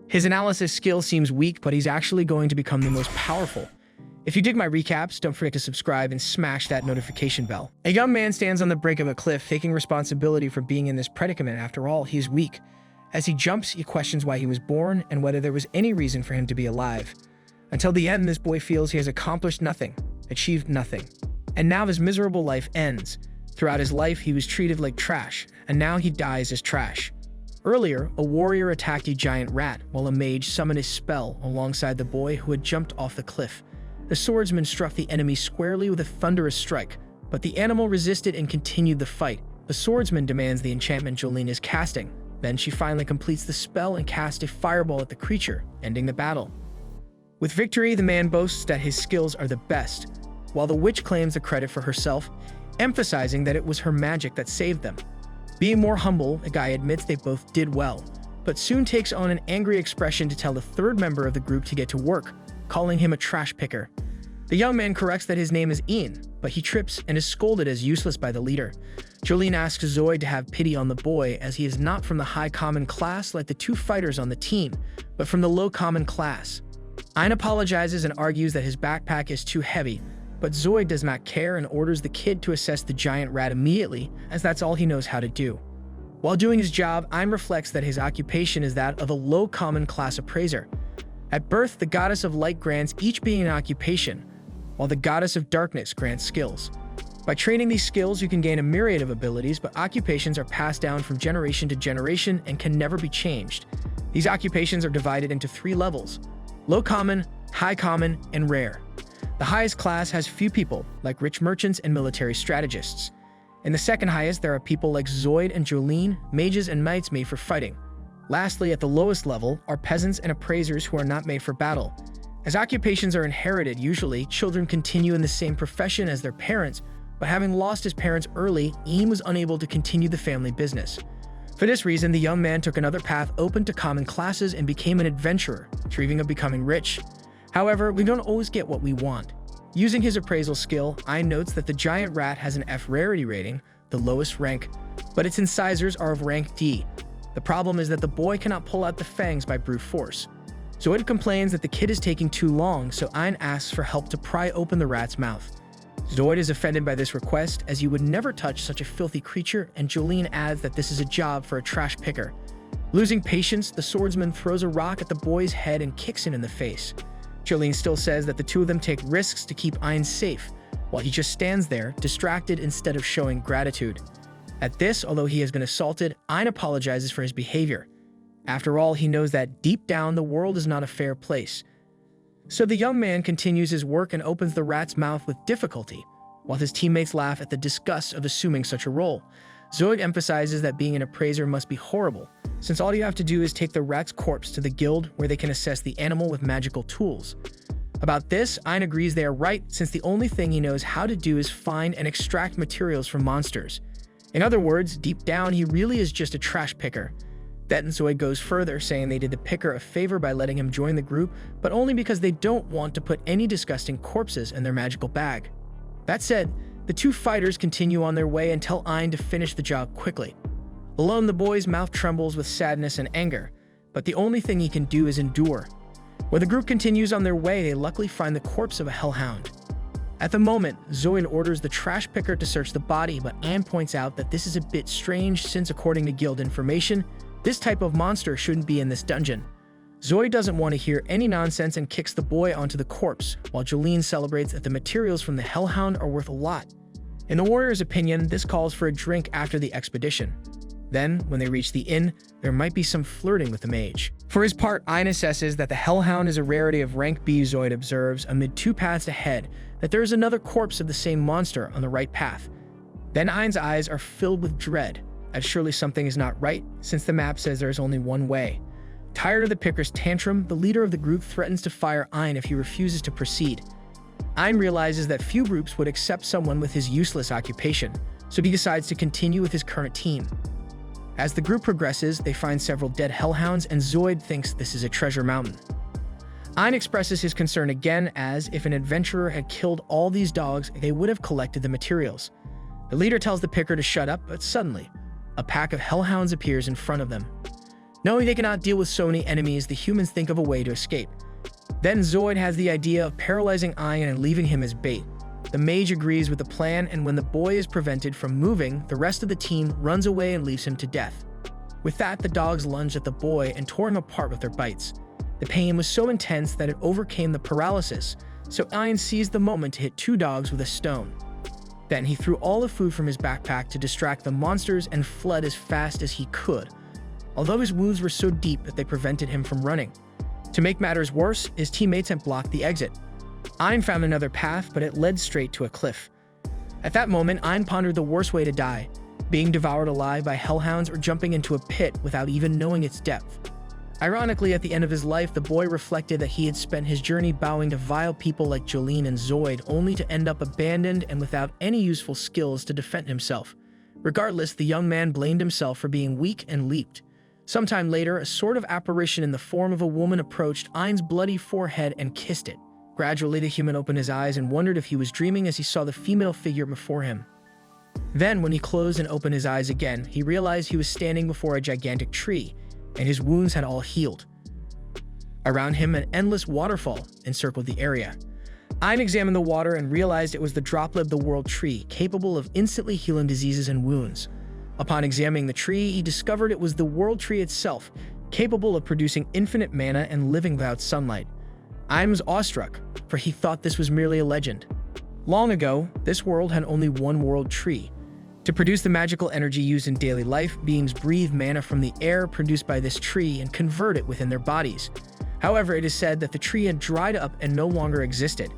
His analysis skill seems weak, but he's actually going to become the most powerful. If you dig my recaps, don't forget to subscribe and smash that notification bell. A young man stands on the brink of a cliff, taking responsibility for being in this predicament. After all, he's weak. As he jumps, he questions why he was born and whether there was any reason for him to be alive. Until the end, this boy feels he has accomplished nothing, achieved nothing. And now his miserable life ends. Throughout his life, he was treated like trash, and now he dies as trash. Earlier, a warrior attacked a giant rat, while a mage summoned his spell alongside the boy who had jumped off the cliff. The swordsman struck the enemy squarely with a thunderous strike, but the animal resisted and continued the fight. The swordsman demands the enchantment Jolene is casting. Then she finally completes the spell and casts a fireball at the creature, ending the battle. With victory, the man boasts that his skills are the best, while the witch claims the credit for herself, emphasizing that it was her magic that saved them. Being more humble, the guy admits they both did well, but soon takes on an angry expression to tell the third member of the group to get to work, calling him a trash picker. The young man corrects that his name is Ian, but he trips and is scolded as useless by the leader. Jolene asks Zoid to have pity on the boy, as he is not from the high common class like the two fighters on the team, but from the low common class. Ian apologizes and argues that his backpack is too heavy, but Zoid does not care and orders the kid to assess the giant rat immediately, as that's all he knows how to do. While doing his job, Ian reflects that his occupation is that of a low common class appraiser. At birth, the goddess of light grants each being an occupation, while the goddess of darkness grants skills. By training these skills, you can gain a myriad of abilities, but occupations are passed down from generation to generation and can never be changed. These occupations are divided into 3 levels: low common, high common, and rare. The highest class has few people, like rich merchants and military strategists. In the second highest, there are people like Zoid and Jolene, mages and knights made for fighting. Lastly, at the lowest level, are peasants and appraisers who are not made for battle. As occupations are inherited, usually, children continue in the same profession as their parents, but having lost his parents early, Ian was unable to continue the family business. For this reason, the young man took another path open to common classes and became an adventurer, dreaming of becoming rich. However, we don't always get what we want. Using his appraisal skill, Ian notes that the giant rat has an F rarity rating, the lowest rank, but its incisors are of rank D. The problem is that the boy cannot pull out the fangs by brute force. Zoid complains that the kid is taking too long, so Ian asks for help to pry open the rat's mouth. Zoid is offended by this request, as you would never touch such a filthy creature, and Jolene adds that this is a job for a trash picker. Losing patience, the swordsman throws a rock at the boy's head and kicks him in the face. Jolene still says that the two of them take risks to keep Ian safe, while he just stands there, distracted instead of showing gratitude. At this, although he has been assaulted, Ian apologizes for his behavior. After all, he knows that deep down the world is not a fair place. So the young man continues his work and opens the rat's mouth with difficulty, while his teammates laugh at the disgust of assuming such a role. Zoid emphasizes that being an appraiser must be horrible, since all you have to do is take the rat's corpse to the guild where they can assess the animal with magical tools. About this, Ian agrees they are right, since the only thing he knows how to do is find and extract materials from monsters. In other words, deep down, he really is just a trash picker. Then Zoid goes further, saying they did the picker a favor by letting him join the group, but only because they don't want to put any disgusting corpses in their magical bag. That said, the two fighters continue on their way and tell Ian to finish the job quickly. Alone, the boy's mouth trembles with sadness and anger, but the only thing he can do is endure. When the group continues on their way, they luckily find the corpse of a hellhound. At the moment, Zoid orders the trash picker to search the body, but Ian points out that this is a bit strange since, according to guild information, this type of monster shouldn't be in this dungeon. Zoid doesn't want to hear any nonsense and kicks the boy onto the corpse, while Jolene celebrates that the materials from the hellhound are worth a lot. In the warrior's opinion, this calls for a drink after the expedition. Then, when they reach the inn, there might be some flirting with the mage. For his part, Ian assesses that the hellhound is a rarity of rank B. Zoid observes, amid 2 paths ahead, that there is another corpse of the same monster on the right path. Then Ian's eyes are filled with dread, as surely something is not right, since the map says there is only one way. Tired of the picker's tantrum, the leader of the group threatens to fire Ian if he refuses to proceed. Ian realizes that few groups would accept someone with his useless occupation, so he decides to continue with his current team. As the group progresses, they find several dead hellhounds, and Zoid thinks this is a treasure mountain. Ian expresses his concern again, as if an adventurer had killed all these dogs, they would have collected the materials. The leader tells the picker to shut up, but suddenly, a pack of hellhounds appears in front of them. Knowing they cannot deal with so many enemies, the humans think of a way to escape. Then Zoid has the idea of paralyzing Ion and leaving him as bait. The mage agrees with the plan, and when the boy is prevented from moving, the rest of the team runs away and leaves him to death. With that, the dogs lunged at the boy and tore him apart with their bites. The pain was so intense that it overcame the paralysis, so Ion seized the moment to hit 2 dogs with a stone. Then he threw all the food from his backpack to distract the monsters and fled as fast as he could, although his wounds were so deep that they prevented him from running. To make matters worse, his teammates had blocked the exit. Ion found another path, but it led straight to a cliff. At that moment, Ion pondered the worst way to die, being devoured alive by hellhounds or jumping into a pit without even knowing its depth. Ironically, at the end of his life, the boy reflected that he had spent his journey bowing to vile people like Jolene and Zoid, only to end up abandoned and without any useful skills to defend himself. Regardless, the young man blamed himself for being weak and leaped. Sometime later, a sort of apparition in the form of a woman approached Ion's bloody forehead and kissed it. Gradually, the human opened his eyes and wondered if he was dreaming as he saw the female figure before him. Then, when he closed and opened his eyes again, he realized he was standing before a gigantic tree, and his wounds had all healed. Around him, an endless waterfall encircled the area. Ion examined the water and realized it was the droplet of the world tree, capable of instantly healing diseases and wounds. Upon examining the tree, he discovered it was the world tree itself, capable of producing infinite mana and living without sunlight. Ion was awestruck, for he thought this was merely a legend. Long ago, this world had only one world tree. To produce the magical energy used in daily life, beings breathe mana from the air produced by this tree and convert it within their bodies. However, it is said that the tree had dried up and no longer existed.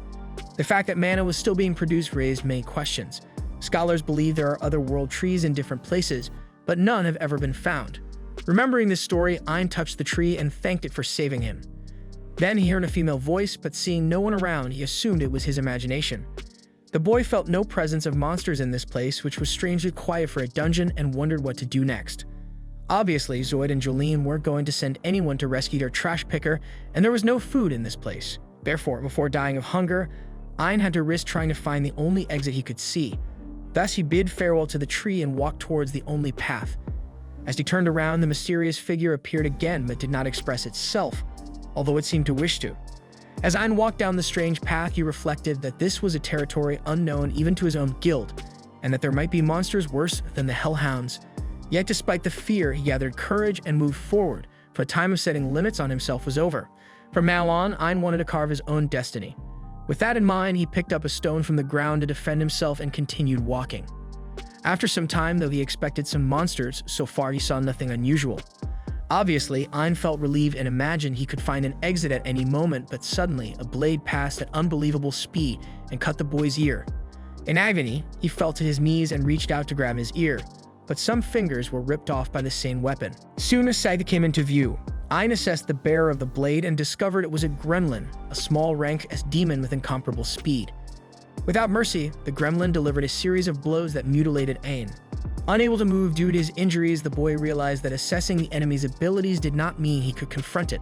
The fact that mana was still being produced raised many questions. Scholars believe there are other world trees in different places, but none have ever been found. Remembering this story, Ion touched the tree and thanked it for saving him. Then he heard a female voice, but seeing no one around, he assumed it was his imagination. The boy felt no presence of monsters in this place, which was strangely quiet for a dungeon, and wondered what to do next. Obviously, Zoid and Jolene weren't going to send anyone to rescue their trash picker, and there was no food in this place. Therefore, before dying of hunger, Ion had to risk trying to find the only exit he could see. Thus, he bid farewell to the tree and walked towards the only path. As he turned around, the mysterious figure appeared again, but did not express itself, although it seemed to wish to. As Ion walked down the strange path, he reflected that this was a territory unknown even to his own guild, and that there might be monsters worse than the Hellhounds. Yet despite the fear, he gathered courage and moved forward, for the time of setting limits on himself was over. From now on, Ion wanted to carve his own destiny. With that in mind, he picked up a stone from the ground to defend himself and continued walking. After some time, though he expected some monsters, so far he saw nothing unusual. Obviously, Ion felt relieved and imagined he could find an exit at any moment, but suddenly, a blade passed at unbelievable speed and cut the boy's ear. In agony, he fell to his knees and reached out to grab his ear, but some fingers were ripped off by the same weapon. Soon a sight came into view. Ion assessed the bearer of the blade and discovered it was a gremlin, a small rank as demon with incomparable speed. Without mercy, the gremlin delivered a series of blows that mutilated Ion. Unable to move due to his injuries, the boy realized that assessing the enemy's abilities did not mean he could confront it.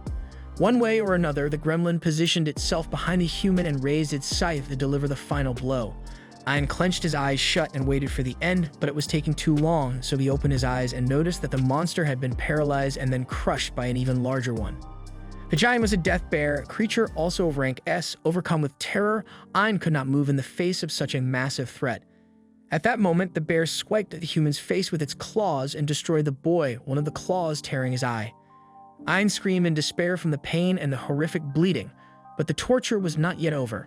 One way or another, the gremlin positioned itself behind the human and raised its scythe to deliver the final blow. Ion clenched his eyes shut and waited for the end, but it was taking too long, so he opened his eyes and noticed that the monster had been paralyzed and then crushed by an even larger one. The giant was a death bear, a creature also of rank S. Overcome with terror, Ion could not move in the face of such a massive threat. At that moment, the bear swiped at the human's face with its claws and destroyed the boy, one of the claws tearing his eye. Ion screamed in despair from the pain and the horrific bleeding, but the torture was not yet over.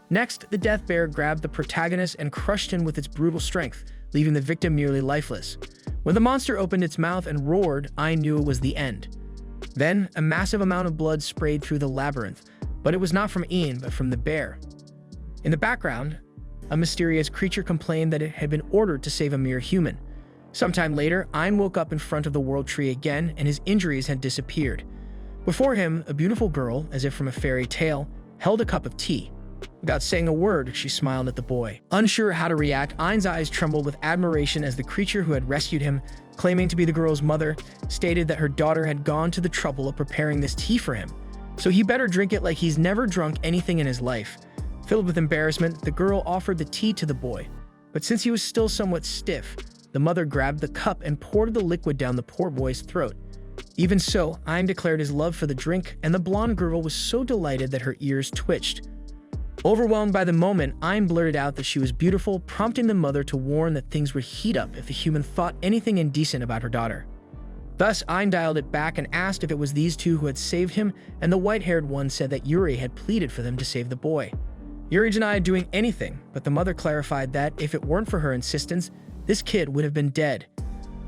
Next, the death bear grabbed the protagonist and crushed him with its brutal strength, leaving the victim nearly lifeless. When the monster opened its mouth and roared, Ion knew it was the end. Then, a massive amount of blood sprayed through the labyrinth, but it was not from Ion, but from the bear. In the background, a mysterious creature complained that it had been ordered to save a mere human. Sometime later, Ion woke up in front of the world tree again, and his injuries had disappeared. Before him, a beautiful girl, as if from a fairy tale, held a cup of tea. Without saying a word, she smiled at the boy. Unsure how to react, Ion's eyes trembled with admiration as the creature who had rescued him, claiming to be the girl's mother, stated that her daughter had gone to the trouble of preparing this tea for him, so he better drink it like he's never drunk anything in his life. Filled with embarrassment, the girl offered the tea to the boy, but since he was still somewhat stiff, the mother grabbed the cup and poured the liquid down the poor boy's throat. Even so, Ein declared his love for the drink, and the blonde girl was so delighted that her ears twitched. Overwhelmed by the moment, Ein blurted out that she was beautiful, prompting the mother to warn that things would heat up if the human thought anything indecent about her daughter. Thus, Ein dialed it back and asked if it was these two who had saved him, and the white-haired one said that Yuri had pleaded for them to save the boy. Yuri denied doing anything, but the mother clarified that if it weren't for her insistence, this kid would have been dead.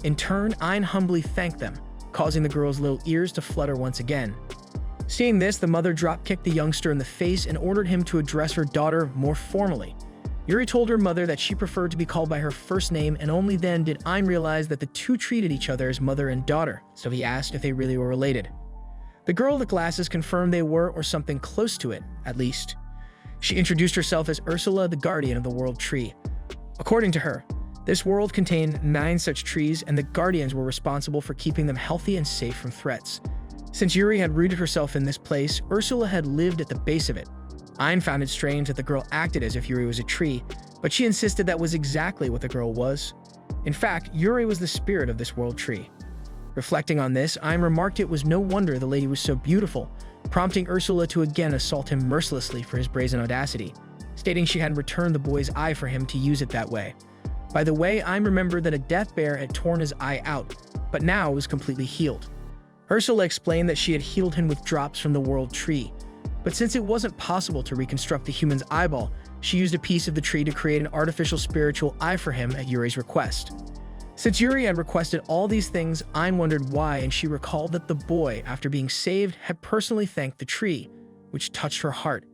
In turn, Ein humbly thanked them, causing the girl's little ears to flutter once again. Seeing this, the mother drop-kicked the youngster in the face and ordered him to address her daughter more formally. Yuri told her mother that she preferred to be called by her first name, and only then did Ein realize that the two treated each other as mother and daughter, so he asked if they really were related. The girl with the glasses confirmed they were, or something close to it, at least. She introduced herself as Ursula, the guardian of the world tree. According to her, this world contained 9 such trees, and the guardians were responsible for keeping them healthy and safe from threats. Since Yuri had rooted herself in this place, Ursula had lived at the base of it. Ein found it strange that the girl acted as if Yuri was a tree, but she insisted that was exactly what the girl was. In fact, Yuri was the spirit of this world tree. Reflecting on this, Ein remarked it was no wonder the lady was so beautiful, prompting Ursula to again assault him mercilessly for his brazen audacity, stating she had returned the boy's eye for him to use it that way. By the way, Ein remembered that a death bear had torn his eye out, but now it was completely healed. Ursula explained that she had healed him with drops from the world tree, but since it wasn't possible to reconstruct the human's eyeball, she used a piece of the tree to create an artificial spiritual eye for him at Yuri's request. Since Yuri had requested all these things, Ein wondered why, and she recalled that the boy, after being saved, had personally thanked the tree, which touched her heart.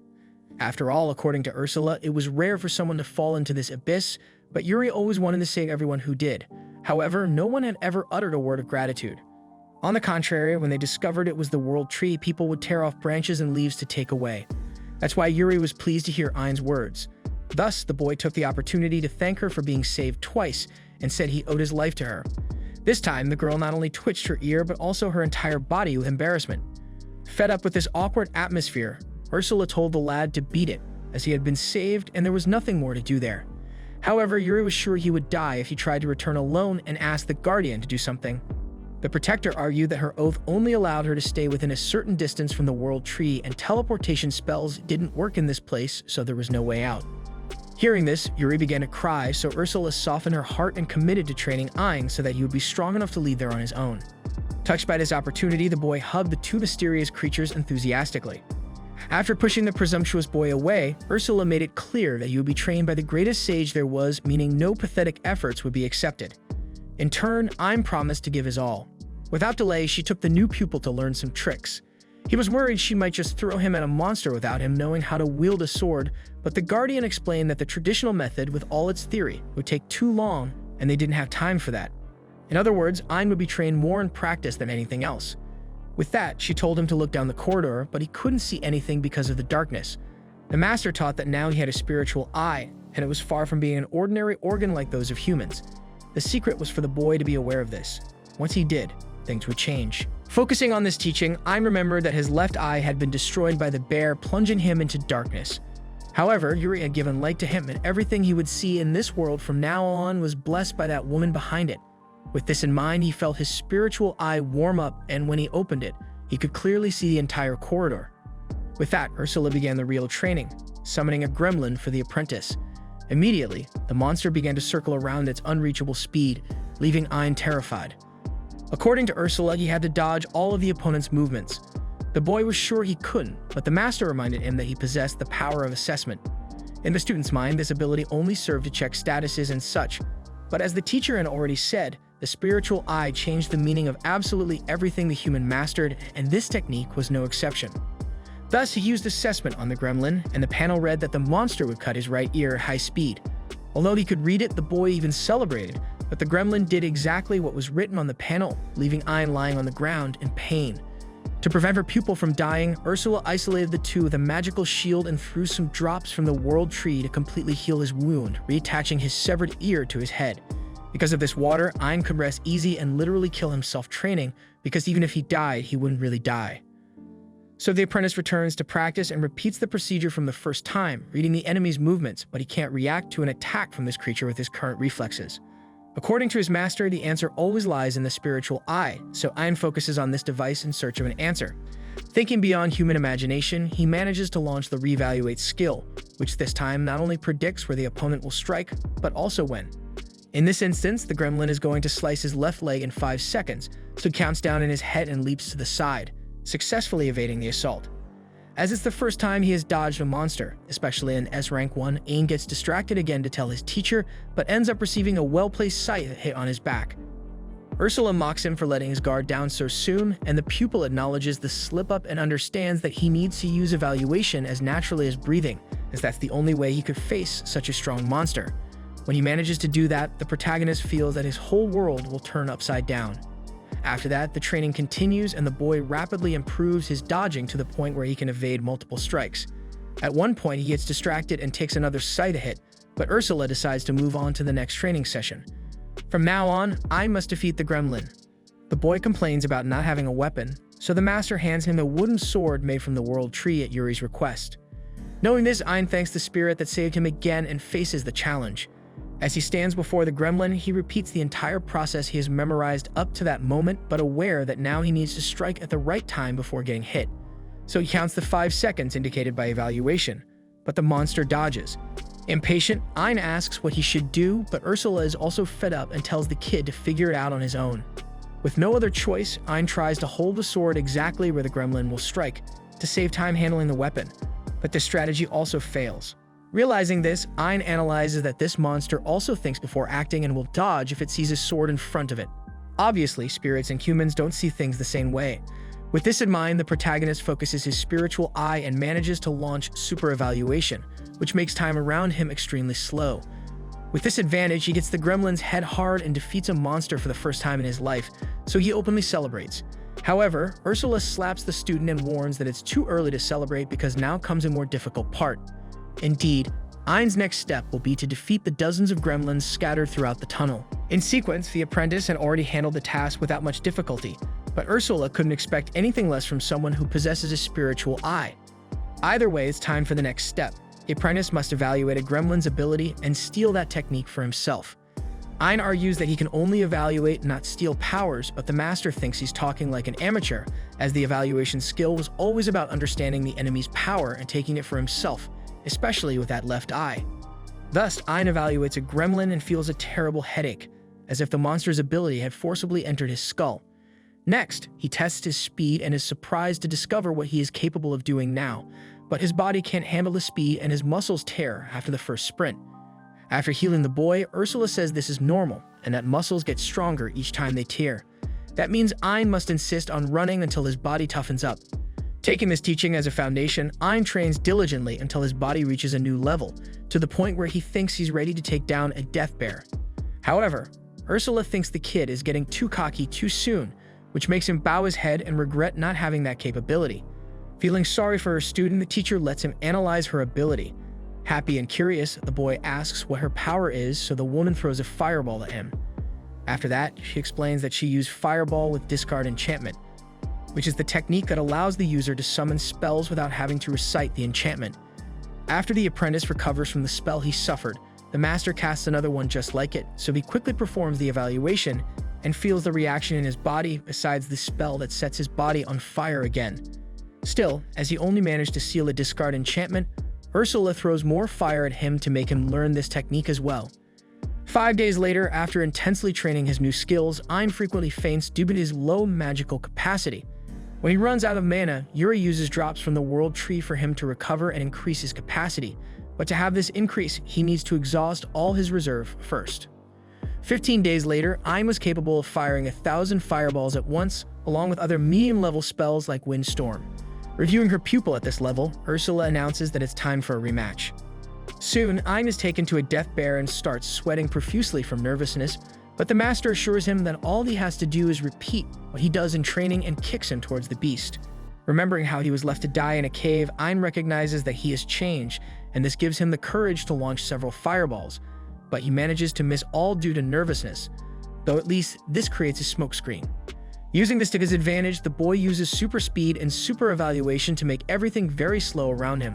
After all, according to Ursula, it was rare for someone to fall into this abyss, but Yuri always wanted to save everyone who did. However, no one had ever uttered a word of gratitude. On the contrary, when they discovered it was the world tree, people would tear off branches and leaves to take away. That's why Yuri was pleased to hear Ein's words. Thus, the boy took the opportunity to thank her for being saved twice and said he owed his life to her. This time, the girl not only twitched her ear, but also her entire body with embarrassment. Fed up with this awkward atmosphere, Ursula told the lad to beat it, as he had been saved and there was nothing more to do there. However, Yuri was sure he would die if he tried to return alone and asked the guardian to do something. The protector argued that her oath only allowed her to stay within a certain distance from the world tree, and teleportation spells didn't work in this place, so there was no way out. Hearing this, Yuri began to cry, so Ursula softened her heart and committed to training Ein so that he would be strong enough to leave there on his own. Touched by this opportunity, the boy hugged the two mysterious creatures enthusiastically. After pushing the presumptuous boy away, Ursula made it clear that he would be trained by the greatest sage there was, meaning no pathetic efforts would be accepted. In turn, Ein promised to give his all. Without delay, she took the new pupil to learn some tricks. He was worried she might just throw him at a monster without him knowing how to wield a sword, but the guardian explained that the traditional method, with all its theory, would take too long, and they didn't have time for that. In other words, Ein would be trained more in practice than anything else. With that, she told him to look down the corridor, but he couldn't see anything because of the darkness. The master taught that now he had a spiritual eye, and it was far from being an ordinary organ like those of humans. The secret was for the boy to be aware of this. Once he did, things would change. Focusing on this teaching, Ein remembered that his left eye had been destroyed by the bear, plunging him into darkness. However, Yuri had given light to him, and everything he would see in this world from now on was blessed by that woman behind it. With this in mind, he felt his spiritual eye warm up, and when he opened it, he could clearly see the entire corridor. With that, Ursula began the real training, summoning a gremlin for the apprentice. Immediately, the monster began to circle around its unreachable speed, leaving Ein terrified. According to Ursula, he had to dodge all of the opponent's movements. The boy was sure he couldn't, but the master reminded him that he possessed the power of assessment. In the student's mind, this ability only served to check statuses and such, but as the teacher had already said, the spiritual eye changed the meaning of absolutely everything the human mastered, and this technique was no exception. Thus, he used assessment on the gremlin, and the panel read that the monster would cut his right ear at high speed. Although he could read it, the boy even celebrated, but the gremlin did exactly what was written on the panel, leaving Ein lying on the ground in pain. To prevent her pupil from dying, Ursula isolated the two with a magical shield and threw some drops from the world tree to completely heal his wound, reattaching his severed ear to his head. Because of this water, Ein could rest easy and literally kill himself training, because even if he died, he wouldn't really die. So the apprentice returns to practice and repeats the procedure from the first time, reading the enemy's movements, but he can't react to an attack from this creature with his current reflexes. According to his master, the answer always lies in the spiritual eye, so Ion focuses on this device in search of an answer. Thinking beyond human imagination, he manages to launch the Reevaluate skill, which this time not only predicts where the opponent will strike, but also when. In this instance, the gremlin is going to slice his left leg in 5 seconds, so he counts down in his head and leaps to the side, successfully evading the assault. As it's the first time he has dodged a monster, especially in S-Rank 1, Ion gets distracted again to tell his teacher, but ends up receiving a well-placed scythe hit on his back. Ursula mocks him for letting his guard down so soon, and the pupil acknowledges the slip-up and understands that he needs to use evaluation as naturally as breathing, as that's the only way he could face such a strong monster. When he manages to do that, the protagonist feels that his whole world will turn upside down. After that, the training continues and the boy rapidly improves his dodging to the point where he can evade multiple strikes. At one point, he gets distracted and takes another scythe hit, but Ursula decides to move on to the next training session. From now on, I must defeat the gremlin. The boy complains about not having a weapon, so the master hands him a wooden sword made from the world tree at Yuri's request. Knowing this, Ion thanks the spirit that saved him again and faces the challenge. As he stands before the gremlin, he repeats the entire process he has memorized up to that moment, but aware that now he needs to strike at the right time before getting hit. So he counts the 5 seconds indicated by evaluation, but the monster dodges. Impatient, Ion asks what he should do, but Ursula is also fed up and tells the kid to figure it out on his own. With no other choice, Ion tries to hold the sword exactly where the gremlin will strike, to save time handling the weapon, but this strategy also fails. Realizing this, Ion analyzes that this monster also thinks before acting and will dodge if it sees a sword in front of it. Obviously, spirits and humans don't see things the same way. With this in mind, the protagonist focuses his spiritual eye and manages to launch super evaluation, which makes time around him extremely slow. With this advantage, he gets the gremlin's head hard and defeats a monster for the first time in his life, so he openly celebrates. However, Ursula slaps the student and warns that it's too early to celebrate because now comes a more difficult part. Indeed, Ion's next step will be to defeat the dozens of gremlins scattered throughout the tunnel. In sequence, the apprentice had already handled the task without much difficulty, but Ursula couldn't expect anything less from someone who possesses a spiritual eye. Either way, it's time for the next step. The apprentice must evaluate a gremlin's ability and steal that technique for himself. Ion argues that he can only evaluate, not steal powers, but the master thinks he's talking like an amateur, as the evaluation skill was always about understanding the enemy's power and taking it for himself, especially with that left eye. Thus, Ion evaluates a gremlin and feels a terrible headache, as if the monster's ability had forcibly entered his skull. Next, he tests his speed and is surprised to discover what he is capable of doing now, but his body can't handle the speed and his muscles tear after the first sprint. After healing the boy, Ursula says this is normal, and that muscles get stronger each time they tear. That means Ion must insist on running until his body toughens up. Taking this teaching as a foundation, Ion trains diligently until his body reaches a new level, to the point where he thinks he's ready to take down a death bear. However, Ursula thinks the kid is getting too cocky too soon, which makes him bow his head and regret not having that capability. Feeling sorry for her student, the teacher lets him analyze her ability. Happy and curious, the boy asks what her power is, so the woman throws a fireball at him. After that, she explains that she used fireball with discard enchantment, which is the technique that allows the user to summon spells without having to recite the enchantment. After the apprentice recovers from the spell he suffered, the master casts another one just like it, so he quickly performs the evaluation and feels the reaction in his body besides the spell that sets his body on fire again. Still, as he only managed to seal a discard enchantment, Ursula throws more fire at him to make him learn this technique as well. 5 days later, after intensely training his new skills, Ion frequently faints due to his low magical capacity. When he runs out of mana, Yuri uses drops from the world tree for him to recover and increase his capacity, but to have this increase, he needs to exhaust all his reserve first. 15 days later, Ion was capable of firing 1,000 fireballs at once, along with other medium-level spells like Windstorm. Reviewing her pupil at this level, Ursula announces that it's time for a rematch. Soon, Ion is taken to a death bear and starts sweating profusely from nervousness, but the master assures him that all he has to do is repeat what he does in training and kicks him towards the beast. Remembering how he was left to die in a cave, Ion recognizes that he has changed, and this gives him the courage to launch several fireballs, but he manages to miss all due to nervousness, though at least this creates a smokescreen. Using this to his advantage, the boy uses super speed and super evaluation to make everything very slow around him.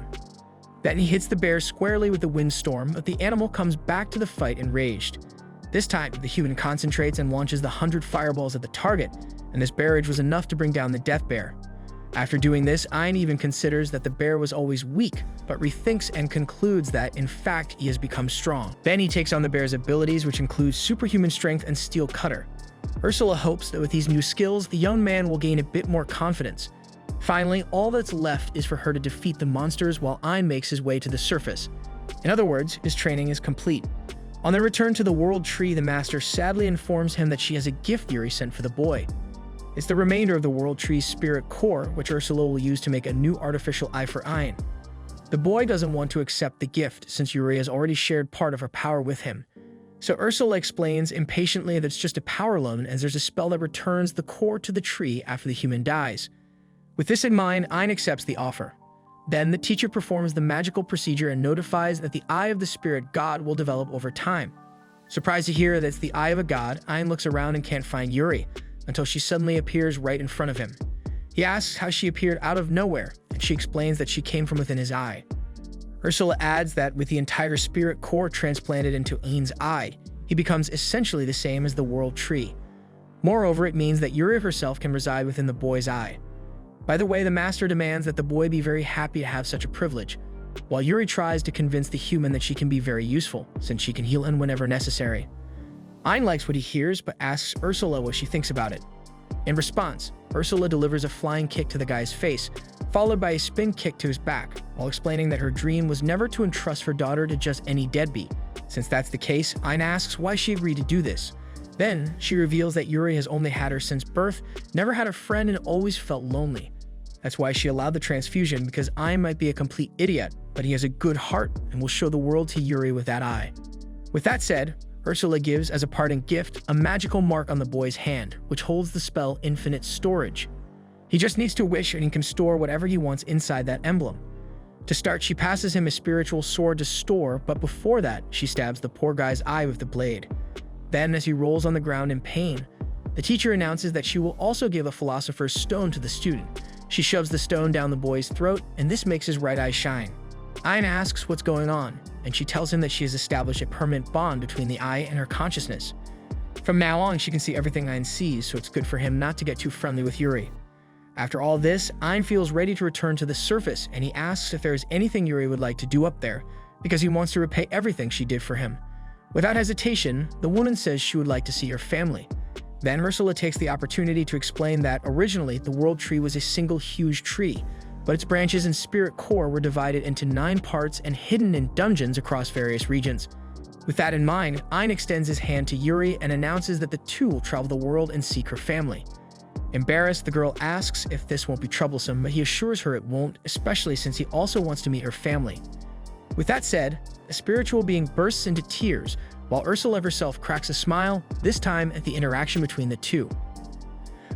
Then he hits the bear squarely with the windstorm, but the animal comes back to the fight enraged. This time, the human concentrates and launches the 100 fireballs at the target, and this barrage was enough to bring down the death bear. After doing this, Ion even considers that the bear was always weak, but rethinks and concludes that, in fact, he has become strong. Then he takes on the bear's abilities, which include superhuman strength and steel cutter. Ursula hopes that with these new skills, the young man will gain a bit more confidence. Finally, all that's left is for her to defeat the monsters while Ion makes his way to the surface. In other words, his training is complete. On their return to the World Tree, the Master sadly informs him that she has a gift Yuri sent for the boy. It's the remainder of the World Tree's spirit core, which Ursula will use to make a new artificial eye for Ion. The boy doesn't want to accept the gift since Yuri has already shared part of her power with him. So Ursula explains impatiently that it's just a power loan as there's a spell that returns the core to the tree after the human dies. With this in mind, Ion accepts the offer. Then the teacher performs the magical procedure and notifies that the eye of the spirit god will develop over time. Surprised to hear that it's the eye of a god, Ion looks around and can't find Yuri, until she suddenly appears right in front of him. He asks how she appeared out of nowhere, and she explains that she came from within his eye. Ursula adds that with the entire spirit core transplanted into Ion's eye, he becomes essentially the same as the World Tree. Moreover, it means that Yuri herself can reside within the boy's eye. By the way, the Master demands that the boy be very happy to have such a privilege, while Yuri tries to convince the human that she can be very useful, since she can heal him whenever necessary. Ion likes what he hears, but asks Ursula what she thinks about it. In response, Ursula delivers a flying kick to the guy's face, followed by a spin kick to his back, while explaining that her dream was never to entrust her daughter to just any deadbeat. Since that's the case, Ion asks why she agreed to do this. Then, she reveals that Yuri has only had her since birth, never had a friend, and always felt lonely. That's why she allowed the transfusion, because Ion might be a complete idiot, but he has a good heart and will show the world to Yuri with that eye. With that said, Ursula gives, as a parting gift, a magical mark on the boy's hand, which holds the spell Infinite Storage. He just needs to wish and he can store whatever he wants inside that emblem. To start, she passes him a spiritual sword to store, but before that, she stabs the poor guy's eye with the blade. Then, as he rolls on the ground in pain, the teacher announces that she will also give a Philosopher's Stone to the student. She shoves the stone down the boy's throat, and this makes his right eye shine. Ion asks what's going on, and she tells him that she has established a permanent bond between the eye and her consciousness. From now on, she can see everything Ion sees, so it's good for him not to get too friendly with Yuri. After all this, Ion feels ready to return to the surface, and he asks if there is anything Yuri would like to do up there, because he wants to repay everything she did for him. Without hesitation, the woman says she would like to see her family. Then Ursula takes the opportunity to explain that originally the World Tree was a single huge tree, but its branches and spirit core were divided into 9 parts and hidden in dungeons across various regions. With that in mind, Ion extends his hand to Yuri and announces that the two will travel the world and seek her family. Embarrassed, the girl asks if this won't be troublesome, but he assures her it won't, especially since he also wants to meet her family. With that said, a spiritual being bursts into tears, while Ursula herself cracks a smile, this time at the interaction between the two.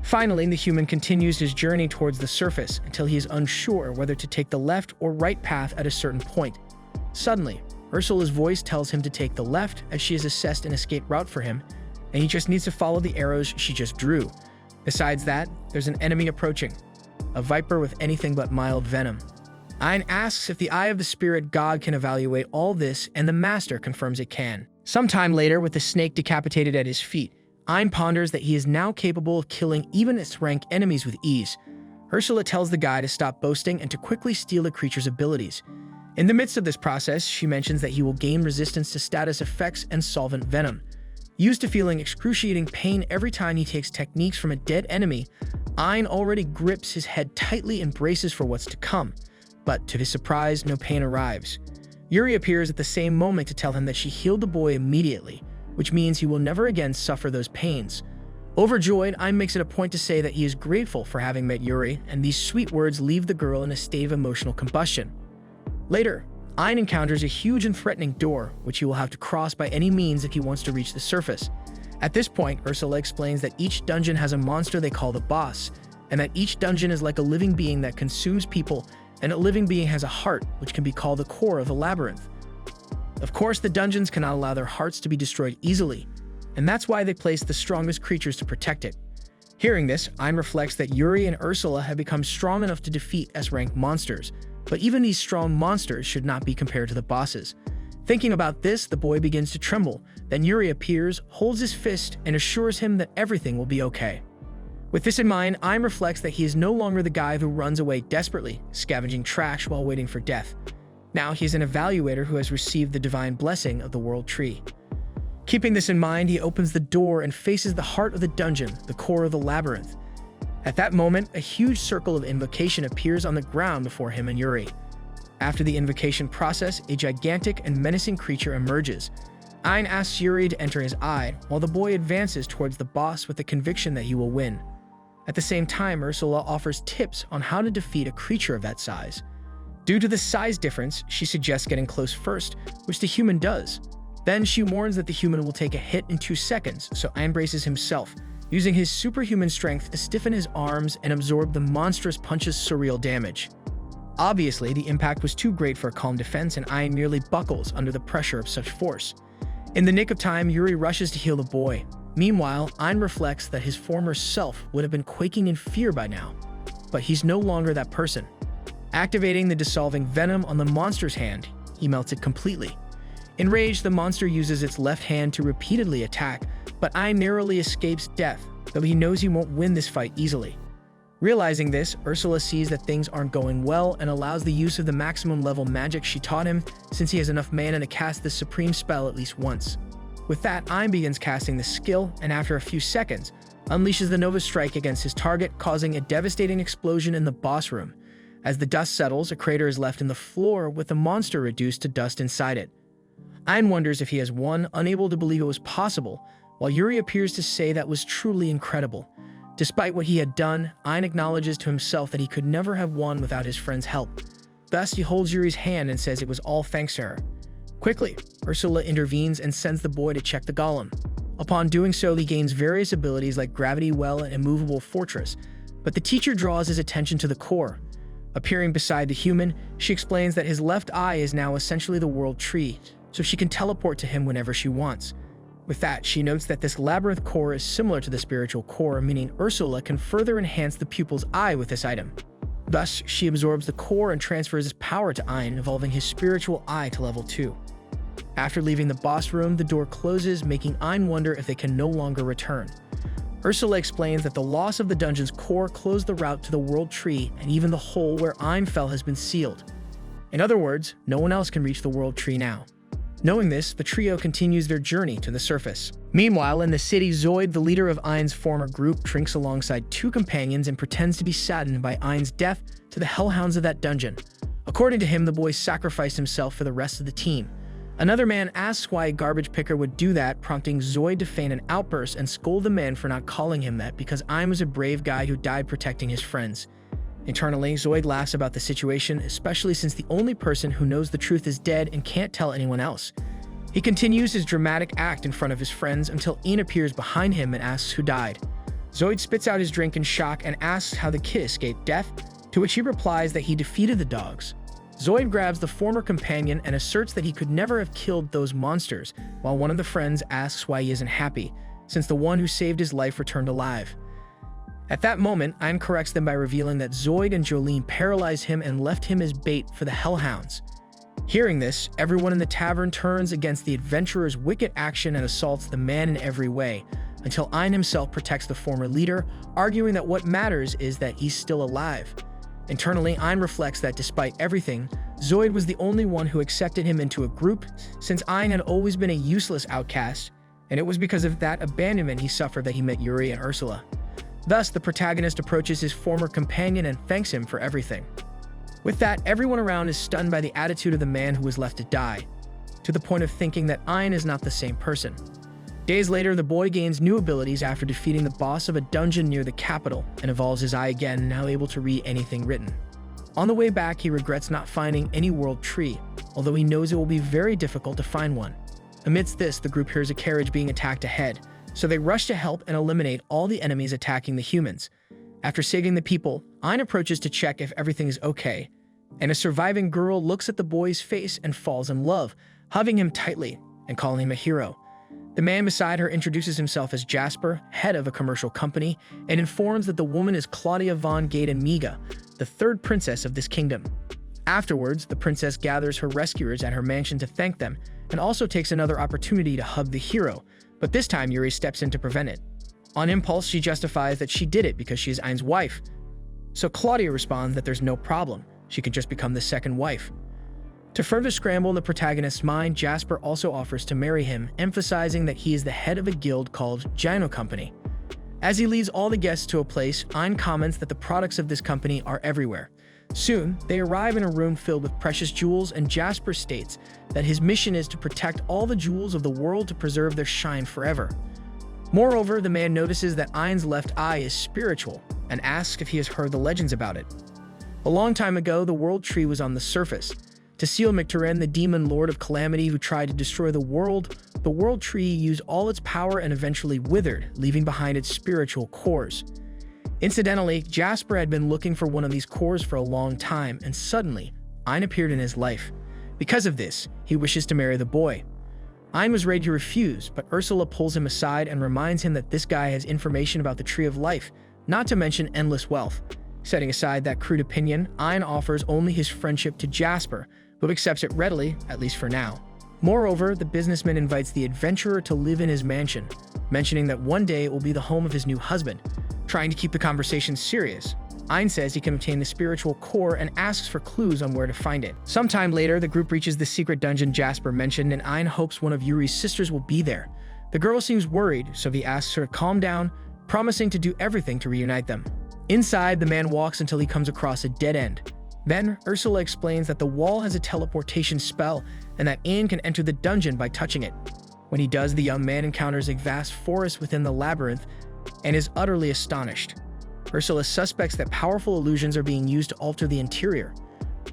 Finally, the human continues his journey towards the surface until he is unsure whether to take the left or right path at a certain point. Suddenly, Ursula's voice tells him to take the left as she has assessed an escape route for him, and he just needs to follow the arrows she just drew. Besides that, there's an enemy approaching, a viper with anything but mild venom. Ion asks if the Eye of the Spirit God can evaluate all this, and the Master confirms it can. Sometime later, with the snake decapitated at his feet, Ion ponders that he is now capable of killing even S-rank enemies with ease. Ursula tells the guy to stop boasting and to quickly steal the creature's abilities. In the midst of this process, she mentions that he will gain resistance to status effects and solvent venom. Used to feeling excruciating pain every time he takes techniques from a dead enemy, Ion already grips his head tightly and braces for what's to come. But to his surprise, no pain arrives. Yuri appears at the same moment to tell him that she healed the boy immediately, which means he will never again suffer those pains. Overjoyed, Ion makes it a point to say that he is grateful for having met Yuri, and these sweet words leave the girl in a state of emotional combustion. Later, Ion encounters a huge and threatening door, which he will have to cross by any means if he wants to reach the surface. At this point, Ursula explains that each dungeon has a monster they call the boss, and that each dungeon is like a living being that consumes people, and a living being has a heart, which can be called the core of the labyrinth. Of course, the dungeons cannot allow their hearts to be destroyed easily, and that's why they place the strongest creatures to protect it. Hearing this, Ion reflects that Yuri and Ursula have become strong enough to defeat S-rank monsters, but even these strong monsters should not be compared to the bosses. Thinking about this, the boy begins to tremble. Then Yuri appears, holds his fist, and assures him that everything will be okay. With this in mind, Ion reflects that he is no longer the guy who runs away desperately, scavenging trash while waiting for death. Now he is an evaluator who has received the divine blessing of the World Tree. Keeping this in mind, he opens the door and faces the heart of the dungeon, the core of the labyrinth. At that moment, a huge circle of invocation appears on the ground before him and Yuri. After the invocation process, a gigantic and menacing creature emerges. Ion asks Yuri to enter his eye, while the boy advances towards the boss with the conviction that he will win. At the same time, Ursula offers tips on how to defeat a creature of that size. Due to the size difference, she suggests getting close first, which the human does. Then she warns that the human will take a hit in 2 seconds, so Ion braces himself, using his superhuman strength to stiffen his arms and absorb the monstrous punch's surreal damage. Obviously, the impact was too great for a calm defense, and Ion nearly buckles under the pressure of such force. In the nick of time, Yuri rushes to heal the boy. Meanwhile, Ion reflects that his former self would have been quaking in fear by now. But he's no longer that person. Activating the dissolving venom on the monster's hand, he melts it completely. Enraged, the monster uses its left hand to repeatedly attack, but Ion narrowly escapes death, though he knows he won't win this fight easily. Realizing this, Ursula sees that things aren't going well and allows the use of the maximum level magic she taught him, since he has enough mana to cast this supreme spell at least once. With that, Ion begins casting the skill, and after a few seconds, unleashes the Nova Strike against his target, causing a devastating explosion in the boss room. As the dust settles, a crater is left in the floor with the monster reduced to dust inside it. Ion wonders if he has won, unable to believe it was possible, while Yuri appears to say that was truly incredible. Despite what he had done, Ion acknowledges to himself that he could never have won without his friend's help. Thus, he holds Yuri's hand and says it was all thanks to her. Quickly, Ursula intervenes and sends the boy to check the golem. Upon doing so, he gains various abilities like Gravity Well and Immovable Fortress, but the teacher draws his attention to the core. Appearing beside the human, she explains that his left eye is now essentially the World Tree, so she can teleport to him whenever she wants. With that, she notes that this labyrinth core is similar to the spiritual core, meaning Ursula can further enhance the pupil's eye with this item. Thus, she absorbs the core and transfers his power to Ion, evolving his spiritual eye to level 2. After leaving the boss room, the door closes, making Ion wonder if they can no longer return. Ursula explains that the loss of the dungeon's core closed the route to the World Tree, and even the hole where Ion fell has been sealed. In other words, no one else can reach the World Tree now. Knowing this, the trio continues their journey to the surface. Meanwhile, in the city, Zoid, the leader of Ion's former group, drinks alongside 2 companions and pretends to be saddened by Ion's death to the hellhounds of that dungeon. According to him, the boy sacrificed himself for the rest of the team. Another man asks why a garbage picker would do that, prompting Zoid to feign an outburst and scold the man for not calling him that because Ion was a brave guy who died protecting his friends. Internally, Zoid laughs about the situation, especially since the only person who knows the truth is dead and can't tell anyone else. He continues his dramatic act in front of his friends until Ian appears behind him and asks who died. Zoid spits out his drink in shock and asks how the kid escaped death, to which he replies that he defeated the dogs. Zoid grabs the former companion and asserts that he could never have killed those monsters, while one of the friends asks why he isn't happy, since the one who saved his life returned alive. At that moment, Ion corrects them by revealing that Zoid and Jolene paralyzed him and left him as bait for the hellhounds. Hearing this, everyone in the tavern turns against the adventurer's wicked action and assaults the man in every way, until Ion himself protects the former leader, arguing that what matters is that he's still alive. Internally, Ion reflects that despite everything, Zoid was the only one who accepted him into a group, since Ion had always been a useless outcast, and it was because of that abandonment he suffered that he met Yuri and Ursula. Thus, the protagonist approaches his former companion and thanks him for everything. With that, everyone around is stunned by the attitude of the man who was left to die, to the point of thinking that Ion is not the same person. Days later, the boy gains new abilities after defeating the boss of a dungeon near the capital and evolves his eye again, now able to read anything written. On the way back, he regrets not finding any World Tree, although he knows it will be very difficult to find one. Amidst this, the group hears a carriage being attacked ahead, so they rush to help and eliminate all the enemies attacking the humans. After saving the people, Ion approaches to check if everything is okay, and a surviving girl looks at the boy's face and falls in love, hugging him tightly and calling him a hero. The man beside her introduces himself as Jasper, head of a commercial company, and informs that the woman is Claudia von Gaden-Miga, the 3rd princess of this kingdom. Afterwards, the princess gathers her rescuers at her mansion to thank them, and also takes another opportunity to hug the hero, but this time Yuri steps in to prevent it. On impulse, she justifies that she did it because she is Ein's wife. So Claudia responds that there's no problem, she can just become the second wife. To further scramble in the protagonist's mind, Jasper also offers to marry him, emphasizing that he is the head of a guild called Gino Company. As he leads all the guests to a place, Ein comments that the products of this company are everywhere. Soon, they arrive in a room filled with precious jewels, and Jasper states that his mission is to protect all the jewels of the world to preserve their shine forever. Moreover, the man notices that Ein's left eye is spiritual and asks if he has heard the legends about it. A long time ago, the World Tree was on the surface. To seal Mictaren, the demon lord of calamity who tried to destroy the World Tree used all its power and eventually withered, leaving behind its spiritual cores. Incidentally, Jasper had been looking for one of these cores for a long time, and suddenly, Ein appeared in his life. Because of this, he wishes to marry the boy. Ein was ready to refuse, but Ursula pulls him aside and reminds him that this guy has information about the Tree of Life, not to mention endless wealth. Setting aside that crude opinion, Ein offers only his friendship to Jasper, but accepts it readily, at least for now. Moreover, the businessman invites the adventurer to live in his mansion, mentioning that one day it will be the home of his new husband. Trying to keep the conversation serious, Ein says he can obtain the spiritual core and asks for clues on where to find it. Sometime later, the group reaches the secret dungeon Jasper mentioned, and Ein hopes one of Yuri's sisters will be there. The girl seems worried, so he asks her to calm down, promising to do everything to reunite them. Inside, the man walks until he comes across a dead end. Then, Ursula explains that the wall has a teleportation spell and that Ein can enter the dungeon by touching it. When he does, the young man encounters a vast forest within the labyrinth and is utterly astonished. Ursula suspects that powerful illusions are being used to alter the interior.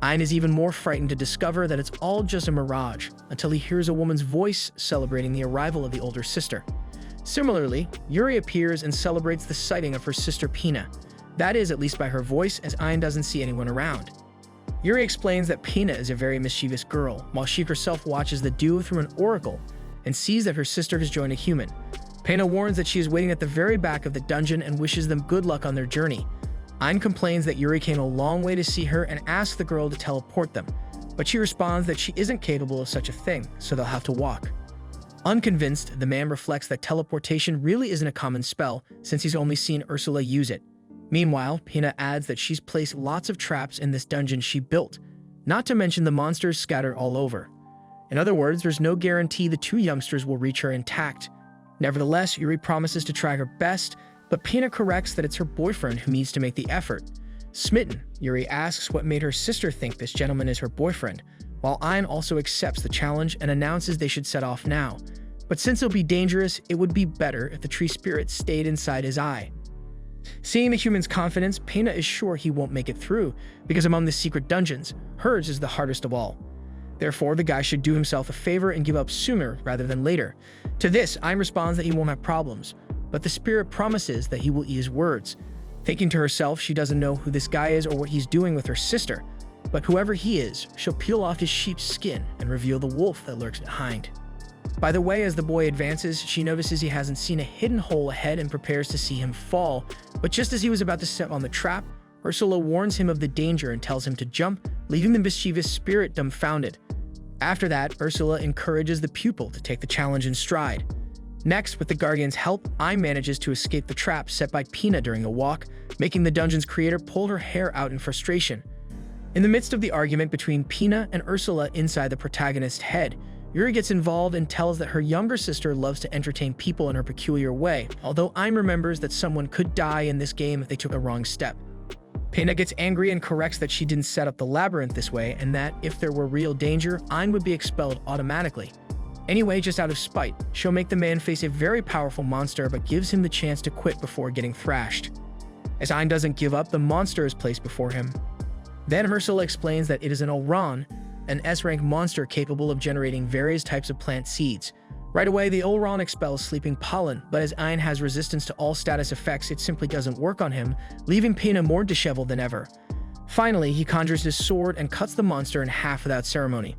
Ein is even more frightened to discover that it's all just a mirage until he hears a woman's voice celebrating the arrival of the older sister. Similarly, Yuri appears and celebrates the sighting of her sister Pina. That is, at least by her voice, as Ein doesn't see anyone around. Yuri explains that Pina is a very mischievous girl, while she herself watches the duo through an oracle and sees that her sister has joined a human. Pina warns that she is waiting at the very back of the dungeon and wishes them good luck on their journey. Ein complains that Yuri came a long way to see her and asks the girl to teleport them, but she responds that she isn't capable of such a thing, so they'll have to walk. Unconvinced, the man reflects that teleportation really isn't a common spell, since he's only seen Ursula use it. Meanwhile, Pina adds that she's placed lots of traps in this dungeon she built, not to mention the monsters scattered all over. In other words, there's no guarantee the two youngsters will reach her intact. Nevertheless, Yuri promises to try her best, but Pina corrects that it's her boyfriend who needs to make the effort. Smitten, Yuri asks what made her sister think this gentleman is her boyfriend, while Ein also accepts the challenge and announces they should set off now. But since it'll be dangerous, it would be better if the tree spirit stayed inside his eye. Seeing the human's confidence, Pina is sure he won't make it through, because among the secret dungeons, hers is the hardest of all. Therefore, the guy should do himself a favor and give up sooner rather than later. To this, Ein responds that he won't have problems, but the spirit promises that he will eat his words. Thinking to herself she doesn't know who this guy is or what he's doing with her sister, but whoever he is, she'll peel off his sheep's skin and reveal the wolf that lurks behind. By the way, as the boy advances, she notices he hasn't seen a hidden hole ahead and prepares to see him fall, but just as he was about to step on the trap, Ursula warns him of the danger and tells him to jump, leaving the mischievous spirit dumbfounded. After that, Ursula encourages the pupil to take the challenge in stride. Next, with the Guardian's help, Ein manages to escape the trap set by Pina during a walk, making the dungeon's creator pull her hair out in frustration. In the midst of the argument between Pina and Ursula inside the protagonist's head, Yuri gets involved and tells that her younger sister loves to entertain people in her peculiar way, although Ein remembers that someone could die in this game if they took a wrong step. Pina gets angry and corrects that she didn't set up the labyrinth this way, and that if there were real danger, Ein would be expelled automatically. Anyway, just out of spite, she'll make the man face a very powerful monster but gives him the chance to quit before getting thrashed. As Ein doesn't give up, the monster is placed before him. Then Ursula explains that it is an Olran, an S-rank monster capable of generating various types of plant seeds. Right away, the Olran expels sleeping pollen, but as Ein has resistance to all status effects, it simply doesn't work on him, leaving Pina more disheveled than ever. Finally, he conjures his sword and cuts the monster in half without ceremony.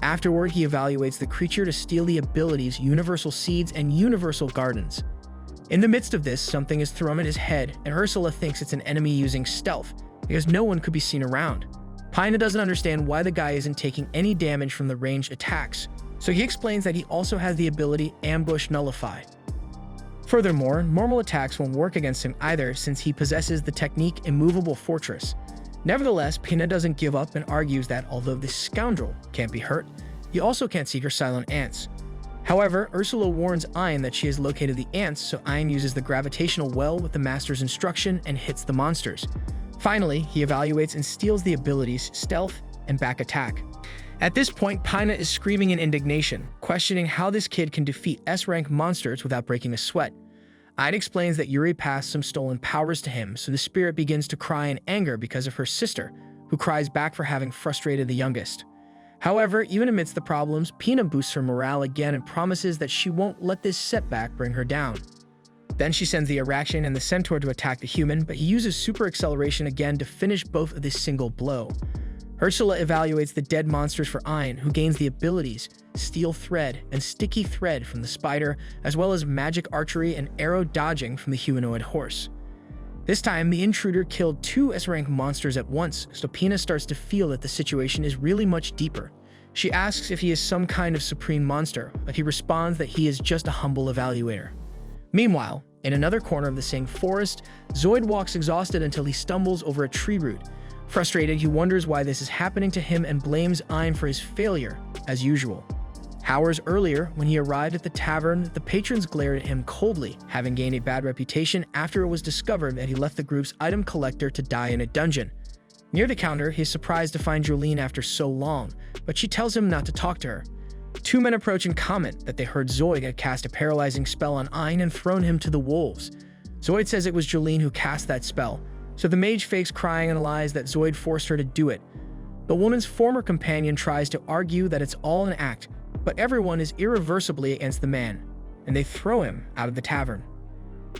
Afterward, he evaluates the creature to steal the abilities Universal Seeds and Universal Gardens. In the midst of this, something is thrown at his head, and Ursula thinks it's an enemy using stealth, because no one could be seen around. Pina doesn't understand why the guy isn't taking any damage from the ranged attacks, So he explains that he also has the ability Ambush Nullify. Furthermore, normal attacks won't work against him either since he possesses the technique Immovable Fortress. Nevertheless, Pina doesn't give up and argues that although this scoundrel can't be hurt, he also can't see her silent ants. However, Ursula warns Ion that she has located the ants, so Ion uses the gravitational well with the master's instruction and hits the monsters. Finally, he evaluates and steals the abilities Stealth and Back Attack. At this point, Pina is screaming in indignation, questioning how this kid can defeat S-rank monsters without breaking a sweat. Ion explains that Yuri passed some stolen powers to him, so the spirit begins to cry in anger because of her sister, who cries back for having frustrated the youngest. However, even amidst the problems, Pina boosts her morale again and promises that she won't let this setback bring her down. Then she sends the Araxian and the Centaur to attack the human, but he uses super acceleration again to finish both of this single blow. Ursula evaluates the dead monsters for Ion, who gains the abilities Steel Thread and Sticky Thread from the spider, as well as magic archery and arrow dodging from the humanoid horse. This time, the intruder killed 2 S-rank monsters at once, so Pina starts to feel that the situation is really much deeper. She asks if he is some kind of supreme monster, but he responds that he is just a humble evaluator. Meanwhile, in another corner of the same forest, Zoid walks exhausted until he stumbles over a tree root. Frustrated, he wonders why this is happening to him and blames Ion for his failure, as usual. Hours earlier, when he arrived at the tavern, the patrons glared at him coldly, having gained a bad reputation after it was discovered that he left the group's item collector to die in a dungeon. Near the counter, he is surprised to find Jolene after so long, but she tells him not to talk to her. 2 men approach and comment that they heard Zoid had cast a paralyzing spell on Ion and thrown him to the wolves. Zoid says it was Jolene who cast that spell, so the mage fakes crying and lies that Zoid forced her to do it. The woman's former companion tries to argue that it's all an act, but everyone is irreversibly against the man, and they throw him out of the tavern.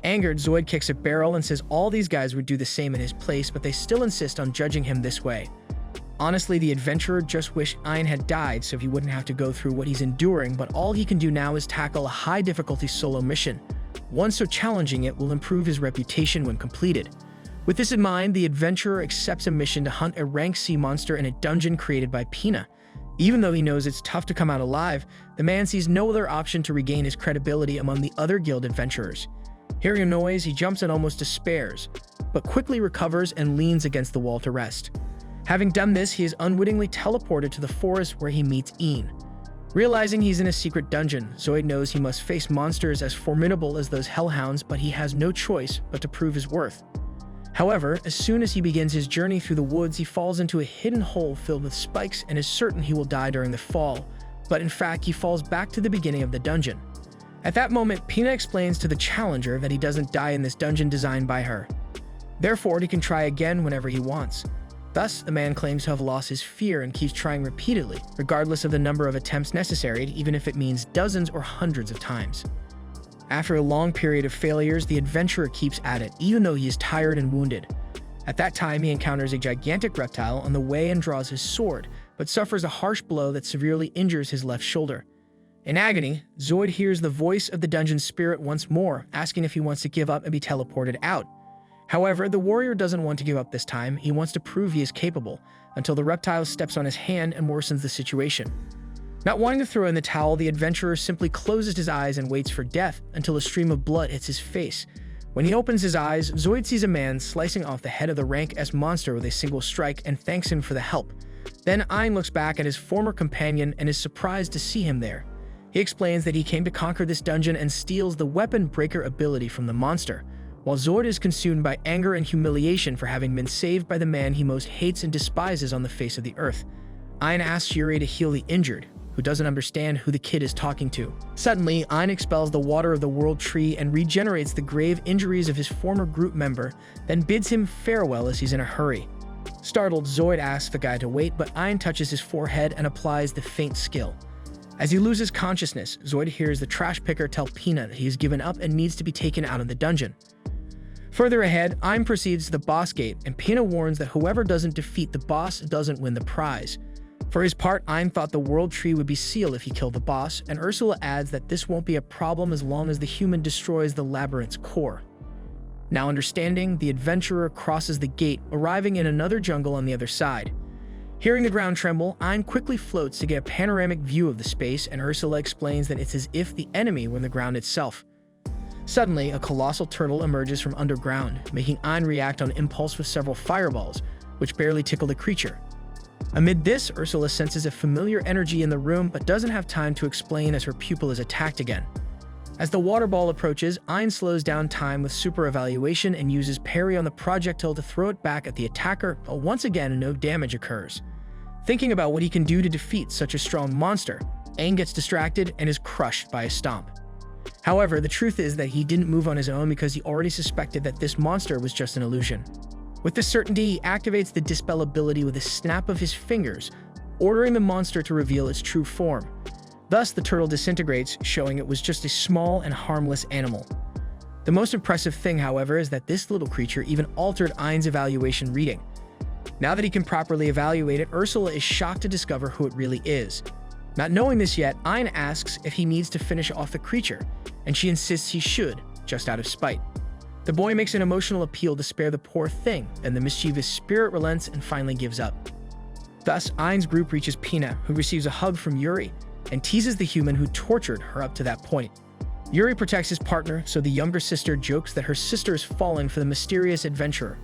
Angered, Zoid kicks a barrel and says all these guys would do the same in his place, but they still insist on judging him this way. Honestly, the adventurer just wished Ion had died so he wouldn't have to go through what he's enduring, but all he can do now is tackle a high-difficulty solo mission. One so challenging it will improve his reputation when completed. With this in mind, the adventurer accepts a mission to hunt a rank C monster in a dungeon created by Pina. Even though he knows it's tough to come out alive, the man sees no other option to regain his credibility among the other guild adventurers. Hearing a noise, he jumps and almost despairs, but quickly recovers and leans against the wall to rest. Having done this, he is unwittingly teleported to the forest where he meets Ian. Realizing he's in a secret dungeon, Zoid knows he must face monsters as formidable as those hellhounds, but he has no choice but to prove his worth. However, as soon as he begins his journey through the woods, he falls into a hidden hole filled with spikes and is certain he will die during the fall, but in fact he falls back to the beginning of the dungeon. At that moment, Pina explains to the challenger that he doesn't die in this dungeon designed by her. Therefore, he can try again whenever he wants. Thus, the man claims to have lost his fear and keeps trying repeatedly, regardless of the number of attempts necessary, even if it means dozens or hundreds of times. After a long period of failures, the adventurer keeps at it, even though he is tired and wounded. At that time, he encounters a gigantic reptile on the way and draws his sword, but suffers a harsh blow that severely injures his left shoulder. In agony, Zoid hears the voice of the dungeon spirit once more, asking if he wants to give up and be teleported out. However, the warrior doesn't want to give up this time. He wants to prove he is capable, until the reptile steps on his hand and worsens the situation. Not wanting to throw in the towel, the adventurer simply closes his eyes and waits for death until a stream of blood hits his face. When he opens his eyes, Zoid sees a man slicing off the head of the rank S monster with a single strike and thanks him for the help. Then Ion looks back at his former companion and is surprised to see him there. He explains that he came to conquer this dungeon and steals the weapon breaker ability from the monster, while Zoid is consumed by anger and humiliation for having been saved by the man he most hates and despises on the face of the earth. Ion asks Yuri to heal the injured, who doesn't understand who the kid is talking to. Suddenly, Ion expels the water of the world tree and regenerates the grave injuries of his former group member, then bids him farewell as he's in a hurry. Startled, Zoid asks the guy to wait, but Ion touches his forehead and applies the faint skill. As he loses consciousness, Zoid hears the trash picker tell Pina that he has given up and needs to be taken out of the dungeon. Further ahead, Ion proceeds to the boss gate, and Pina warns that whoever doesn't defeat the boss doesn't win the prize. For his part, Ion thought the world tree would be sealed if he killed the boss, and Ursula adds that this won't be a problem as long as the human destroys the labyrinth's core. Now understanding, the adventurer crosses the gate, arriving in another jungle on the other side. Hearing the ground tremble, Ein quickly floats to get a panoramic view of the space, and Ursula explains that it's as if the enemy were on the ground itself. Suddenly, a colossal turtle emerges from underground, making Ein react on impulse with several fireballs, which barely tickle the creature. Amid this, Ursula senses a familiar energy in the room but doesn't have time to explain as her pupil is attacked again. As the water ball approaches, Ein slows down time with super evaluation and uses parry on the projectile to throw it back at the attacker, but once again no damage occurs. Thinking about what he can do to defeat such a strong monster, Aang gets distracted and is crushed by a stomp. However, the truth is that he didn't move on his own because he already suspected that this monster was just an illusion. With this certainty, he activates the dispel ability with a snap of his fingers, ordering the monster to reveal its true form. Thus, the turtle disintegrates, showing it was just a small and harmless animal. The most impressive thing, however, is that this little creature even altered Ain's evaluation reading. Now that he can properly evaluate it, Ursula is shocked to discover who it really is. Not knowing this yet, Ein asks if he needs to finish off the creature, and she insists he should, just out of spite. The boy makes an emotional appeal to spare the poor thing, then the mischievous spirit relents and finally gives up. Thus, Ain's group reaches Pina, who receives a hug from Yuri, and teases the human who tortured her up to that point. Yuri protects his partner, so the younger sister jokes that her sister is falling for the mysterious adventurer.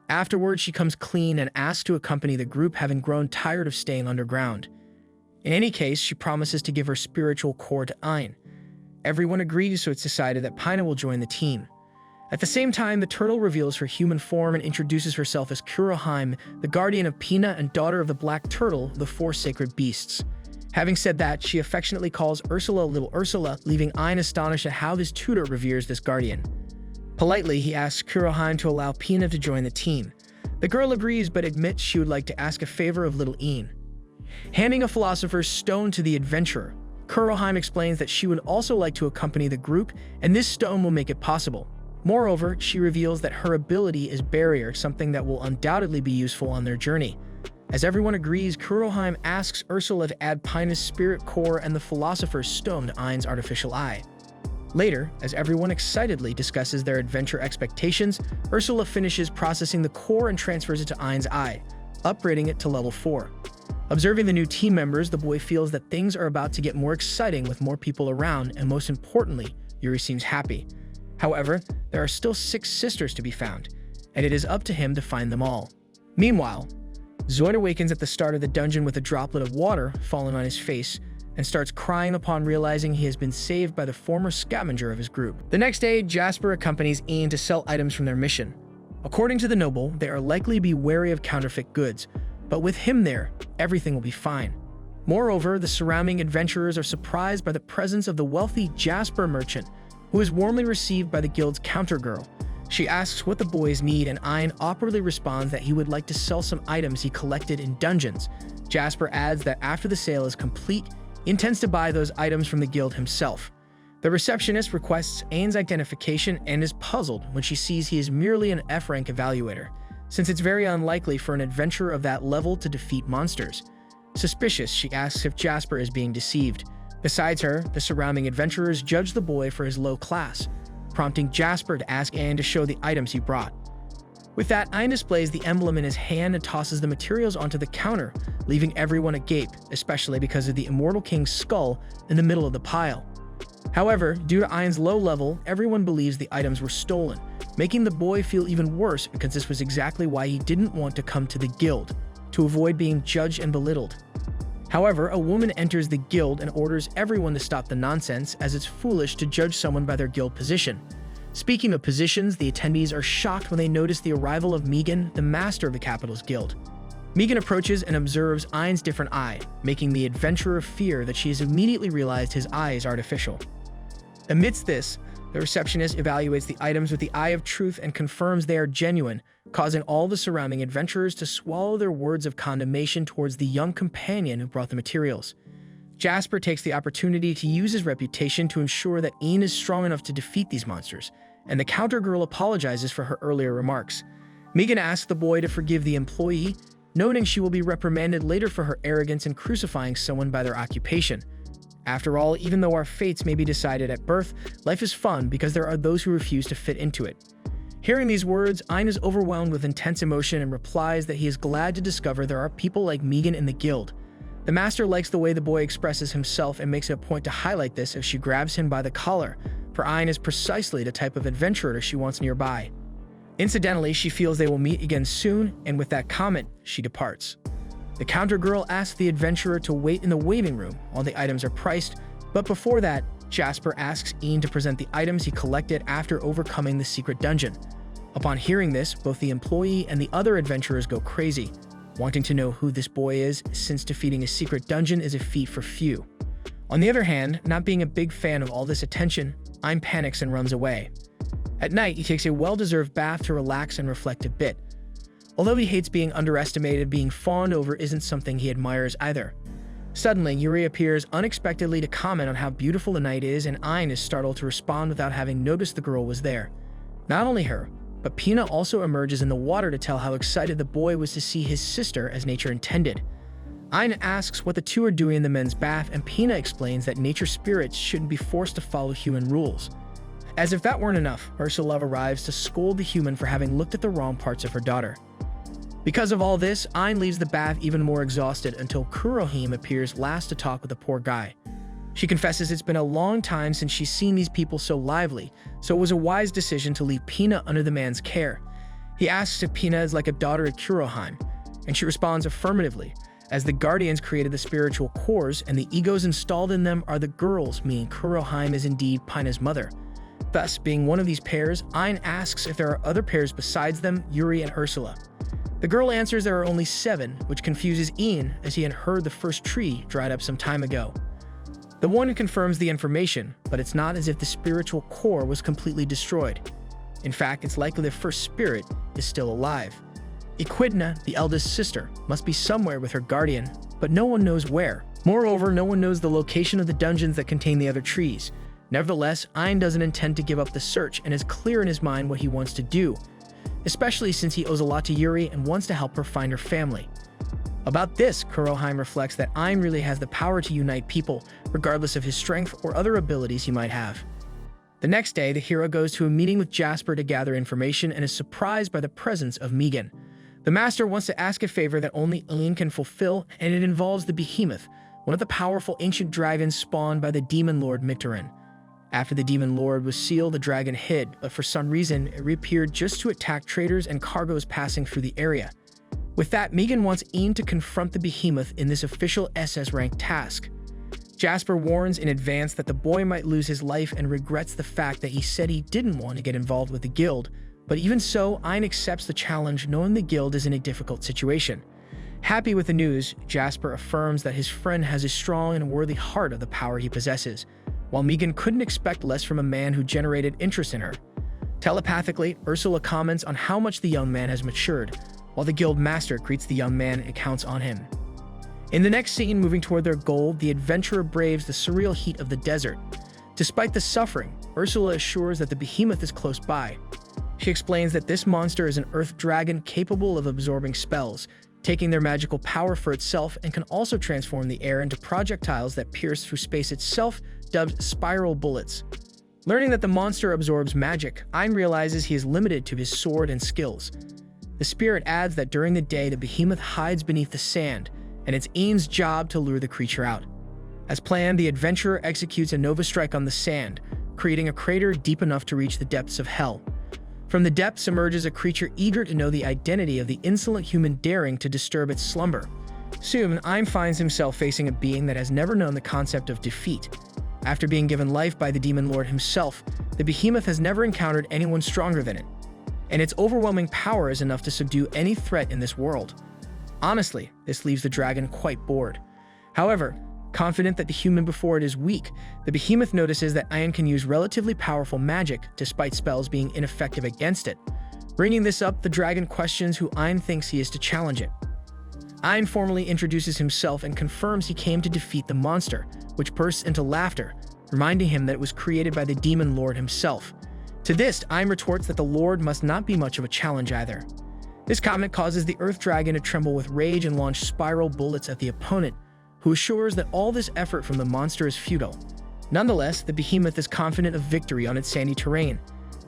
Afterwards, she comes clean and asks to accompany the group, having grown tired of staying underground. In any case, she promises to give her spiritual core to Ein. Everyone agrees, so it's decided that Pina will join the team. At the same time, the turtle reveals her human form and introduces herself as Kuroheim, the guardian of Pina and daughter of the Black Turtle, the four sacred beasts. Having said that, she affectionately calls Ursula Little Ursula, leaving Ein astonished at how this tutor reveres this guardian. Politely, he asks Kuroheim to allow Pina to join the team. The girl agrees, but admits she would like to ask a favor of little Ein. Handing a philosopher's stone to the adventurer, Kuroheim explains that she would also like to accompany the group, and this stone will make it possible. Moreover, she reveals that her ability is Barrier, something that will undoubtedly be useful on their journey. As everyone agrees, Kuroheim asks Ursula to add Pina's spirit core and the philosopher's stone to Ain's artificial eye. Later, as everyone excitedly discusses their adventure expectations, Ursula finishes processing the core and transfers it to Ain's eye, upgrading it to level 4. Observing the new team members, the boy feels that things are about to get more exciting with more people around, and most importantly, Yuri seems happy. However, there are still 6 sisters to be found, and it is up to him to find them all. Meanwhile, Zoid awakens at the start of the dungeon with a droplet of water falling on his face and starts crying upon realizing he has been saved by the former scavenger of his group. The next day, Jasper accompanies Ian to sell items from their mission. According to the noble, they are likely to be wary of counterfeit goods, but with him there, everything will be fine. Moreover, the surrounding adventurers are surprised by the presence of the wealthy Jasper merchant, who is warmly received by the guild's countergirl. She asks what the boys need, and Ein awkwardly responds that he would like to sell some items he collected in dungeons. Jasper adds that after the sale is complete, he intends to buy those items from the guild himself. The receptionist requests Ain's identification and is puzzled when she sees he is merely an F-rank evaluator, since it's very unlikely for an adventurer of that level to defeat monsters. Suspicious, she asks if Jasper is being deceived. Besides her, the surrounding adventurers judge the boy for his low class, prompting Jasper to ask Aang to show the items he brought. With that, Aang displays the emblem in his hand and tosses the materials onto the counter, leaving everyone agape, especially because of the Immortal King's skull in the middle of the pile. However, due to Ain's low level, everyone believes the items were stolen, making the boy feel even worse because this was exactly why he didn't want to come to the guild, to avoid being judged and belittled. However, a woman enters the guild and orders everyone to stop the nonsense, as it's foolish to judge someone by their guild position. Speaking of positions, the attendees are shocked when they notice the arrival of Megan, the master of the capital's guild. Megan approaches and observes Ain's different eye, making the adventurer fear that she has immediately realized his eye is artificial. Amidst this, the receptionist evaluates the items with the eye of truth and confirms they are genuine, causing all the surrounding adventurers to swallow their words of condemnation towards the young companion who brought the materials. Jasper takes the opportunity to use his reputation to ensure that Ian is strong enough to defeat these monsters, and the counter-girl apologizes for her earlier remarks. Megan asks the boy to forgive the employee, noting she will be reprimanded later for her arrogance in crucifying someone by their occupation. After all, even though our fates may be decided at birth, life is fun because there are those who refuse to fit into it. Hearing these words, Ion is overwhelmed with intense emotion and replies that he is glad to discover there are people like Megan in the guild. The master likes the way the boy expresses himself and makes it a point to highlight this as she grabs him by the collar, for Ion is precisely the type of adventurer she wants nearby. Incidentally, she feels they will meet again soon, and with that comment, she departs. The counter girl asks the adventurer to wait in the waiting room while the items are priced, but before that, Jasper asks Ian to present the items he collected after overcoming the secret dungeon. Upon hearing this, both the employee and the other adventurers go crazy, wanting to know who this boy is, since defeating a secret dungeon is a feat for few. On the other hand, not being a big fan of all this attention, Ian panics and runs away. At night, he takes a well-deserved bath to relax and reflect a bit. Although he hates being underestimated, being fawned over isn't something he admires either. Suddenly, Yuri appears unexpectedly to comment on how beautiful the night is, and Ian is startled to respond without having noticed the girl was there. Not only her, but Pina also emerges in the water to tell how excited the boy was to see his sister as nature intended. Ian asks what the two are doing in the men's bath, and Pina explains that nature spirits shouldn't be forced to follow human rules. As if that weren't enough, Ursula arrives to scold the human for having looked at the wrong parts of her daughter. Because of all this, Ian leaves the bath even more exhausted until Kurohime appears last to talk with the poor guy. She confesses it's been a long time since she's seen these people so lively, so it was a wise decision to leave Pina under the man's care. He asks if Pina is like a daughter of Kurohime, and she responds affirmatively, as the Guardians created the spiritual cores and the egos installed in them are the girls, meaning Kurohime is indeed Pina's mother. Thus, being one of these pairs, Ian asks if there are other pairs besides them, Yuri and Ursula. The girl answers there are only 7, which confuses Ian as he had heard the first tree dried up some time ago. The one confirms the information, but it's not as if the spiritual core was completely destroyed. In fact, it's likely the first spirit is still alive. Equidna, the eldest sister, must be somewhere with her guardian, but no one knows where. Moreover, no one knows the location of the dungeons that contain the other trees. Nevertheless, Ian doesn't intend to give up the search and is clear in his mind what he wants to do, especially since he owes a lot to Yuri and wants to help her find her family. About this, Kurohime reflects that Ian really has the power to unite people, regardless of his strength or other abilities he might have. The next day, the hero goes to a meeting with Jasper to gather information and is surprised by the presence of Megan. The master wants to ask a favor that only Ian can fulfill, and it involves the behemoth, one of the powerful ancient dragons spawned by the demon lord Micterin. After the demon lord was sealed, the dragon hid, but for some reason, it reappeared just to attack traders and cargoes passing through the area. With that, Megan wants Ian to confront the behemoth in this official SS-rank task. Jasper warns in advance that the boy might lose his life and regrets the fact that he said he didn't want to get involved with the guild, but even so, Ian accepts the challenge knowing the guild is in a difficult situation. Happy with the news, Jasper affirms that his friend has a strong and worthy heart of the power he possesses, while Megan couldn't expect less from a man who generated interest in her. Telepathically, Ursula comments on how much the young man has matured, while the guild master greets the young man and counts on him. In the next scene, moving toward their goal, the adventurer braves the surreal heat of the desert. Despite the suffering, Ursula assures that the behemoth is close by. She explains that this monster is an earth dragon capable of absorbing spells, taking their magical power for itself, and can also transform the air into projectiles that pierce through space itself, dubbed spiral bullets. Learning that the monster absorbs magic, Ian realizes he is limited to his sword and skills. The spirit adds that during the day, the behemoth hides beneath the sand, and it's Ian's job to lure the creature out. As planned, the adventurer executes a Nova Strike on the sand, creating a crater deep enough to reach the depths of hell. From the depths emerges a creature eager to know the identity of the insolent human daring to disturb its slumber. Soon, Ian finds himself facing a being that has never known the concept of defeat. After being given life by the demon lord himself, the behemoth has never encountered anyone stronger than it, and its overwhelming power is enough to subdue any threat in this world. Honestly, this leaves the dragon quite bored. However, confident that the human before it is weak, the behemoth notices that Ian can use relatively powerful magic despite spells being ineffective against it. Bringing this up, the dragon questions who Ian thinks he is to challenge it. Ian formally introduces himself and confirms he came to defeat the monster, which bursts into laughter, reminding him that it was created by the demon lord himself. To this, Ian retorts that the lord must not be much of a challenge either. This comment causes the earth dragon to tremble with rage and launch spiral bullets at the opponent, who assures that all this effort from the monster is futile. Nonetheless, the behemoth is confident of victory on its sandy terrain.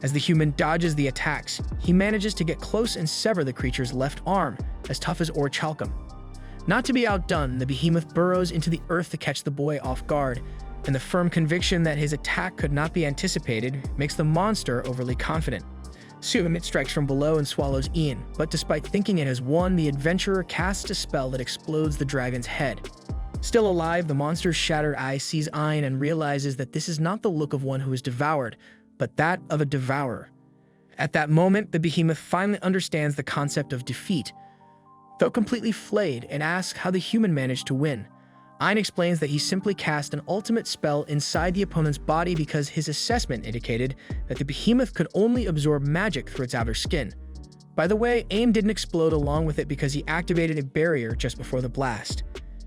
As the human dodges the attacks, he manages to get close and sever the creature's left arm, as tough as orichalcum. Not to be outdone, the behemoth burrows into the earth to catch the boy off guard, and the firm conviction that his attack could not be anticipated makes the monster overly confident. Soon, it strikes from below and swallows Ian, but despite thinking it has won, the adventurer casts a spell that explodes the dragon's head. Still alive, the monster's shattered eye sees Ian and realizes that this is not the look of one who is devoured, but that of a devourer. At that moment, the behemoth finally understands the concept of defeat. Though completely flayed, and asks how the human managed to win. Ian explains that he simply cast an ultimate spell inside the opponent's body because his assessment indicated that the behemoth could only absorb magic through its outer skin. By the way, Ian didn't explode along with it because he activated a barrier just before the blast.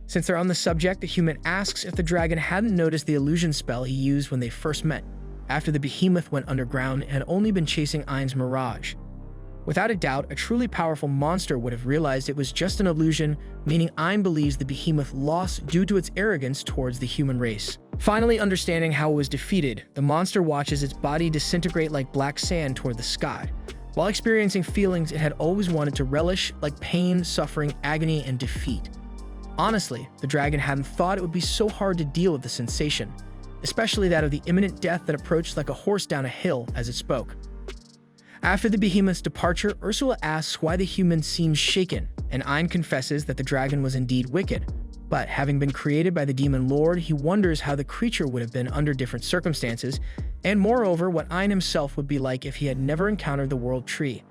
Since they're on the subject, the human asks if the dragon hadn't noticed the illusion spell he used when they first met, after the behemoth went underground and had only been chasing Ian's mirage. Without a doubt, a truly powerful monster would have realized it was just an illusion, meaning Ian believes the behemoth lost due to its arrogance towards the human race. Finally understanding how it was defeated, the monster watches its body disintegrate like black sand toward the sky, while experiencing feelings it had always wanted to relish, like pain, suffering, agony, and defeat. Honestly, the dragon hadn't thought it would be so hard to deal with the sensation, especially that of the imminent death that approached like a horse down a hill as it spoke. After the behemoth's departure, Ursula asks why the human seems shaken, and Ian confesses that the dragon was indeed wicked. But having been created by the demon lord, he wonders how the creature would have been under different circumstances, and moreover, what Ian himself would be like if he had never encountered the world tree.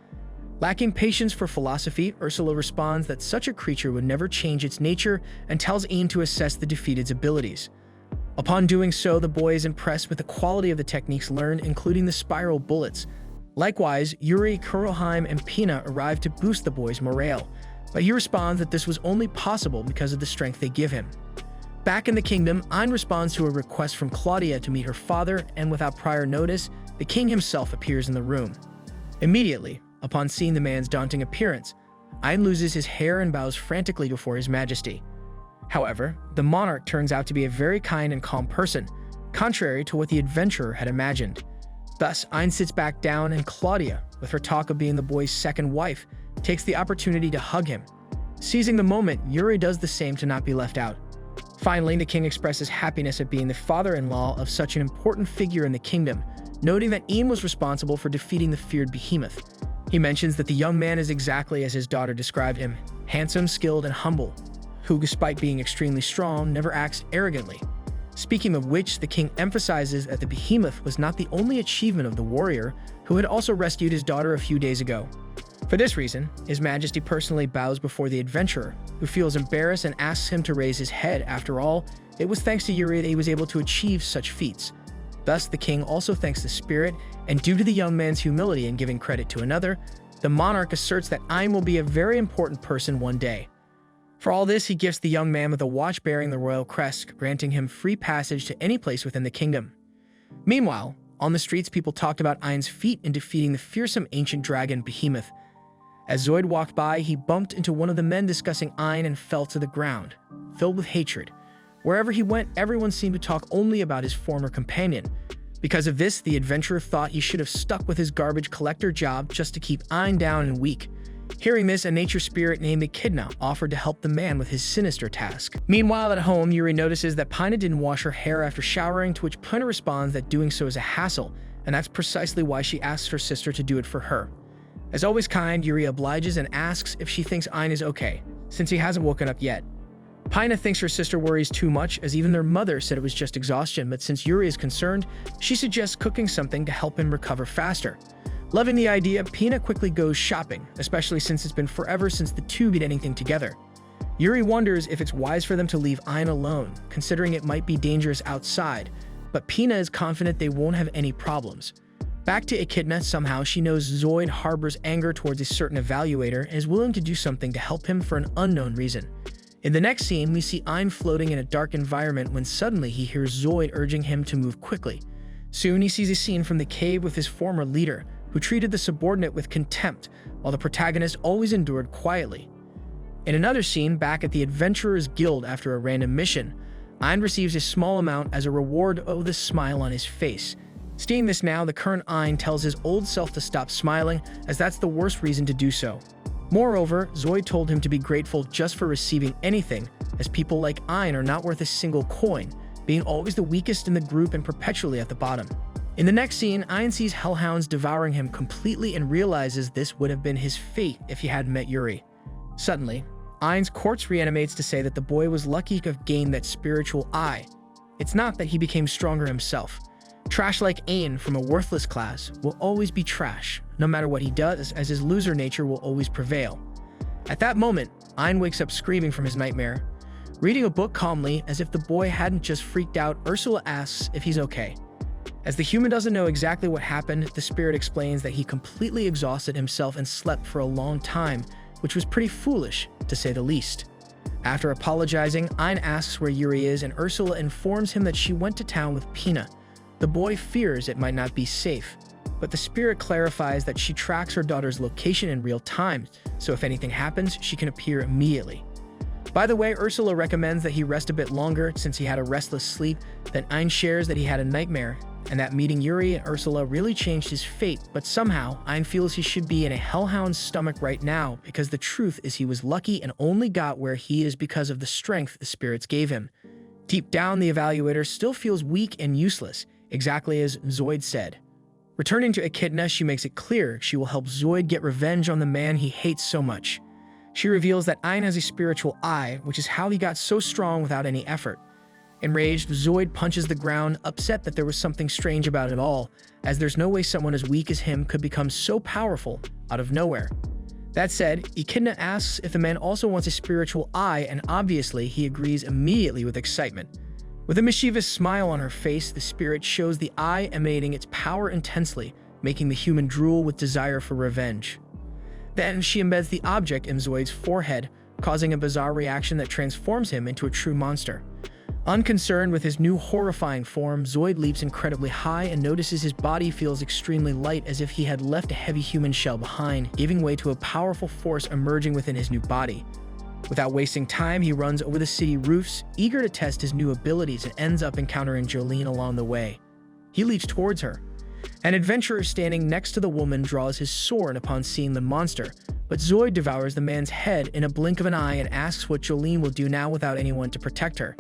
Lacking patience for philosophy, Ursula responds that such a creature would never change its nature and tells Ian to assess the defeated's abilities. Upon doing so, the boy is impressed with the quality of the techniques learned, including the spiral bullets. Likewise, Yuri, Kuroheim, and Pina arrive to boost the boy's morale, but he responds that this was only possible because of the strength they give him. Back in the kingdom, Ian responds to a request from Claudia to meet her father, and without prior notice, the king himself appears in the room. Immediately, upon seeing the man's daunting appearance, Ian loses his hair and bows frantically before his majesty. However, the monarch turns out to be a very kind and calm person, contrary to what the adventurer had imagined. Thus, Ian sits back down, and Claudia, with her talk of being the boy's second wife, takes the opportunity to hug him. Seizing the moment, Yuri does the same to not be left out. Finally, the king expresses happiness at being the father-in-law of such an important figure in the kingdom, noting that Ian was responsible for defeating the feared behemoth. He mentions that the young man is exactly as his daughter described him, handsome, skilled, and humble, who, despite being extremely strong, never acts arrogantly. Speaking of which, the king emphasizes that the behemoth was not the only achievement of the warrior, who had also rescued his daughter a few days ago. For this reason, His Majesty personally bows before the adventurer, who feels embarrassed and asks him to raise his head. After all, it was thanks to Yuri that he was able to achieve such feats. Thus, the king also thanks the spirit, and due to the young man's humility in giving credit to another, the monarch asserts that Ian will be a very important person one day. For all this, he gifts the young man with a watch bearing the royal crest, granting him free passage to any place within the kingdom. Meanwhile, on the streets, people talked about Ian's feat in defeating the fearsome ancient dragon Behemoth. As Zoid walked by, he bumped into one of the men discussing Ian and fell to the ground, filled with hatred. Wherever he went, everyone seemed to talk only about his former companion. Because of this, the adventurer thought he should have stuck with his garbage collector job just to keep Ian down and weak. Hearing this, a nature spirit named Echidna offered to help the man with his sinister task. Meanwhile, at home, Yuri notices that Pina didn't wash her hair after showering, to which Pina responds that doing so is a hassle, and that's precisely why she asks her sister to do it for her. As always kind, Yuri obliges and asks if she thinks Ian is okay, since he hasn't woken up yet. Pina thinks her sister worries too much, as even their mother said it was just exhaustion, but since Yuri is concerned, she suggests cooking something to help him recover faster. Loving the idea, Pina quickly goes shopping, especially since it's been forever since the two did anything together. Yuri wonders if it's wise for them to leave Ian alone, considering it might be dangerous outside, but Pina is confident they won't have any problems. Back to Echidna, somehow she knows Zoid harbors anger towards a certain evaluator and is willing to do something to help him for an unknown reason. In the next scene, we see Ian floating in a dark environment when suddenly he hears Zoid urging him to move quickly. Soon he sees a scene from the cave with his former leader, who treated the subordinate with contempt, while the protagonist always endured quietly. In another scene, back at the Adventurers Guild after a random mission, Ian receives a small amount as a reward of the smile on his face. Seeing this now, the current Ein tells his old self to stop smiling, as that's the worst reason to do so. Moreover, Zoid told him to be grateful just for receiving anything, as people like Ein are not worth a single coin, being always the weakest in the group and perpetually at the bottom. In the next scene, Ein sees hellhounds devouring him completely and realizes this would have been his fate if he hadn't met Yuri. Suddenly, Ein's corpse reanimates to say that the boy was lucky to have gained that spiritual eye. It's not that he became stronger himself. Trash like Ein from a worthless class will always be trash, no matter what he does, as his loser nature will always prevail. At that moment, Ein wakes up screaming from his nightmare. Reading a book calmly, as if the boy hadn't just freaked out, Ursula asks if he's okay. As the human doesn't know exactly what happened, the spirit explains that he completely exhausted himself and slept for a long time, which was pretty foolish, to say the least. After apologizing, Ein asks where Yuri is, and Ursula informs him that she went to town with Pina. The boy fears it might not be safe, but the spirit clarifies that she tracks her daughter's location in real time, so if anything happens, she can appear immediately. By the way, Ursula recommends that he rest a bit longer since he had a restless sleep. Then Ein shares that he had a nightmare, and that meeting Yuri and Ursula really changed his fate, but somehow Ein feels he should be in a hellhound's stomach right now, because the truth is he was lucky and only got where he is because of the strength the spirits gave him. Deep down, the evaluator still feels weak and useless, exactly as Zoid said. Returning to Echidna, she makes it clear she will help Zoid get revenge on the man he hates so much. She reveals that Ein has a spiritual eye, which is how he got so strong without any effort. Enraged, Zoid punches the ground, upset that there was something strange about it all, as there's no way someone as weak as him could become so powerful out of nowhere. That said, Echidna asks if the man also wants a spiritual eye, and obviously he agrees immediately with excitement. With a mischievous smile on her face, the spirit shows the eye emanating its power intensely, making the human drool with desire for revenge. Then she embeds the object in Zoid's forehead, causing a bizarre reaction that transforms him into a true monster. Unconcerned with his new horrifying form, Zoid leaps incredibly high and notices his body feels extremely light, as if he had left a heavy human shell behind, giving way to a powerful force emerging within his new body. Without wasting time, he runs over the city roofs, eager to test his new abilities, and ends up encountering Jolene along the way. He leaps towards her. An adventurer standing next to the woman draws his sword upon seeing the monster, but Zoid devours the man's head in a blink of an eye and asks what Jolene will do now without anyone to protect her.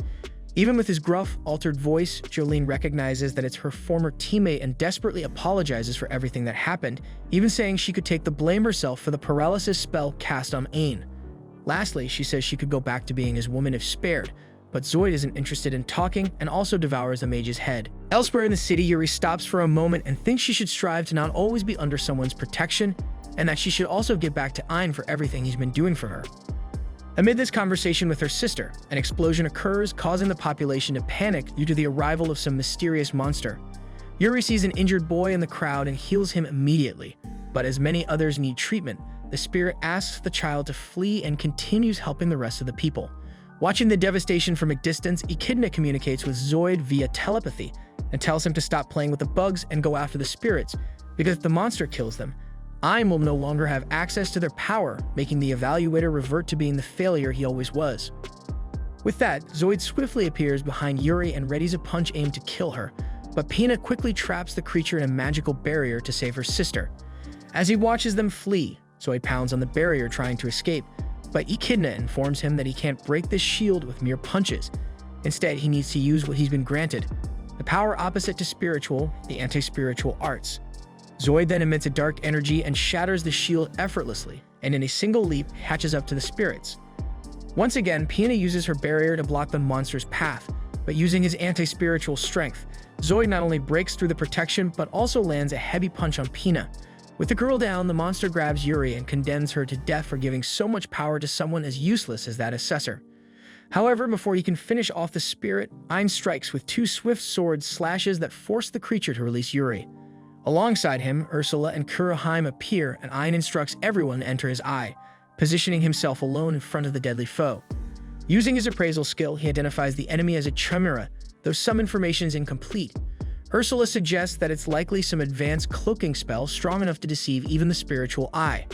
Even with his gruff, altered voice, Jolene recognizes that it's her former teammate and desperately apologizes for everything that happened, even saying she could take the blame herself for the paralysis spell cast on Ein. Lastly, she says she could go back to being his woman if spared, but Zoid isn't interested in talking and also devours the mage's head. Elsewhere in the city, Yuri stops for a moment and thinks she should strive to not always be under someone's protection, and that she should also give back to Ein for everything he's been doing for her. Amid this conversation with her sister, an explosion occurs, causing the population to panic due to the arrival of some mysterious monster. Yuri sees an injured boy in the crowd and heals him immediately, but as many others need treatment, the spirit asks the child to flee and continues helping the rest of the people. Watching the devastation from a distance, Echidna communicates with Zoid via telepathy and tells him to stop playing with the bugs and go after the spirits, because if the monster kills them, Ein will no longer have access to their power, making the evaluator revert to being the failure he always was. With that, Zoid swiftly appears behind Yuri and readies a punch aimed to kill her, but Pina quickly traps the creature in a magical barrier to save her sister. As he watches them flee, Zoid pounds on the barrier trying to escape, but Echidna informs him that he can't break this shield with mere punches. Instead, he needs to use what he's been granted, the power opposite to spiritual, the anti-spiritual arts. Zoid then emits a dark energy and shatters the shield effortlessly, and in a single leap, hatches up to the spirits. Once again, Pina uses her barrier to block the monster's path, but using his anti-spiritual strength, Zoid not only breaks through the protection, but also lands a heavy punch on Pina. With the girl down, the monster grabs Yuri and condemns her to death for giving so much power to someone as useless as that assessor. However, before he can finish off the spirit, Ein strikes with two swift sword slashes that force the creature to release Yuri. Alongside him, Ursula and Kuroheim appear, and Ein instructs everyone to enter his eye, positioning himself alone in front of the deadly foe. Using his appraisal skill, he identifies the enemy as a chimera, though some information is incomplete. Ursula suggests that it's likely some advanced cloaking spell strong enough to deceive even the spiritual eye.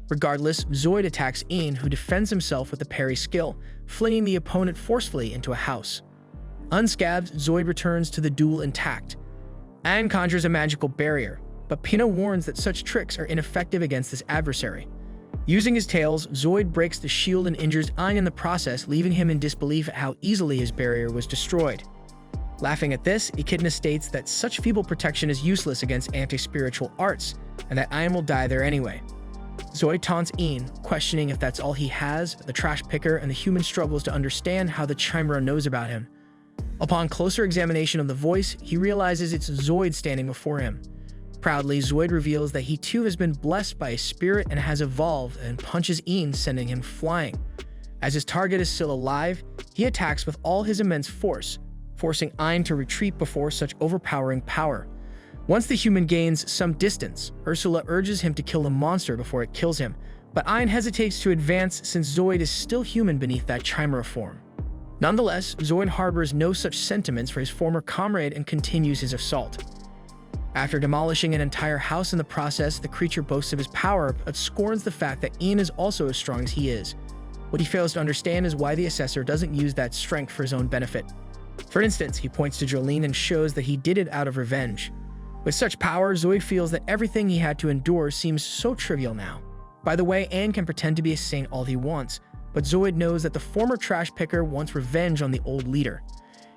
Regardless, Zoid attacks Ein, who defends himself with the parry skill, flinging the opponent forcefully into a house. Unscathed, Zoid returns to the duel intact. Ion conjures a magical barrier, but Pino warns that such tricks are ineffective against this adversary. Using his tails, Zoid breaks the shield and injures Ion in the process, leaving him in disbelief at how easily his barrier was destroyed. Laughing at this, Echidna states that such feeble protection is useless against anti-spiritual arts, and that Ion will die there anyway. Zoid taunts Ian, questioning if that's all he has. The trash picker and the human struggles to understand how the Chimera knows about him. Upon closer examination of the voice, he realizes it's Zoid standing before him. Proudly, Zoid reveals that he too has been blessed by a spirit and has evolved, and punches Ian, sending him flying. As his target is still alive, he attacks with all his immense force, forcing Ian to retreat before such overpowering power. Once the human gains some distance, Ursula urges him to kill the monster before it kills him, but Ian hesitates to advance since Zoid is still human beneath that Chimera form. Nonetheless, Zoid harbors no such sentiments for his former comrade and continues his assault. After demolishing an entire house in the process, the creature boasts of his power, but scorns the fact that Ian is also as strong as he is. What he fails to understand is why the assessor doesn't use that strength for his own benefit. For instance, he points to Jolene and shows that he did it out of revenge. With such power, Zoid feels that everything he had to endure seems so trivial now. By the way, Ian can pretend to be a saint all he wants, but Zoid knows that the former trash picker wants revenge on the old leader.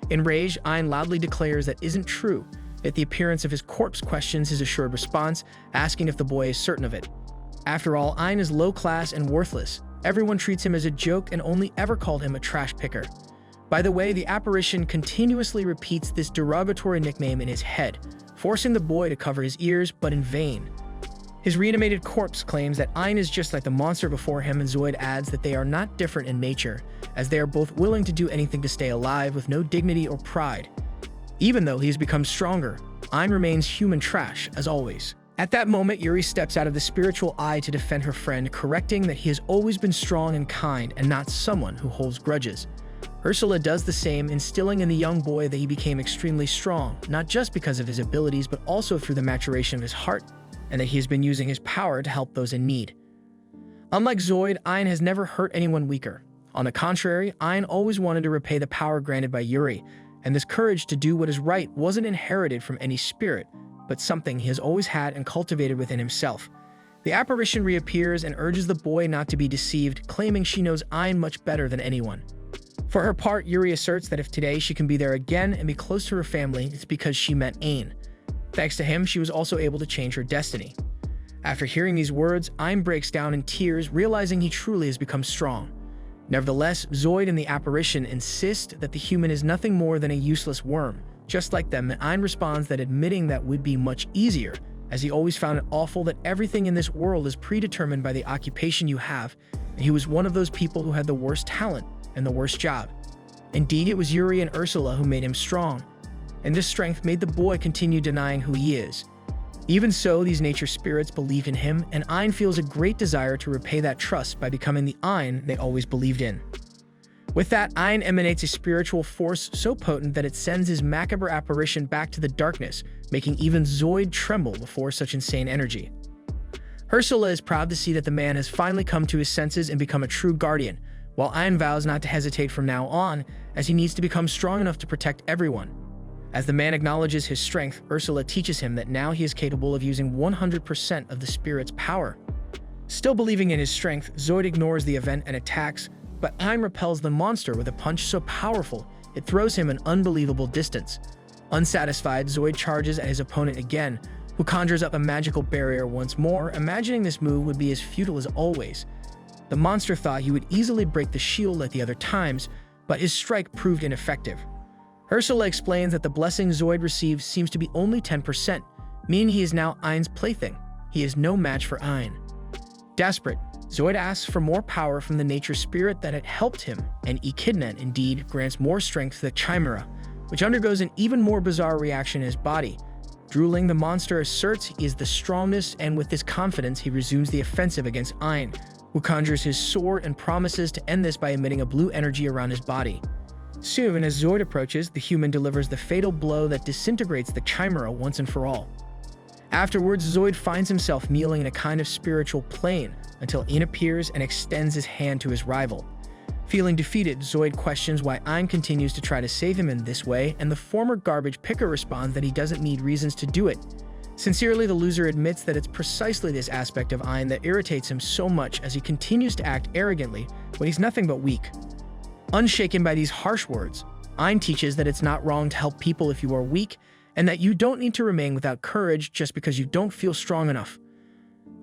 Enraged, Ian loudly declares that isn't true, yet the appearance of his corpse questions his assured response, asking if the boy is certain of it. After all, Ian is low class and worthless. Everyone treats him as a joke and only ever called him a trash picker. By the way, the apparition continuously repeats this derogatory nickname in his head, forcing the boy to cover his ears, but in vain. His reanimated corpse claims that Ian is just like the monster before him, and Zoid adds that they are not different in nature, as they are both willing to do anything to stay alive with no dignity or pride. Even though he has become stronger, Ian remains human trash, as always. At that moment, Yuri steps out of the spiritual eye to defend her friend, correcting that he has always been strong and kind, and not someone who holds grudges. Ursula does the same, instilling in the young boy that he became extremely strong, not just because of his abilities, but also through the maturation of his heart, and that he has been using his power to help those in need. Unlike Zoid, Ian has never hurt anyone weaker. On the contrary, Ian always wanted to repay the power granted by Yuri, and this courage to do what is right wasn't inherited from any spirit, but something he has always had and cultivated within himself. The apparition reappears and urges the boy not to be deceived, claiming she knows Ian much better than anyone. For her part, Yuri asserts that if today she can be there again and be close to her family, it's because she met Ian. Thanks to him, she was also able to change her destiny. After hearing these words, Ian breaks down in tears, realizing he truly has become strong. Nevertheless, Zoid and the apparition insist that the human is nothing more than a useless worm, just like them, and Ian responds that admitting that would be much easier, as he always found it awful that everything in this world is predetermined by the occupation you have, and he was one of those people who had the worst talent and the worst job. Indeed, it was Yuri and Ursula who made him strong, and this strength made the boy continue denying who he is. Even so, these nature spirits believe in him, and Ian feels a great desire to repay that trust by becoming the Ian they always believed in. With that, Ian emanates a spiritual force so potent that it sends his macabre apparition back to the darkness, making even Zoid tremble before such insane energy. Ursula is proud to see that the man has finally come to his senses and become a true guardian, while Ian vows not to hesitate from now on, as he needs to become strong enough to protect everyone. As the man acknowledges his strength, Ursula teaches him that now he is capable of using 100% of the spirit's power. Still believing in his strength, Zoid ignores the event and attacks, but Ian repels the monster with a punch so powerful it throws him an unbelievable distance. Unsatisfied, Zoid charges at his opponent again, who conjures up a magical barrier once more, imagining this move would be as futile as always. The monster thought he would easily break the shield like the other times, but his strike proved ineffective. Ursula explains that the blessing Zoid received seems to be only 10%, meaning he is now Ian's plaything. He is no match for Ian. Desperate, Zoid asks for more power from the nature spirit that had helped him, and Echidna indeed grants more strength to the Chimera, which undergoes an even more bizarre reaction in his body. Drooling, the monster asserts he is the strongest, and with this confidence he resumes the offensive against Ian, who conjures his sword and promises to end this by emitting a blue energy around his body. Soon, as Zoid approaches, the human delivers the fatal blow that disintegrates the Chimera once and for all. Afterwards, Zoid finds himself kneeling in a kind of spiritual plane until Ian appears and extends his hand to his rival. Feeling defeated, Zoid questions why Ein continues to try to save him in this way, and the former garbage picker responds that he doesn't need reasons to do it. Sincerely, the loser admits that it's precisely this aspect of Ein that irritates him so much as he continues to act arrogantly when he's nothing but weak. Unshaken by these harsh words, Ein teaches that it's not wrong to help people if you are weak, and that you don't need to remain without courage just because you don't feel strong enough.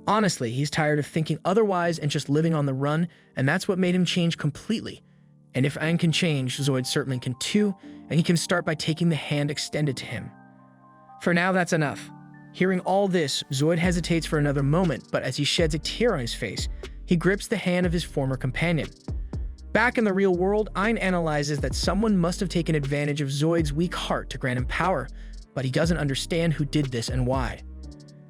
Honestly, he's tired of thinking otherwise and just living on the run, and that's what made him change completely. And if Ein can change, Zoid certainly can too, and he can start by taking the hand extended to him. For now, that's enough. Hearing all this, Zoid hesitates for another moment, but as he sheds a tear on his face, he grips the hand of his former companion. Back in the real world, Ein analyzes that someone must have taken advantage of Zoid's weak heart to grant him power, but he doesn't understand who did this and why.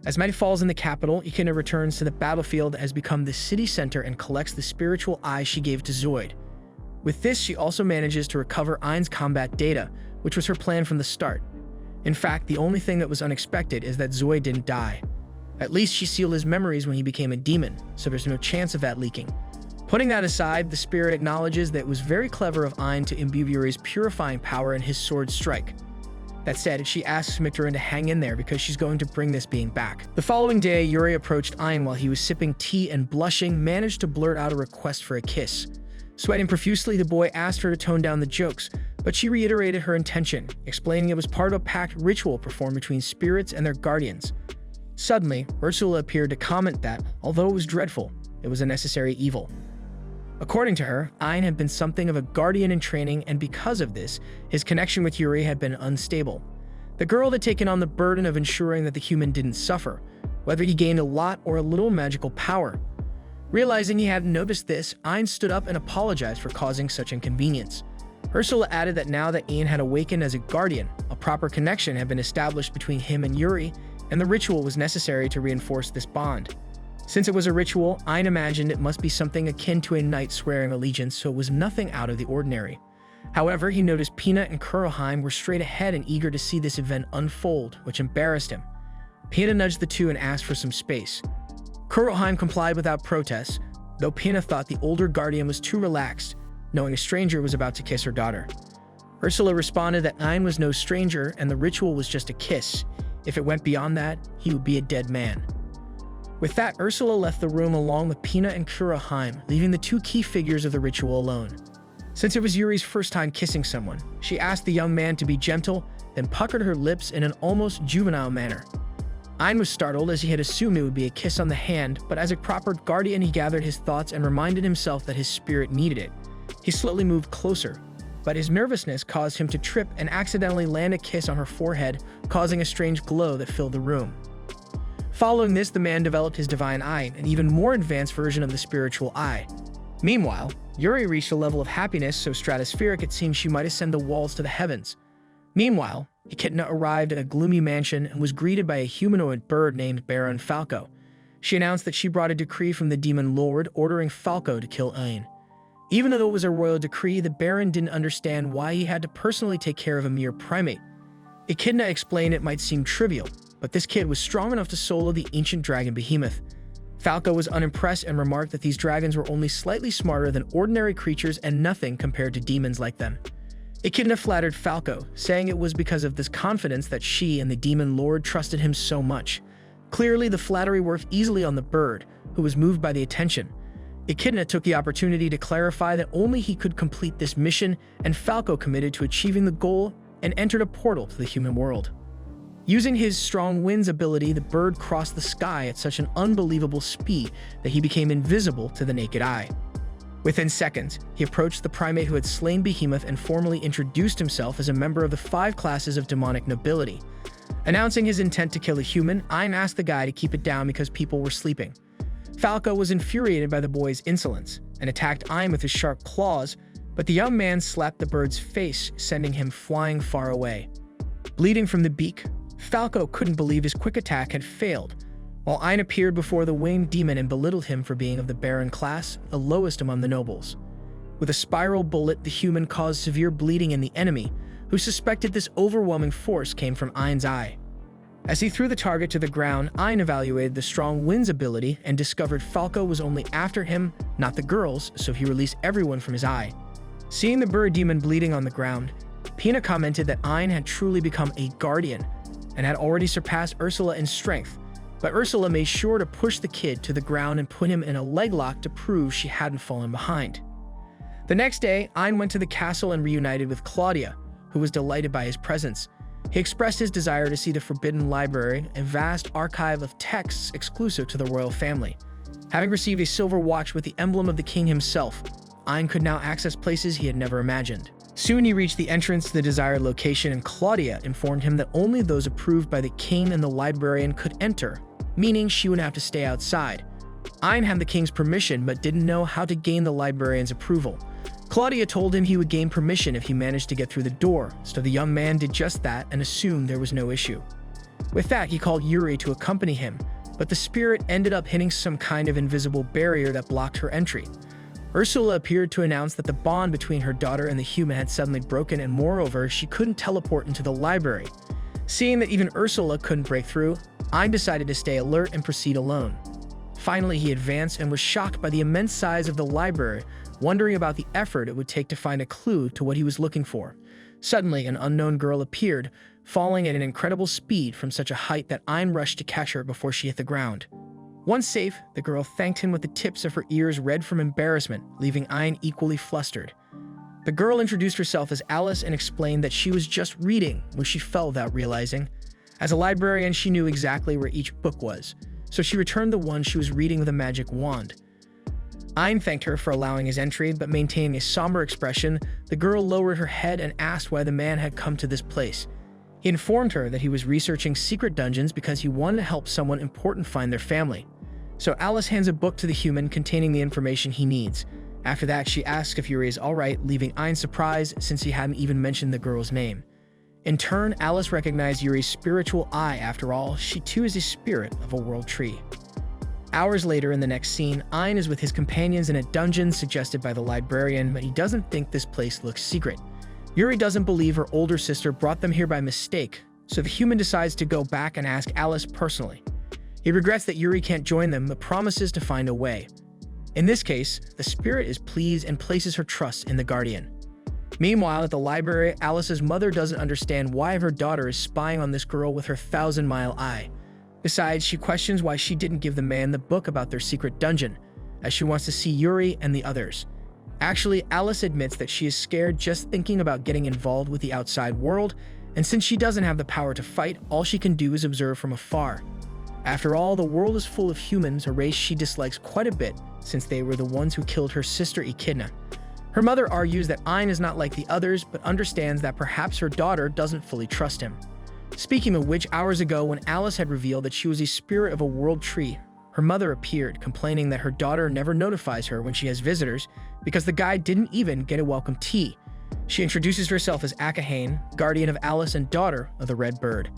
As night falls in the capital, Iona returns to the battlefield, has become the city center, and collects the spiritual eye she gave to Zoid. With this, she also manages to recover Ein's combat data, which was her plan from the start. In fact, the only thing that was unexpected is that Zoid didn't die. At least she sealed his memories when he became a demon, so there's no chance of that leaking. Putting that aside, the spirit acknowledges that it was very clever of Ein to imbue Yuri's purifying power in his sword strike. That said, she asks Micterin to hang in there because she's going to bring this being back. The following day, Yuri approached Ein while he was sipping tea and, blushing, managed to blurt out a request for a kiss. Sweating profusely, the boy asked her to tone down the jokes, but she reiterated her intention, explaining it was part of a pact ritual performed between spirits and their guardians. Suddenly, Ursula appeared to comment that, although it was dreadful, it was a necessary evil. According to her, Ein had been something of a guardian in training, and because of this, his connection with Yuri had been unstable. The girl had taken on the burden of ensuring that the human didn't suffer, whether he gained a lot or a little magical power. Realizing he hadn't noticed this, Ein stood up and apologized for causing such inconvenience. Ursula added that now that Ian had awakened as a guardian, a proper connection had been established between him and Yuri, and the ritual was necessary to reinforce this bond. Since it was a ritual, Ein imagined it must be something akin to a knight swearing allegiance, so it was nothing out of the ordinary. However, he noticed Pina and Kuroheim were straight ahead and eager to see this event unfold, which embarrassed him. Pina nudged the two and asked for some space. Kuroheim complied without protest, though Pina thought the older guardian was too relaxed, knowing a stranger was about to kiss her daughter. Ursula responded that Ein was no stranger and the ritual was just a kiss. If it went beyond that, he would be a dead man. With that, Ursula left the room along with Pina and Kuroheim, leaving the two key figures of the ritual alone. Since it was Yuri's first time kissing someone, she asked the young man to be gentle, then puckered her lips in an almost juvenile manner. Ein was startled as he had assumed it would be a kiss on the hand, but as a proper guardian he gathered his thoughts and reminded himself that his spirit needed it. He slowly moved closer, but his nervousness caused him to trip and accidentally land a kiss on her forehead, causing a strange glow that filled the room. Following this, the man developed his divine eye, an even more advanced version of the spiritual eye. Meanwhile, Yuri reached a level of happiness so stratospheric it seemed she might ascend the walls to the heavens. Meanwhile, Echidna arrived at a gloomy mansion and was greeted by a humanoid bird named Baron Falco. She announced that she brought a decree from the demon lord ordering Falco to kill Ein. Even though it was a royal decree, the Baron didn't understand why he had to personally take care of a mere primate. Echidna explained it might seem trivial, but this kid was strong enough to solo the ancient dragon behemoth. Falco was unimpressed and remarked that these dragons were only slightly smarter than ordinary creatures and nothing compared to demons like them. Echidna flattered Falco, saying it was because of this confidence that she and the demon lord trusted him so much. Clearly, the flattery worked easily on the bird, who was moved by the attention. Echidna took the opportunity to clarify that only he could complete this mission, and Falco committed to achieving the goal and entered a portal to the human world. Using his strong winds ability, the bird crossed the sky at such an unbelievable speed that he became invisible to the naked eye. Within seconds, he approached the primate who had slain Behemoth and formally introduced himself as a member of the 5 classes of demonic nobility. Announcing his intent to kill a human, Ein asked the guy to keep it down because people were sleeping. Falco was infuriated by the boy's insolence and attacked Ein with his sharp claws, but the young man slapped the bird's face, sending him flying far away. Bleeding from the beak, Falco couldn't believe his quick attack had failed, while Ein appeared before the winged demon and belittled him for being of the Baron class, the lowest among the nobles. With a spiral bullet, the human caused severe bleeding in the enemy, who suspected this overwhelming force came from Ein's eye. As he threw the target to the ground, Ion evaluated the strong wind's ability and discovered Falco was only after him, not the girls, so he released everyone from his eye. Seeing the bird demon bleeding on the ground, Pina commented that Ion had truly become a guardian and had already surpassed Ursula in strength, but Ursula made sure to push the kid to the ground and put him in a leg lock to prove she hadn't fallen behind. The next day, Ion went to the castle and reunited with Claudia, who was delighted by his presence. He expressed his desire to see the Forbidden Library, a vast archive of texts exclusive to the royal family. Having received a silver watch with the emblem of the king himself, Ion could now access places he had never imagined. Soon he reached the entrance to the desired location, and Claudia informed him that only those approved by the king and the librarian could enter, meaning she would have to stay outside. Ion had the king's permission but didn't know how to gain the librarian's approval. Claudia told him he would gain permission if he managed to get through the door, so the young man did just that and assumed there was no issue. With that, he called Yuri to accompany him, but the spirit ended up hitting some kind of invisible barrier that blocked her entry. Ursula appeared to announce that the bond between her daughter and the human had suddenly broken, and moreover, she couldn't teleport into the library. Seeing that even Ursula couldn't break through, Ion decided to stay alert and proceed alone. Finally, he advanced and was shocked by the immense size of the library, wondering about the effort it would take to find a clue to what he was looking for. Suddenly, an unknown girl appeared, falling at an incredible speed from such a height that Ion rushed to catch her before she hit the ground. Once safe, the girl thanked him with the tips of her ears red from embarrassment, leaving Ion equally flustered. The girl introduced herself as Alice and explained that she was just reading when she fell without realizing. As a librarian, she knew exactly where each book was, so she returned the one she was reading with a magic wand. Ion thanked her for allowing his entry, but maintaining a somber expression, the girl lowered her head and asked why the man had come to this place. He informed her that he was researching secret dungeons because he wanted to help someone important find their family. So Alice hands a book to the human containing the information he needs. After that, she asks if Yuri is alright, leaving Ion surprised since he hadn't even mentioned the girl's name. In turn, Alice recognized Yuri's spiritual eye. After all, she too is a spirit of a world tree. Hours later in the next scene, Ion is with his companions in a dungeon suggested by the librarian, but he doesn't think this place looks secret. Yuri doesn't believe her older sister brought them here by mistake, so the human decides to go back and ask Alice personally. He regrets that Yuri can't join them, but promises to find a way. In this case, the spirit is pleased and places her trust in the guardian. Meanwhile, at the library, Alice's mother doesn't understand why her daughter is spying on this girl with her 1,000-mile eye. Besides, she questions why she didn't give the man the book about their secret dungeon, as she wants to see Yuri and the others. Actually, Alice admits that she is scared just thinking about getting involved with the outside world, and since she doesn't have the power to fight, all she can do is observe from afar. After all, the world is full of humans, a race she dislikes quite a bit since they were the ones who killed her sister Echidna. Her mother argues that Ion is not like the others, but understands that perhaps her daughter doesn't fully trust him. Speaking of which, hours ago when Alice had revealed that she was a spirit of a world tree, her mother appeared, complaining that her daughter never notifies her when she has visitors because the guy didn't even get a welcome tea. She introduces herself as Akahane, guardian of Alice and daughter of the Red Bird.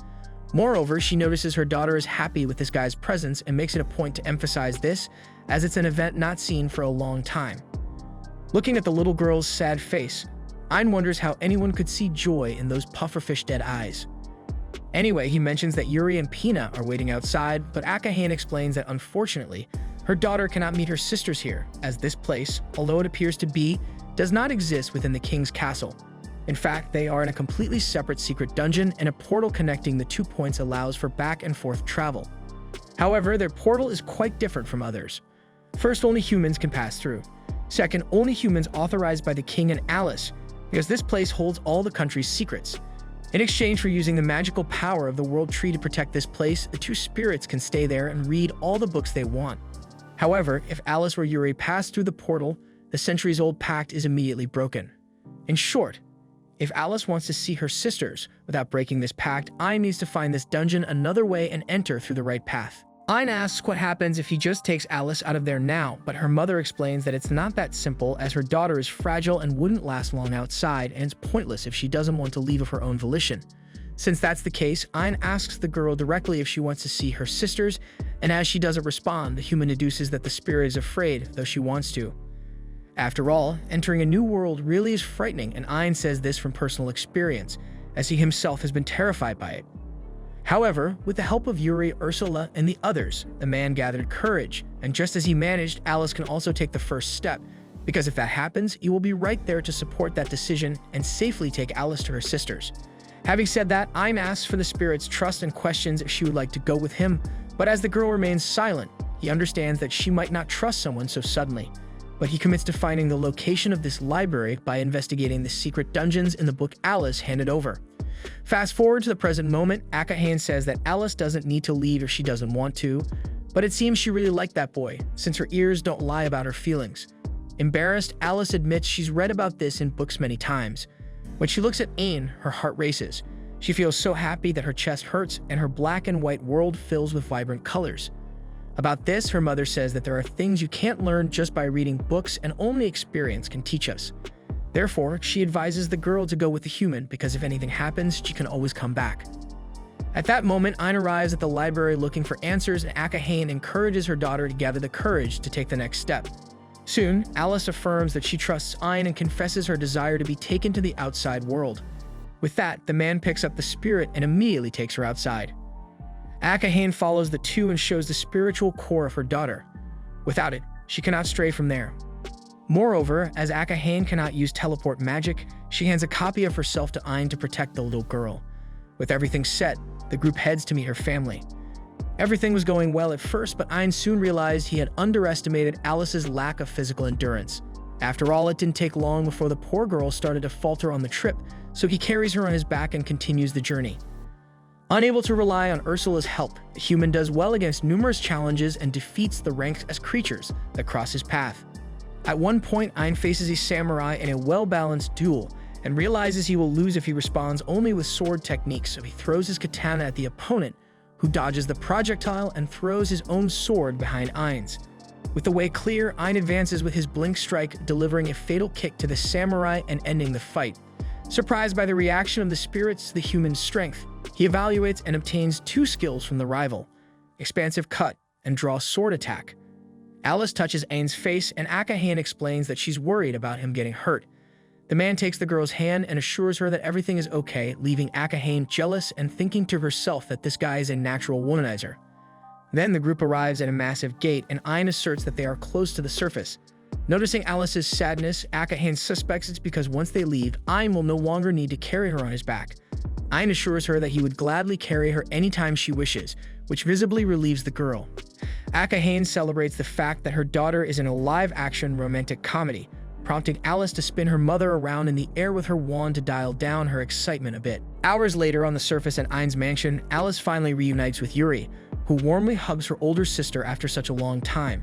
Moreover, she notices her daughter is happy with this guy's presence and makes it a point to emphasize this, as it's an event not seen for a long time. Looking at the little girl's sad face, Ion wonders how anyone could see joy in those pufferfish dead eyes. Anyway, he mentions that Yuri and Pina are waiting outside, but Akahane explains that unfortunately, her daughter cannot meet her sisters here, as this place, although it appears to be, does not exist within the king's castle. In fact, they are in a completely separate secret dungeon, and a portal connecting the 2 points allows for back and forth travel. However, their portal is quite different from others. First, only humans can pass through. Second, only humans authorized by the king and Alice, because this place holds all the country's secrets. In exchange for using the magical power of the World Tree to protect this place, the two spirits can stay there and read all the books they want. However, if Alice or Yuri pass through the portal, the centuries-old pact is immediately broken. In short, if Alice wants to see her sisters without breaking this pact, Ion needs to find this dungeon another way and enter through the right path. Ion asks what happens if he just takes Alice out of there now, but her mother explains that it's not that simple, as her daughter is fragile and wouldn't last long outside, and it's pointless if she doesn't want to leave of her own volition. Since that's the case, Ion asks the girl directly if she wants to see her sisters, and as she doesn't respond, the human deduces that the spirit is afraid, though she wants to. After all, entering a new world really is frightening, and Ion says this from personal experience, as he himself has been terrified by it. However, with the help of Yuri, Ursula, and the others, the man gathered courage, and just as he managed, Alice can also take the first step, because if that happens, he will be right there to support that decision and safely take Alice to her sisters. Having said that, Ion asks for the spirit's trust and questions if she would like to go with him, but as the girl remains silent, he understands that she might not trust someone so suddenly. But he commits to finding the location of this library by investigating the secret dungeons in the book Alice handed over. Fast forward to the present moment, Akahane says that Alice doesn't need to leave if she doesn't want to, but it seems she really liked that boy, since her ears don't lie about her feelings. Embarrassed, Alice admits she's read about this in books many times. When she looks at Ain, her heart races. She feels so happy that her chest hurts and her black and white world fills with vibrant colors. About this, her mother says that there are things you can't learn just by reading books and only experience can teach us. Therefore, she advises the girl to go with the human because if anything happens, she can always come back. At that moment, Ain arrives at the library looking for answers and Akahane encourages her daughter to gather the courage to take the next step. Soon, Alice affirms that she trusts Ain and confesses her desire to be taken to the outside world. With that, the man picks up the spirit and immediately takes her outside. Akahane follows the two and shows the spiritual core of her daughter. Without it, she cannot stray from there. Moreover, as Akahane cannot use teleport magic, she hands a copy of herself to Ain to protect the little girl. With everything set, the group heads to meet her family. Everything was going well at first, but Ain soon realized he had underestimated Alice's lack of physical endurance. After all, it didn't take long before the poor girl started to falter on the trip, so he carries her on his back and continues the journey. Unable to rely on Ursula's help, the human does well against numerous challenges and defeats the ranks as creatures that cross his path. At one point, Ain faces a samurai in a well-balanced duel and realizes he will lose if he responds only with sword techniques, so he throws his katana at the opponent, who dodges the projectile and throws his own sword behind Ain's. With the way clear, Ain advances with his blink strike, delivering a fatal kick to the samurai and ending the fight. Surprised by the reaction of the spirits to the human's strength, he evaluates and obtains two skills from the rival: Expansive Cut and Draw Sword Attack. Alice touches Ain's face and Akahane explains that she's worried about him getting hurt. The man takes the girl's hand and assures her that everything is okay, leaving Akahane jealous and thinking to herself that this guy is a natural womanizer. Then the group arrives at a massive gate and Ain asserts that they are close to the surface. Noticing Alice's sadness, Akahane suspects it's because once they leave, Ain will no longer need to carry her on his back. Ain assures her that he would gladly carry her anytime she wishes, which visibly relieves the girl. Akahane celebrates the fact that her daughter is in a live-action romantic comedy, prompting Alice to spin her mother around in the air with her wand to dial down her excitement a bit. Hours later, on the surface at Ain's mansion, Alice finally reunites with Yuri, who warmly hugs her older sister after such a long time.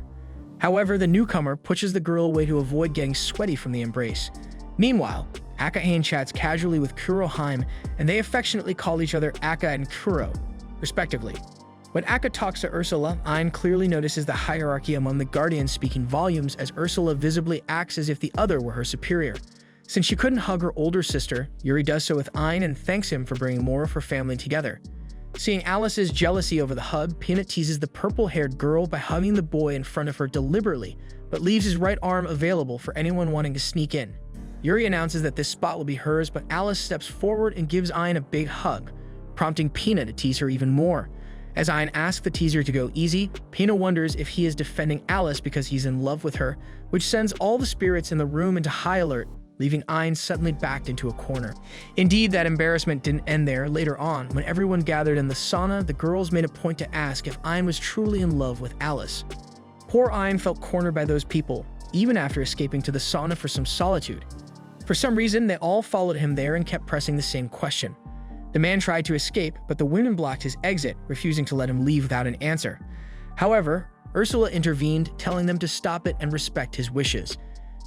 However, the newcomer pushes the girl away to avoid getting sweaty from the embrace. Meanwhile, Akahane chats casually with Kuroheim, and they affectionately call each other Aka and Kuro, respectively. When Aka talks to Ursula, Ain clearly notices the hierarchy among the Guardians speaking volumes as Ursula visibly acts as if the other were her superior. Since she couldn't hug her older sister, Yuri does so with Ain and thanks him for bringing more of her family together. Seeing Alice's jealousy over the hug, Peanut teases the purple-haired girl by hugging the boy in front of her deliberately, but leaves his right arm available for anyone wanting to sneak in. Yuri announces that this spot will be hers, but Alice steps forward and gives Ain a big hug, prompting Peanut to tease her even more. As Ain asks the teaser to go easy, Peanut wonders if he is defending Alice because he's in love with her, which sends all the spirits in the room into high alert, leaving Ain suddenly backed into a corner. Indeed, that embarrassment didn't end there. Later on, when everyone gathered in the sauna, the girls made a point to ask if Ain was truly in love with Alice. Poor Ain felt cornered by those people, even after escaping to the sauna for some solitude. For some reason, they all followed him there and kept pressing the same question. The man tried to escape, but the women blocked his exit, refusing to let him leave without an answer. However, Ursula intervened, telling them to stop it and respect his wishes.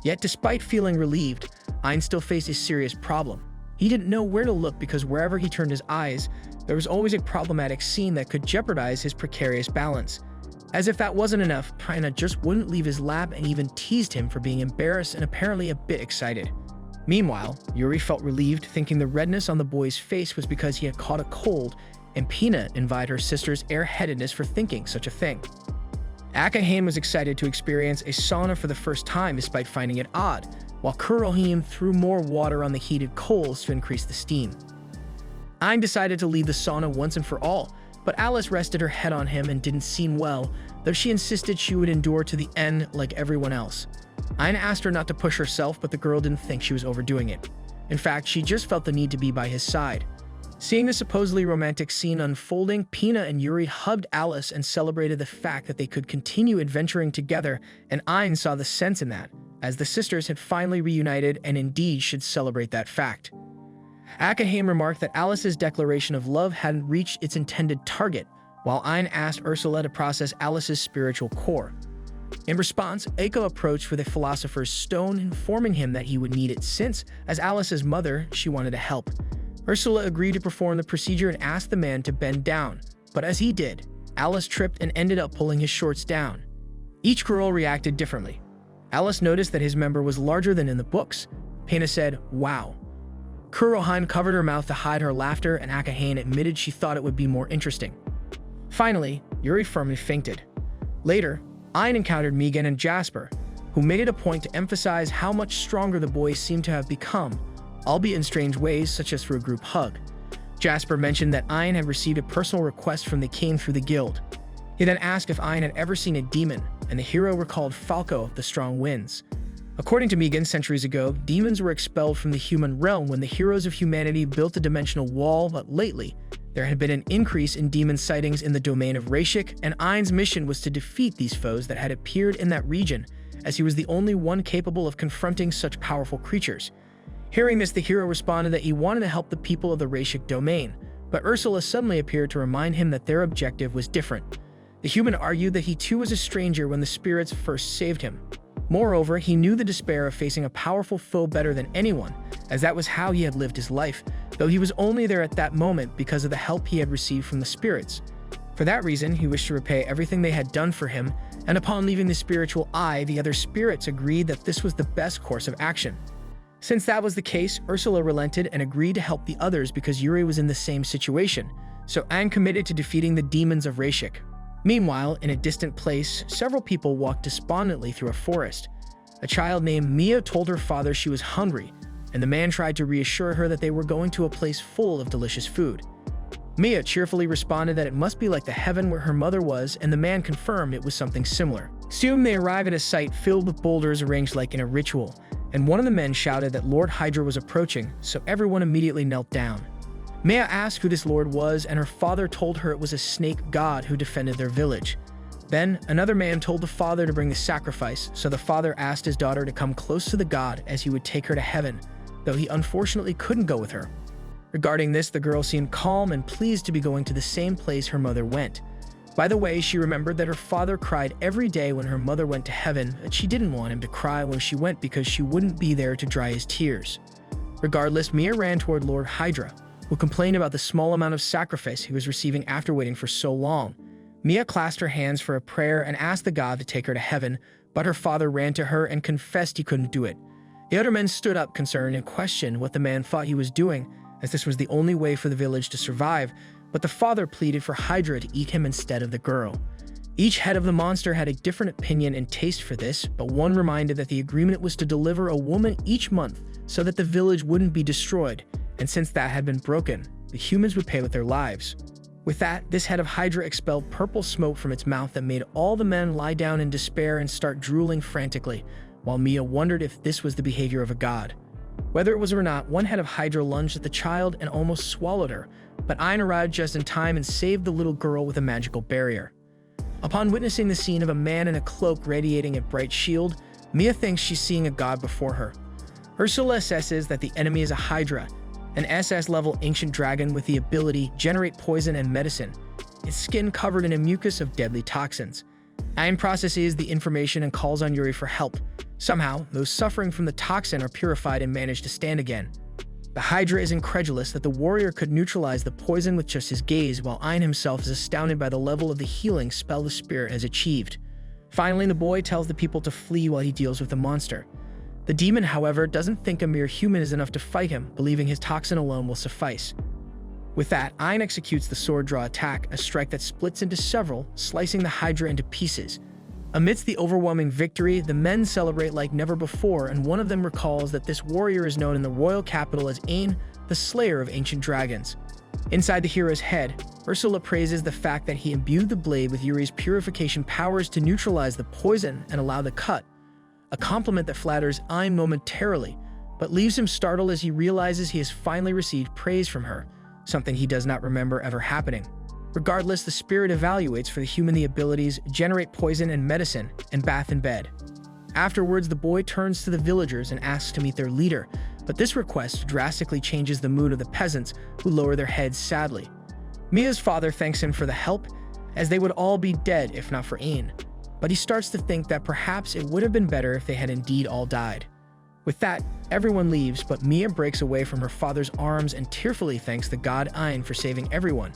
Yet despite feeling relieved, Ain still faced a serious problem. He didn't know where to look because wherever he turned his eyes, there was always a problematic scene that could jeopardize his precarious balance. As if that wasn't enough, Peanut just wouldn't leave his lap and even teased him for being embarrassed and apparently a bit excited. Meanwhile, Yuri felt relieved, thinking the redness on the boy's face was because he had caught a cold, and Peanut invited her sister's airheadedness for thinking such a thing. Akahane was excited to experience a sauna for the first time despite finding it odd, while Kuroheim threw more water on the heated coals to increase the steam. Ayn decided to leave the sauna once and for all, but Alice rested her head on him and didn't seem well, though she insisted she would endure to the end like everyone else. Ayn asked her not to push herself, but the girl didn't think she was overdoing it. In fact, she just felt the need to be by his side. Seeing the supposedly romantic scene unfolding, Pina and Yuri hugged Alice and celebrated the fact that they could continue adventuring together, and Ayn saw the sense in that, as the sisters had finally reunited and indeed should celebrate that fact. Akahane remarked that Alice's declaration of love hadn't reached its intended target, while Ayn asked Ursula to process Alice's spiritual core. In response, Eiko approached with a philosopher's stone, informing him that he would need it since, as Alice's mother, she wanted to help. Ursula agreed to perform the procedure and asked the man to bend down, but as he did, Alice tripped and ended up pulling his shorts down. Each girl reacted differently. Alice noticed that his member was larger than in the books. Pena said, "Wow." Kurohan covered her mouth to hide her laughter, and Akahane admitted she thought it would be more interesting. Finally, Yuri firmly fainted. Later, Ayn encountered Megan and Jasper, who made it a point to emphasize how much stronger the boys seemed to have become, albeit in strange ways, such as through a group hug. Jasper mentioned that Ayn had received a personal request from the king through the guild. He then asked if Ayn had ever seen a demon, and the hero recalled Falco of the Strong Winds. According to Megan, centuries ago, demons were expelled from the human realm when the heroes of humanity built a dimensional wall, but lately, there had been an increase in demon sightings in the domain of Rashik, and Ayn's mission was to defeat these foes that had appeared in that region, as he was the only one capable of confronting such powerful creatures. Hearing this, the hero responded that he wanted to help the people of the Rashik domain, but Ursula suddenly appeared to remind him that their objective was different. The human argued that he too was a stranger when the spirits first saved him. Moreover, he knew the despair of facing a powerful foe better than anyone, as that was how he had lived his life, though he was only there at that moment because of the help he had received from the spirits. For that reason, he wished to repay everything they had done for him, and upon leaving the spiritual eye, the other spirits agreed that this was the best course of action. Since that was the case, Ursula relented and agreed to help the others because Yuri was in the same situation, so Ayn committed to defeating the demons of Rashik. Meanwhile, in a distant place, several people walked despondently through a forest. A child named Mia told her father she was hungry, and the man tried to reassure her that they were going to a place full of delicious food. Mia cheerfully responded that it must be like the heaven where her mother was, and the man confirmed it was something similar. Soon they arrived at a site filled with boulders arranged like in a ritual, and one of the men shouted that Lord Hydra was approaching, so everyone immediately knelt down. Maya asked who this lord was, and her father told her it was a snake god who defended their village. Then, another man told the father to bring the sacrifice, so the father asked his daughter to come close to the god as he would take her to heaven, though he unfortunately couldn't go with her. Regarding this, the girl seemed calm and pleased to be going to the same place her mother went. By the way, she remembered that her father cried every day when her mother went to heaven, and she didn't want him to cry when she went because she wouldn't be there to dry his tears. Regardless, Mia ran toward Lord Hydra, who complained about the small amount of sacrifice he was receiving after waiting for so long. Mia clasped her hands for a prayer and asked the god to take her to heaven, but her father ran to her and confessed he couldn't do it. The other men stood up concerned and questioned what the man thought he was doing, as this was the only way for the village to survive, but the father pleaded for Hydra to eat him instead of the girl. Each head of the monster had a different opinion and taste for this, but one reminded that the agreement was to deliver a woman each month so that the village wouldn't be destroyed, and since that had been broken, the humans would pay with their lives. With that, this head of Hydra expelled purple smoke from its mouth that made all the men lie down in despair and start drooling frantically, while Mia wondered if this was the behavior of a god. Whether it was or not, one head of Hydra lunged at the child and almost swallowed her, but Ayn arrived just in time and saved the little girl with a magical barrier. Upon witnessing the scene of a man in a cloak radiating a bright shield, Mia thinks she's seeing a god before her. Ursula assesses that the enemy is a Hydra, an SS-level ancient dragon with the ability to generate poison and medicine, its skin covered in a mucus of deadly toxins. Ayn processes the information and calls on Yuri for help. Somehow, those suffering from the toxin are purified and manage to stand again. The Hydra is incredulous that the warrior could neutralize the poison with just his gaze, while Ayn himself is astounded by the level of the healing spell the spirit has achieved. Finally, the boy tells the people to flee while he deals with the monster. The demon, however, doesn't think a mere human is enough to fight him, believing his toxin alone will suffice. With that, Ayn executes the sword draw attack, a strike that splits into several, slicing the Hydra into pieces. Amidst the overwhelming victory, the men celebrate like never before, and one of them recalls that this warrior is known in the royal capital as Ayn, the slayer of ancient dragons. Inside the hero's head, Ursula praises the fact that he imbued the blade with Yuri's purification powers to neutralize the poison and allow the cut, a compliment that flatters Ein momentarily, but leaves him startled as he realizes he has finally received praise from her, something he does not remember ever happening. Regardless, the spirit evaluates for the human the abilities generate poison and medicine and bath in bed. Afterwards, the boy turns to the villagers and asks to meet their leader, but this request drastically changes the mood of the peasants, who lower their heads sadly. Mia's father thanks him for the help, as they would all be dead if not for Ein, but he starts to think that perhaps it would have been better if they had indeed all died. With that, everyone leaves, but Mia breaks away from her father's arms and tearfully thanks the god Ein for saving everyone.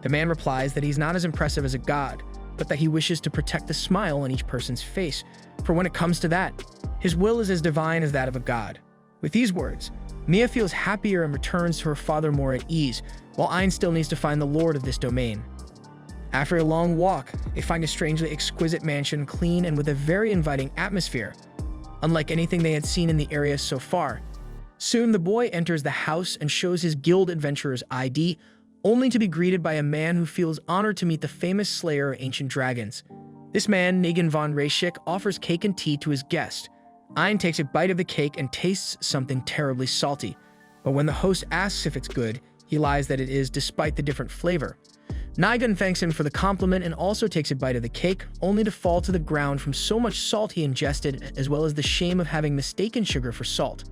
The man replies that he's not as impressive as a god, but that he wishes to protect the smile on each person's face, for when it comes to that, his will is as divine as that of a god. With these words, Mia feels happier and returns to her father more at ease, while Ein still needs to find the lord of this domain. After a long walk, they find a strangely exquisite mansion, clean and with a very inviting atmosphere, unlike anything they had seen in the area so far. Soon the boy enters the house and shows his guild adventurer's ID, only to be greeted by a man who feels honored to meet the famous slayer of ancient dragons. This man, Negan von Rayshik, offers cake and tea to his guest. Ein takes a bite of the cake and tastes something terribly salty, but when the host asks if it's good, he lies that it is despite the different flavor. Negan thanks him for the compliment and also takes a bite of the cake, only to fall to the ground from so much salt he ingested, as well as the shame of having mistaken sugar for salt.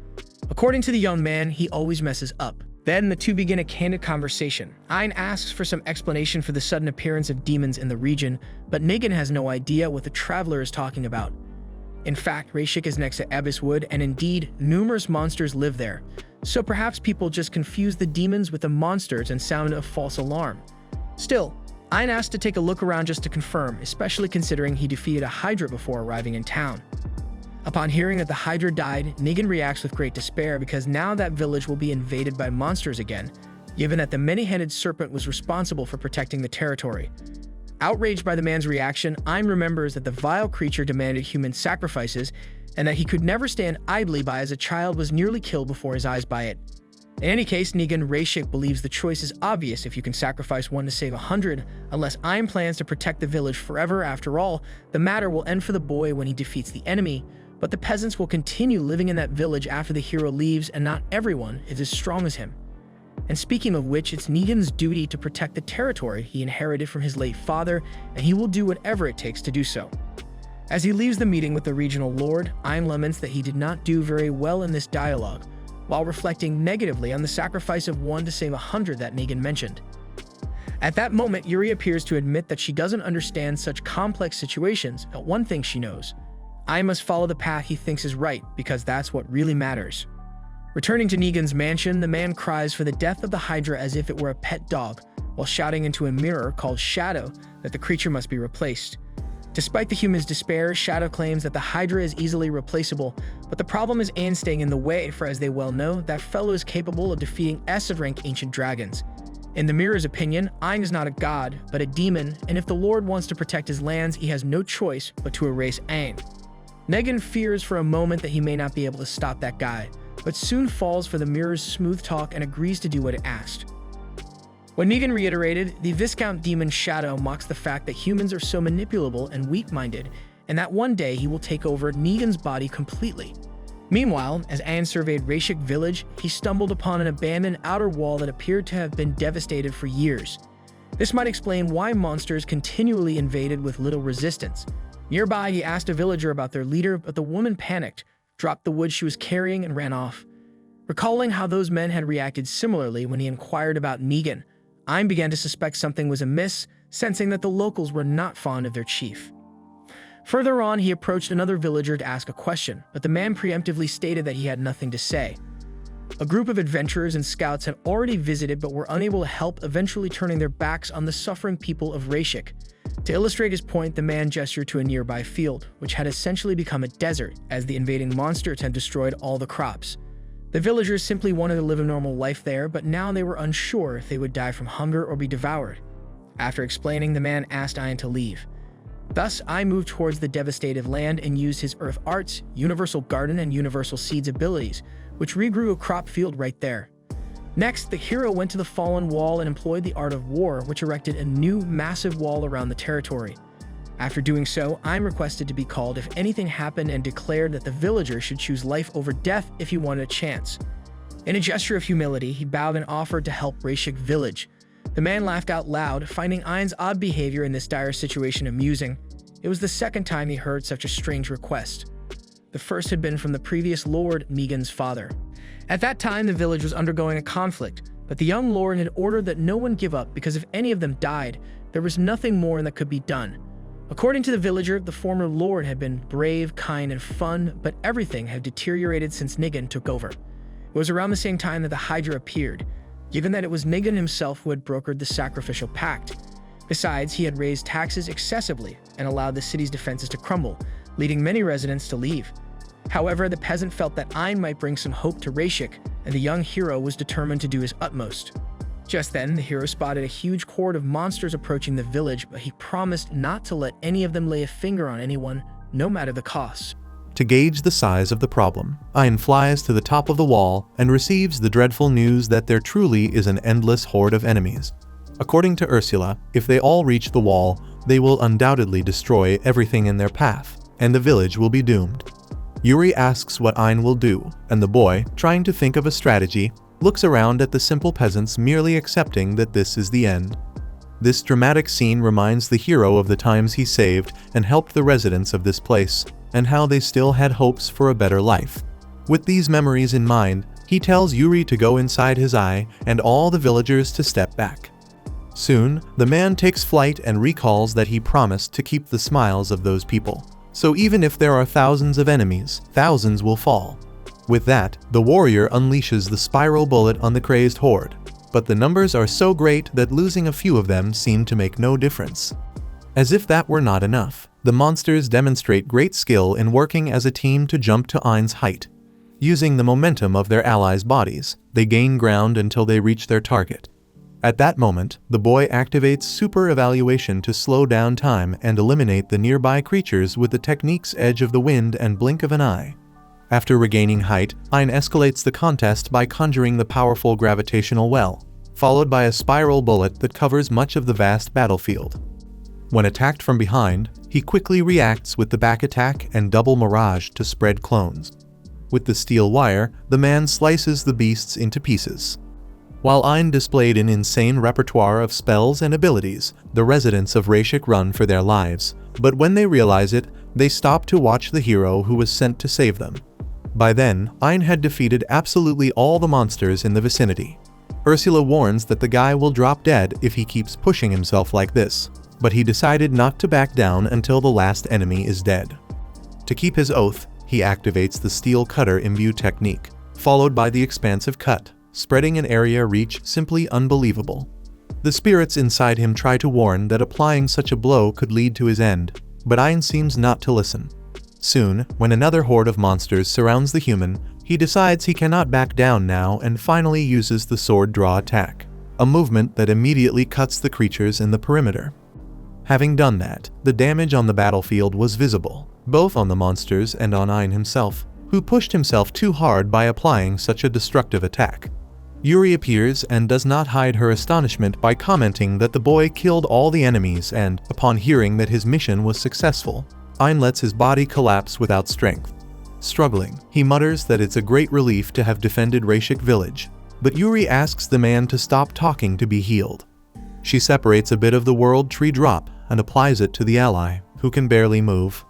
According to the young man, he always messes up. Then the two begin a candid conversation. Ein asks for some explanation for the sudden appearance of demons in the region, but Negan has no idea what the traveler is talking about. In fact, Rayshik is next to Abyss Wood, and indeed, numerous monsters live there. So perhaps people just confuse the demons with the monsters and sound a false alarm. Still, Ein asks to take a look around just to confirm, especially considering he defeated a hydra before arriving in town. Upon hearing that the hydra died, Negan reacts with great despair because now that village will be invaded by monsters again, given that the many-headed serpent was responsible for protecting the territory. Outraged by the man's reaction, Ein remembers that the vile creature demanded human sacrifices and that he could never stand idly by as a child was nearly killed before his eyes by it. In any case, Negan Rayshik believes the choice is obvious if you can sacrifice one to save 100, unless Ein plans to protect the village forever. After all, the matter will end for the boy when he defeats the enemy, but the peasants will continue living in that village after the hero leaves, and not everyone is as strong as him. And speaking of which, it's Negan's duty to protect the territory he inherited from his late father, and he will do whatever it takes to do so. As he leaves the meeting with the regional lord, Ein laments that he did not do very well in this dialogue, while reflecting negatively on the sacrifice of one to save 100 that Negan mentioned. At that moment, Yuri appears to admit that she doesn't understand such complex situations, but one thing she knows: Ein must follow the path he thinks is right, because that's what really matters. Returning to Negan's mansion, the man cries for the death of the hydra as if it were a pet dog, while shouting into a mirror called Shadow that the creature must be replaced. Despite the human's despair, Shadow claims that the hydra is easily replaceable, but the problem is Ein staying in the way, for as they well know, that fellow is capable of defeating S-rank ancient dragons. In the mirror's opinion, Ein is not a god, but a demon, and if the lord wants to protect his lands, he has no choice but to erase Ein. Negan fears for a moment that he may not be able to stop that guy, but soon falls for the mirror's smooth talk and agrees to do what it asked. When Negan reiterated, the Viscount demon Shadow mocks the fact that humans are so manipulable and weak-minded, and that one day he will take over Negan's body completely. Meanwhile, as Ein surveyed Rayshik village, he stumbled upon an abandoned outer wall that appeared to have been devastated for years. This might explain why monsters continually invaded with little resistance. Nearby, he asked a villager about their leader, but the woman panicked, dropped the wood she was carrying, and ran off. Recalling how those men had reacted similarly when he inquired about Negan, Ein began to suspect something was amiss, sensing that the locals were not fond of their chief. Further on, he approached another villager to ask a question, but the man preemptively stated that he had nothing to say. A group of adventurers and scouts had already visited but were unable to help, eventually turning their backs on the suffering people of Rayshik. To illustrate his point, the man gestured to a nearby field, which had essentially become a desert as the invading monsters had destroyed all the crops. The villagers simply wanted to live a normal life there, but now they were unsure if they would die from hunger or be devoured. After explaining, the man asked Ein to leave. Thus, Ein moved towards the devastated land and used his Earth Arts, Universal Garden, and Universal Seeds abilities, which regrew a crop field right there. Next, the hero went to the fallen wall and employed the art of war, which erected a new massive wall around the territory. After doing so, I'm requested to be called if anything happened and declared that the villagers should choose life over death if he wanted a chance. In a gesture of humility, he bowed and offered to help Reuniting village. The man laughed out loud, finding Ein's odd behavior in this dire situation amusing. It was the second time he heard such a strange request. The first had been from the previous Lord, Megan's father. At that time, the village was undergoing a conflict, but the young lord had ordered that no one give up because if any of them died, there was nothing more that could be done. According to the villager, the former lord had been brave, kind, and fun, but everything had deteriorated since Negan took over. It was around the same time that the hydra appeared, given that it was Negan himself who had brokered the sacrificial pact. Besides, he had raised taxes excessively and allowed the city's defenses to crumble, leading many residents to leave. However, the peasant felt that Ein might bring some hope to Reuniting, and the young hero was determined to do his utmost. Just then, the hero spotted a huge horde of monsters approaching the village, but he promised not to let any of them lay a finger on anyone, no matter the cost. To gauge the size of the problem, Ein flies to the top of the wall and receives the dreadful news that there truly is an endless horde of enemies. According to Ursula, if they all reach the wall, they will undoubtedly destroy everything in their path, and the village will be doomed. Yuri asks what Ein will do, and the boy, trying to think of a strategy, looks around at the simple peasants merely accepting that this is the end. This dramatic scene reminds the hero of the times he saved and helped the residents of this place, and how they still had hopes for a better life. With these memories in mind, he tells Yuri to go inside his eye and all the villagers to step back. Soon, the man takes flight and recalls that he promised to keep the smiles of those people. So even if there are thousands of enemies, thousands will fall. With that, the warrior unleashes the spiral bullet on the crazed horde, but the numbers are so great that losing a few of them seem to make no difference. As if that were not enough, the monsters demonstrate great skill in working as a team to jump to Ein's height. Using the momentum of their allies' bodies, they gain ground until they reach their target. At that moment, the boy activates super evaluation to slow down time and eliminate the nearby creatures with the techniques edge of the wind and blink of an eye. After regaining height, Ein escalates the contest by conjuring the powerful gravitational well, followed by a spiral bullet that covers much of the vast battlefield. When attacked from behind, he quickly reacts with the back attack and double mirage to spread clones. With the steel wire, the man slices the beasts into pieces. While Ein displayed an insane repertoire of spells and abilities, the residents of Reuniting run for their lives, but when they realize it, they stop to watch the hero who was sent to save them. By then, Ein had defeated absolutely all the monsters in the vicinity. Ursula warns that the guy will drop dead if he keeps pushing himself like this, but he decided not to back down until the last enemy is dead. To keep his oath, he activates the steel cutter imbue technique, followed by the expansive cut, spreading an area reach simply unbelievable. The spirits inside him try to warn that applying such a blow could lead to his end, but Ein seems not to listen. Soon, when another horde of monsters surrounds the human, he decides he cannot back down now and finally uses the sword draw attack, a movement that immediately cuts the creatures in the perimeter. Having done that, the damage on the battlefield was visible, both on the monsters and on Ein himself, who pushed himself too hard by applying such a destructive attack. Yuri appears and does not hide her astonishment by commenting that the boy killed all the enemies and, upon hearing that his mission was successful, Ein lets his body collapse without strength. Struggling, he mutters that it's a great relief to have defended Reuniting village, but Yuri asks the man to stop talking to be healed. She separates a bit of the world tree drop and applies it to the ally, who can barely move.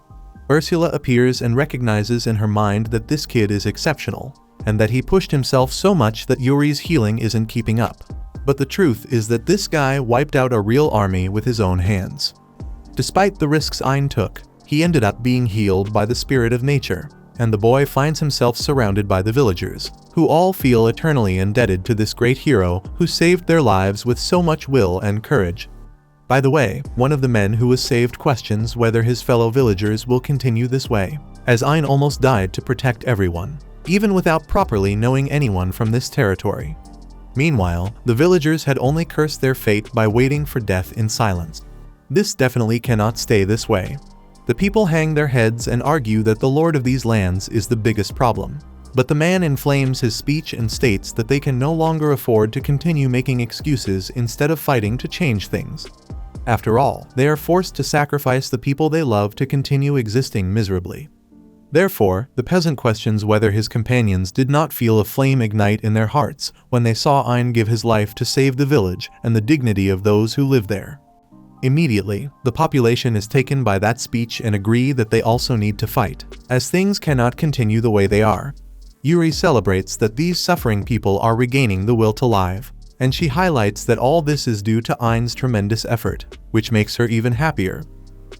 Ursula appears and recognizes in her mind that this kid is exceptional, and that he pushed himself so much that Yuri's healing isn't keeping up. But the truth is that this guy wiped out a real army with his own hands. Despite the risks Ein took, he ended up being healed by the spirit of nature, and the boy finds himself surrounded by the villagers, who all feel eternally indebted to this great hero who saved their lives with so much will and courage. By the way, one of the men who was saved questions whether his fellow villagers will continue this way, as Ein almost died to protect everyone, even without properly knowing anyone from this territory. Meanwhile, the villagers had only cursed their fate by waiting for death in silence. This definitely cannot stay this way. The people hang their heads and argue that the lord of these lands is the biggest problem. But the man inflames his speech and states that they can no longer afford to continue making excuses instead of fighting to change things. After all, they are forced to sacrifice the people they love to continue existing miserably. Therefore, the peasant questions whether his companions did not feel a flame ignite in their hearts when they saw Ion give his life to save the village and the dignity of those who live there. Immediately, the population is taken by that speech and agree that they also need to fight, as things cannot continue the way they are. Yuri celebrates that these suffering people are regaining the will to live, and she highlights that all this is due to Ein's tremendous effort, which makes her even happier.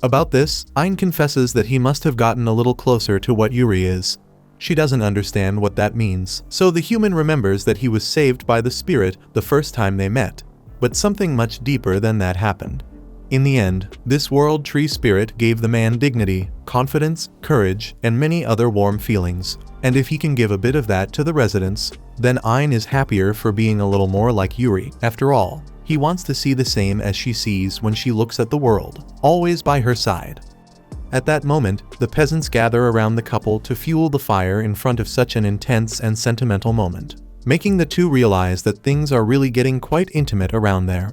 About this, Ein confesses that he must have gotten a little closer to what Yuri is. She doesn't understand what that means, so the human remembers that he was saved by the spirit the first time they met. But something much deeper than that happened. In the end, this world tree spirit gave the man dignity, confidence, courage, and many other warm feelings. And if he can give a bit of that to the residents, then Ein is happier for being a little more like Yuri. After all, he wants to see the same as she sees when she looks at the world, always by her side. At that moment, the peasants gather around the couple to fuel the fire in front of such an intense and sentimental moment, making the two realize that things are really getting quite intimate around there.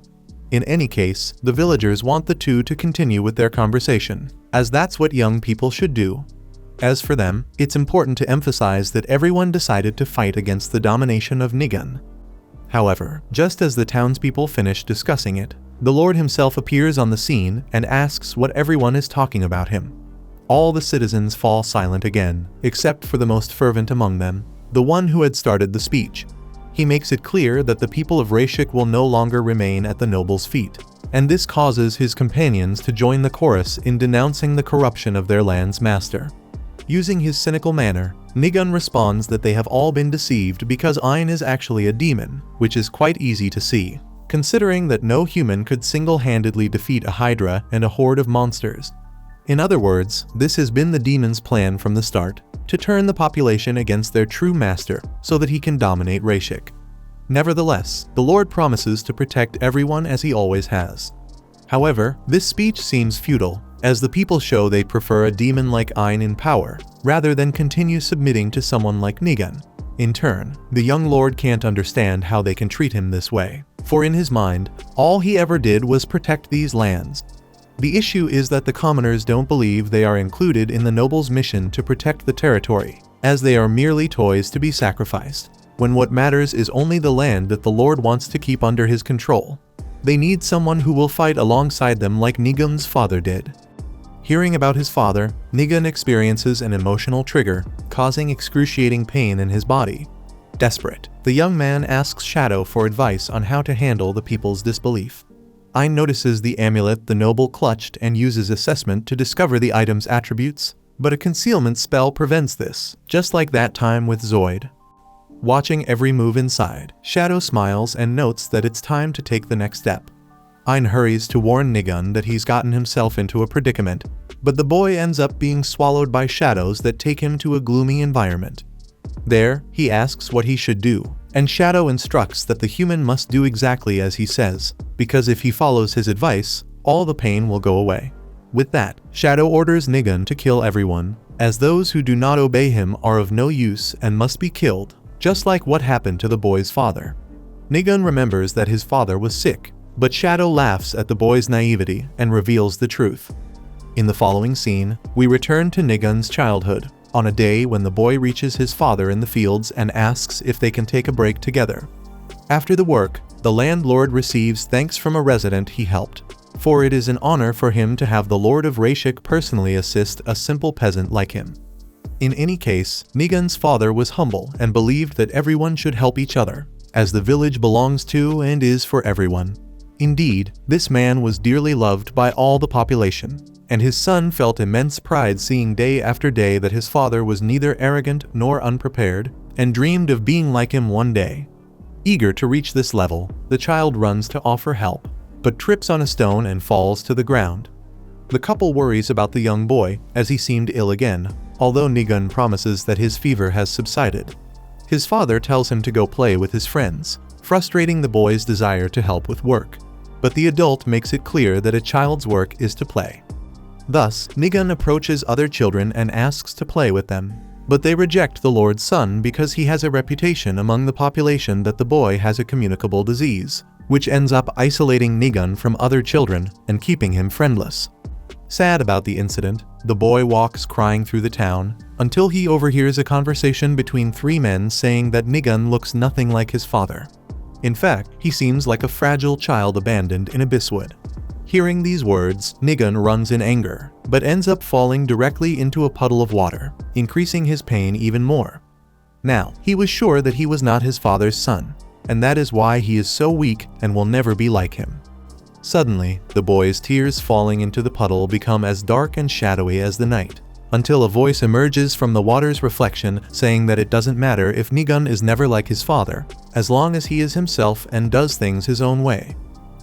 In any case, the villagers want the two to continue with their conversation, as that's what young people should do. As for them, it's important to emphasize that everyone decided to fight against the domination of Nigan. However, just as the townspeople finish discussing it, the Lord himself appears on the scene and asks what everyone is talking about him. All the citizens fall silent again, except for the most fervent among them, the one who had started the speech. He makes it clear that the people of Rashik will no longer remain at the noble's feet, and this causes his companions to join the chorus in denouncing the corruption of their land's master. Using his cynical manner, Nigan responds that they have all been deceived because Ein is actually a demon, which is quite easy to see, considering that no human could single-handedly defeat a hydra and a horde of monsters. In other words, this has been the demon's plan from the start, to turn the population against their true master so that he can dominate Rashik. Nevertheless, the Lord promises to protect everyone as he always has. However, this speech seems futile, as the people show they prefer a demon like Ein in power, rather than continue submitting to someone like Nigan. In turn, the young lord can't understand how they can treat him this way, for in his mind, all he ever did was protect these lands. The issue is that the commoners don't believe they are included in the noble's mission to protect the territory, as they are merely toys to be sacrificed, when what matters is only the land that the Lord wants to keep under his control. They need someone who will fight alongside them like Nigan's father did. Hearing about his father, Nigan experiences an emotional trigger, causing excruciating pain in his body. Desperate, the young man asks Shadow for advice on how to handle the people's disbelief. Ein notices the amulet the noble clutched and uses assessment to discover the item's attributes, but a concealment spell prevents this, just like that time with Zoid. Watching every move inside, Shadow smiles and notes that it's time to take the next step. Ein hurries to warn Nigan that he's gotten himself into a predicament, but the boy ends up being swallowed by shadows that take him to a gloomy environment. There, he asks what he should do, and Shadow instructs that the human must do exactly as he says, because if he follows his advice, all the pain will go away. With that, Shadow orders Nigan to kill everyone, as those who do not obey him are of no use and must be killed, just like what happened to the boy's father. Nigan remembers that his father was sick, but Shadow laughs at the boy's naivety and reveals the truth. In the following scene, we return to Nigan's childhood, on a day when the boy reaches his father in the fields and asks if they can take a break together. After the work, the landlord receives thanks from a resident he helped, for it is an honor for him to have the Lord of Rashik personally assist a simple peasant like him. In any case, Nigan's father was humble and believed that everyone should help each other, as the village belongs to and is for everyone. Indeed, this man was dearly loved by all the population, and his son felt immense pride seeing day after day that his father was neither arrogant nor unprepared, and dreamed of being like him one day. Eager to reach this level, the child runs to offer help, but trips on a stone and falls to the ground. The couple worries about the young boy, as he seemed ill again, although Nigan promises that his fever has subsided. His father tells him to go play with his friends, frustrating the boy's desire to help with work. But the adult makes it clear that a child's work is to play. Thus, Nigan approaches other children and asks to play with them. but they reject the Lord's son because he has a reputation among the population that the boy has a communicable disease, which ends up isolating Nigun from other children and keeping him friendless. Sad about the incident, the boy walks crying through the town until he overhears a conversation between three men saying that Nigun looks nothing like his father. In fact, he seems like a fragile child abandoned in Abysswood. Hearing these words, Nigun runs in anger, but ends up falling directly into a puddle of water, increasing his pain even more. Now, he was sure that he was not his father's son, and that is why he is so weak and will never be like him. Suddenly, the boy's tears falling into the puddle become as dark and shadowy as the night, until a voice emerges from the water's reflection saying that it doesn't matter if Nigun is never like his father, as long as he is himself and does things his own way.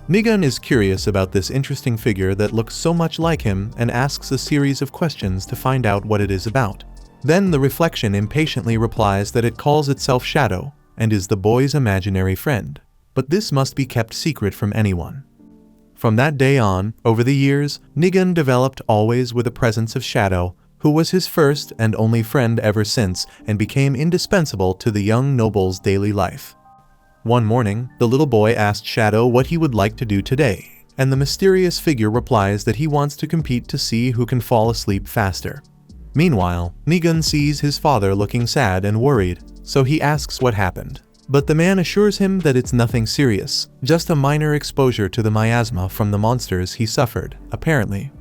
Nigun is curious about this interesting figure that looks so much like him and asks a series of questions to find out what it is about. Then the reflection impatiently replies that it calls itself Shadow and is the boy's imaginary friend, but this must be kept secret from anyone. From that day on, over the years, Nigun developed always with the presence of Shadow, who was his first and only friend ever since and became indispensable to the young noble's daily life. One morning, the little boy asked Shadow what he would like to do today, and the mysterious figure replies that he wants to compete to see who can fall asleep faster. Meanwhile, Nigun sees his father looking sad and worried, so he asks what happened. But the man assures him that it's nothing serious, just a minor exposure to the miasma from the monsters he suffered, apparently.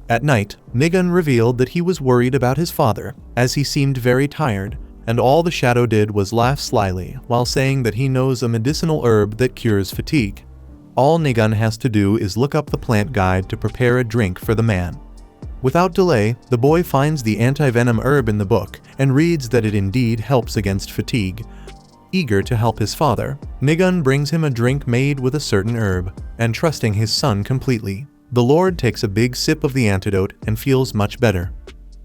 At night, Nigun revealed that he was worried about his father, as he seemed very tired, and all the Shadow did was laugh slyly while saying that he knows a medicinal herb that cures fatigue. All Nigun has to do is look up the plant guide to prepare a drink for the man. Without delay, the boy finds the anti-venom herb in the book and reads that it indeed helps against fatigue. Eager to help his father, Nigun brings him a drink made with a certain herb, and trusting his son completely, the Lord takes a big sip of the antidote and feels much better.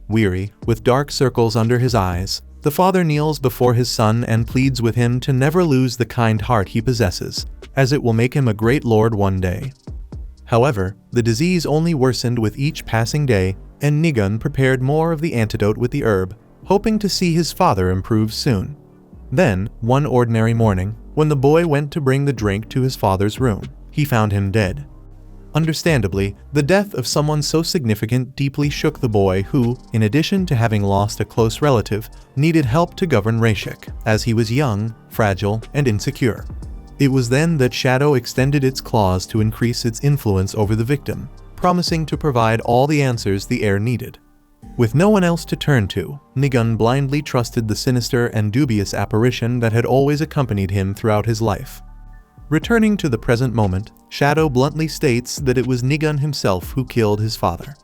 Weary, with dark circles under his eyes, the father kneels before his son and pleads with him to never lose the kind heart he possesses, as it will make him a great lord one day. However, the disease only worsened with each passing day, and Nigun prepared more of the antidote with the herb, hoping to see his father improve soon. Then, one ordinary morning, when the boy went to bring the drink to his father's room, he found him dead. Understandably, the death of someone so significant deeply shook the boy who, in addition to having lost a close relative, needed help to govern Rashik, as he was young, fragile, and insecure. It was then that Shadow extended its claws to increase its influence over the victim, promising to provide all the answers the heir needed. With no one else to turn to, Nigun blindly trusted the sinister and dubious apparition that had always accompanied him throughout his life. Returning to the present moment, Shadow bluntly states that it was Nigun himself who killed his father.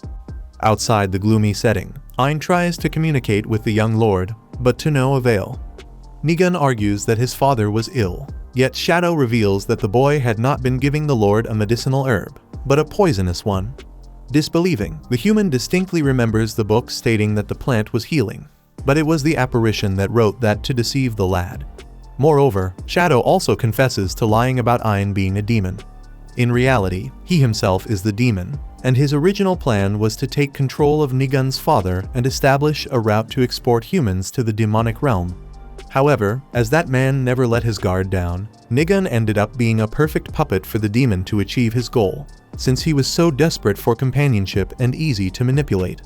Outside the gloomy setting, Ion tries to communicate with the young lord, but to no avail. Nigun argues that his father was ill, yet Shadow reveals that the boy had not been giving the lord a medicinal herb, but a poisonous one. Disbelieving, the human distinctly remembers the book stating that the plant was healing, but it was the apparition that wrote that to deceive the lad. Moreover, Shadow also confesses to lying about Ion being a demon. In reality, he himself is the demon, and his original plan was to take control of Nigun's father and establish a route to export humans to the demonic realm. However, as that man never let his guard down, Nigun ended up being a perfect puppet for the demon to achieve his goal, since he was so desperate for companionship and easy to manipulate.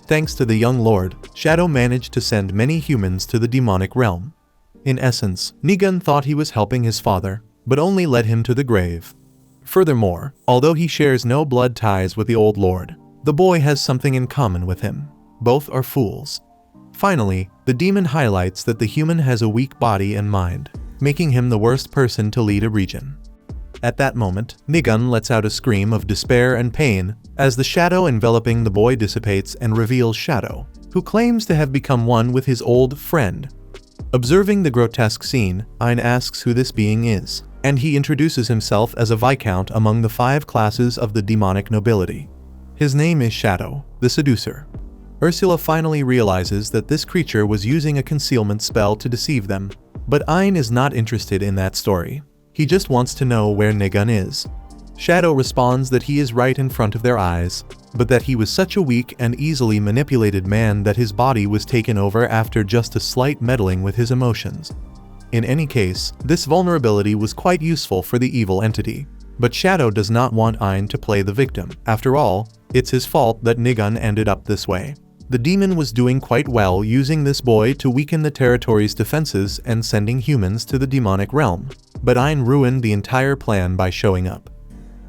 Thanks to the young lord, Shadow managed to send many humans to the demonic realm. In essence, Nigun thought he was helping his father, but only led him to the grave. Furthermore, although he shares no blood ties with the old lord, the boy has something in common with him. Both are fools. Finally, the demon highlights that the human has a weak body and mind, making him the worst person to lead a region. At that moment, Nigun lets out a scream of despair and pain as the shadow enveloping the boy dissipates and reveals Shadow, who claims to have become one with his old friend. Observing the grotesque scene, Ion asks who this being is, and he introduces himself as a viscount among the 5 classes of the demonic nobility. His name is Shadow, the seducer. Ursula finally realizes that this creature was using a concealment spell to deceive them, but Ion is not interested in that story. He just wants to know where Nigun is. Shadow responds that he is right in front of their eyes, but that he was such a weak and easily manipulated man that his body was taken over after just a slight meddling with his emotions. In any case, this vulnerability was quite useful for the evil entity. But Shadow does not want Ein to play the victim. After all, it's his fault that Nigun ended up this way. The demon was doing quite well using this boy to weaken the territory's defenses and sending humans to the demonic realm, but Ein ruined the entire plan by showing up.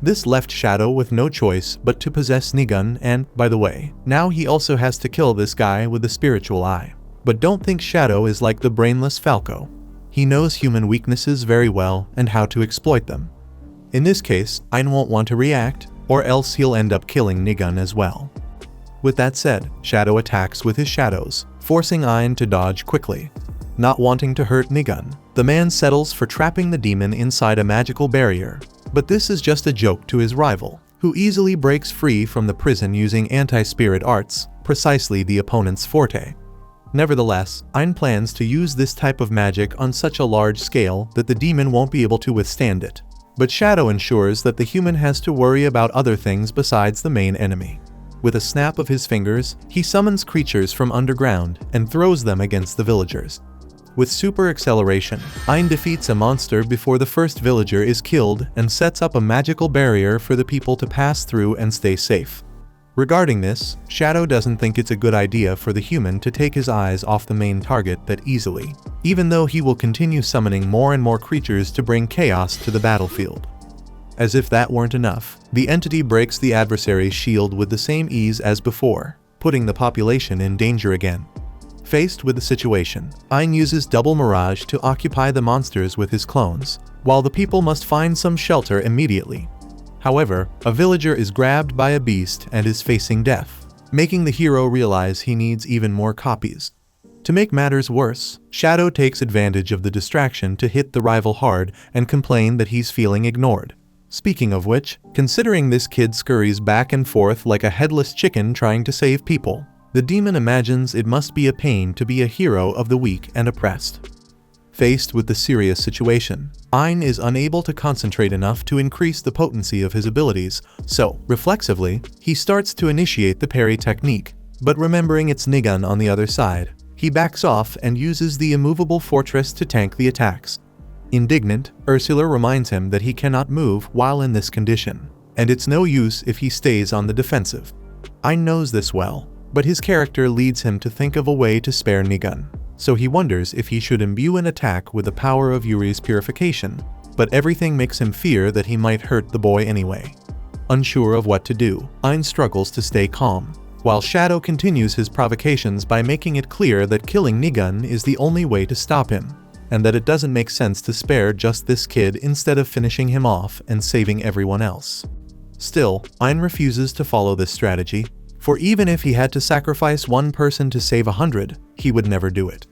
This left Shadow with no choice but to possess Nigun, and, by the way, now he also has to kill this guy with the spiritual eye. But don't think Shadow is like the brainless Falco. He knows human weaknesses very well and how to exploit them. In this case, Ein won't want to react, or else he'll end up killing Nigun as well. With that said, Shadow attacks with his shadows, forcing Ein to dodge quickly. Not wanting to hurt Nigun, the man settles for trapping the demon inside a magical barrier. But this is just a joke to his rival, who easily breaks free from the prison using anti-spirit arts, precisely the opponent's forte. Nevertheless, Ein plans to use this type of magic on such a large scale that the demon won't be able to withstand it. But Shadow ensures that the human has to worry about other things besides the main enemy. With a snap of his fingers, he summons creatures from underground and throws them against the villagers. With super acceleration, Ein defeats a monster before the first villager is killed and sets up a magical barrier for the people to pass through and stay safe. Regarding this, Shadow doesn't think it's a good idea for the human to take his eyes off the main target that easily, even though he will continue summoning more and more creatures to bring chaos to the battlefield. As if that weren't enough, the entity breaks the adversary's shield with the same ease as before, putting the population in danger again. Faced with the situation, Ein uses Double Mirage to occupy the monsters with his clones, while the people must find some shelter immediately. However, a villager is grabbed by a beast and is facing death, making the hero realize he needs even more copies. To make matters worse, Shadow takes advantage of the distraction to hit the rival hard and complain that he's feeling ignored. Speaking of which, considering this kid scurries back and forth like a headless chicken trying to save people, the demon imagines it must be a pain to be a hero of the weak and oppressed. Faced with the serious situation, Ein is unable to concentrate enough to increase the potency of his abilities, so, reflexively, he starts to initiate the parry technique, but remembering it's Nigun on the other side, he backs off and uses the immovable fortress to tank the attacks. Indignant, Ursula reminds him that he cannot move while in this condition, and it's no use if he stays on the defensive. Ein knows this well, but his character leads him to think of a way to spare Nigun. So he wonders if he should imbue an attack with the power of Yuri's purification, but everything makes him fear that he might hurt the boy anyway. Unsure of what to do, Ein struggles to stay calm, while Shadow continues his provocations by making it clear that killing Nigun is the only way to stop him, and that it doesn't make sense to spare just this kid instead of finishing him off and saving everyone else. Still, Ein refuses to follow this strategy, for even if he had to sacrifice one person to save 100, he would never do it.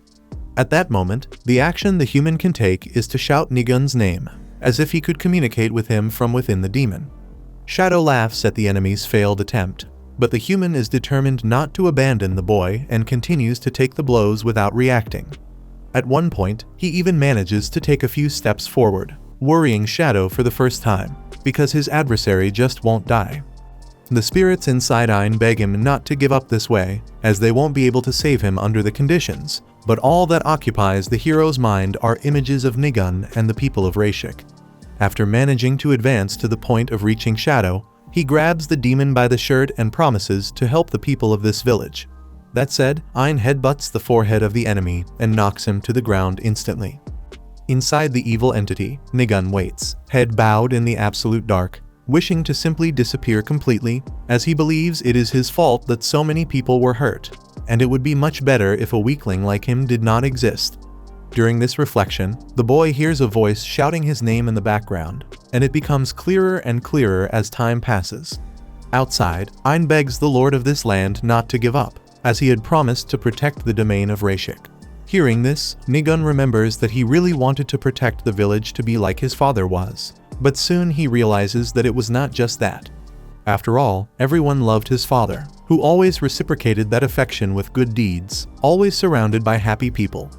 At that moment, the action the human can take is to shout Nigun's name, as if he could communicate with him from within the demon. Shadow laughs at the enemy's failed attempt, but the human is determined not to abandon the boy and continues to take the blows without reacting. At one point, he even manages to take a few steps forward, worrying Shadow for the first time, because his adversary just won't die. The spirits inside Ein beg him not to give up this way, as they won't be able to save him under the conditions, but all that occupies the hero's mind are images of Nigun and the people of Rashik. After managing to advance to the point of reaching Shadow, he grabs the demon by the shirt and promises to help the people of this village. That said, Ein headbutts the forehead of the enemy and knocks him to the ground instantly. Inside the evil entity, Nigun waits, head bowed in the absolute dark, wishing to simply disappear completely, as he believes it is his fault that so many people were hurt, and it would be much better if a weakling like him did not exist. During this reflection, the boy hears a voice shouting his name in the background, and it becomes clearer and clearer as time passes. Outside, Ein begs the lord of this land not to give up, as he had promised to protect the domain of Rashik. Hearing this, Nigun remembers that he really wanted to protect the village to be like his father was, but soon he realizes that it was not just that. After all, everyone loved his father, who always reciprocated that affection with good deeds, always surrounded by happy people.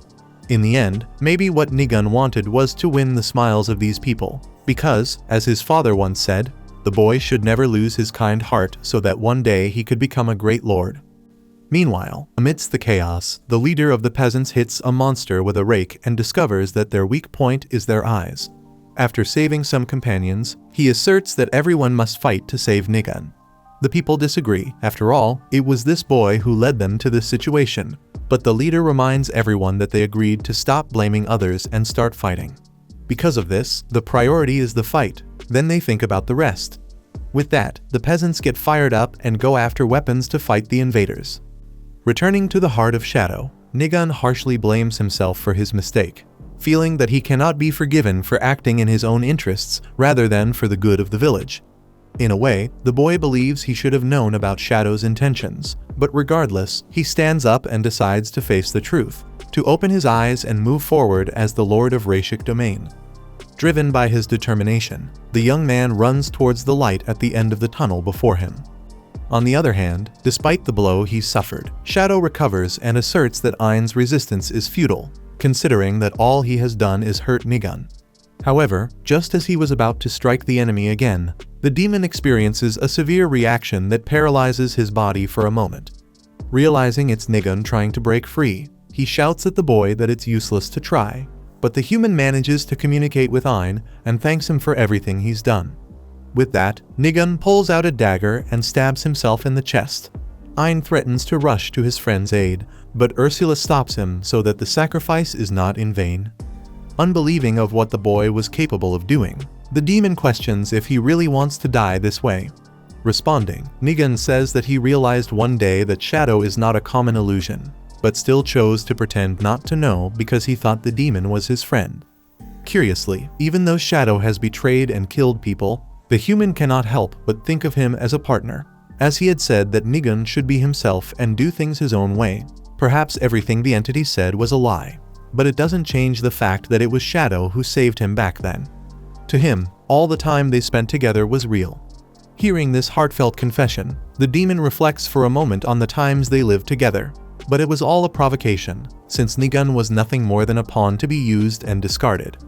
In the end, maybe what Nigun wanted was to win the smiles of these people, because, as his father once said, The boy should never lose his kind heart so that one day he could become a great lord. Meanwhile, amidst the chaos, the leader of the peasants hits a monster with a rake and discovers that their weak point is their eyes. After saving some companions, he asserts that everyone must fight to save Nigun. The people disagree. After all, it was this boy who led them to this situation. But the leader reminds everyone that they agreed to stop blaming others and start fighting. Because of this, the priority is the fight. Then they think about the rest. With that, the peasants get fired up and go after weapons to fight the invaders. Returning to the heart of Shadow, Nigun harshly blames himself for his mistake, feeling that he cannot be forgiven for acting in his own interests rather than for the good of the village. In a way, the boy believes he should have known about Shadow's intentions, but regardless, he stands up and decides to face the truth, to open his eyes and move forward as the Lord of Rashik Domain. Driven by his determination, the young man runs towards the light at the end of the tunnel before him. On the other hand, despite the blow he suffered, Shadow recovers and asserts that Ain's resistance is futile, considering that all he has done is hurt Nigun. However, just as he was about to strike the enemy again, the demon experiences a severe reaction that paralyzes his body for a moment. Realizing it's Nigun trying to break free, he shouts at the boy that it's useless to try, but the human manages to communicate with Ain and thanks him for everything he's done. With that, Nigun pulls out a dagger and stabs himself in the chest. Ain threatens to rush to his friend's aid, but Ursula stops him so that the sacrifice is not in vain. Unbelieving of what the boy was capable of doing, the demon questions if he really wants to die this way. Responding, Nigun says that he realized one day that Shadow is not a common illusion, but still chose to pretend not to know because he thought the demon was his friend. Curiously, even though Shadow has betrayed and killed people, the human cannot help but think of him as a partner, as he had said that Nigun should be himself and do things his own way. Perhaps everything the entity said was a lie, but it doesn't change the fact that it was Shadow who saved him back then. To him, all the time they spent together was real. Hearing this heartfelt confession, the demon reflects for a moment on the times they lived together, but it was all a provocation, since Nigun was nothing more than a pawn to be used and discarded.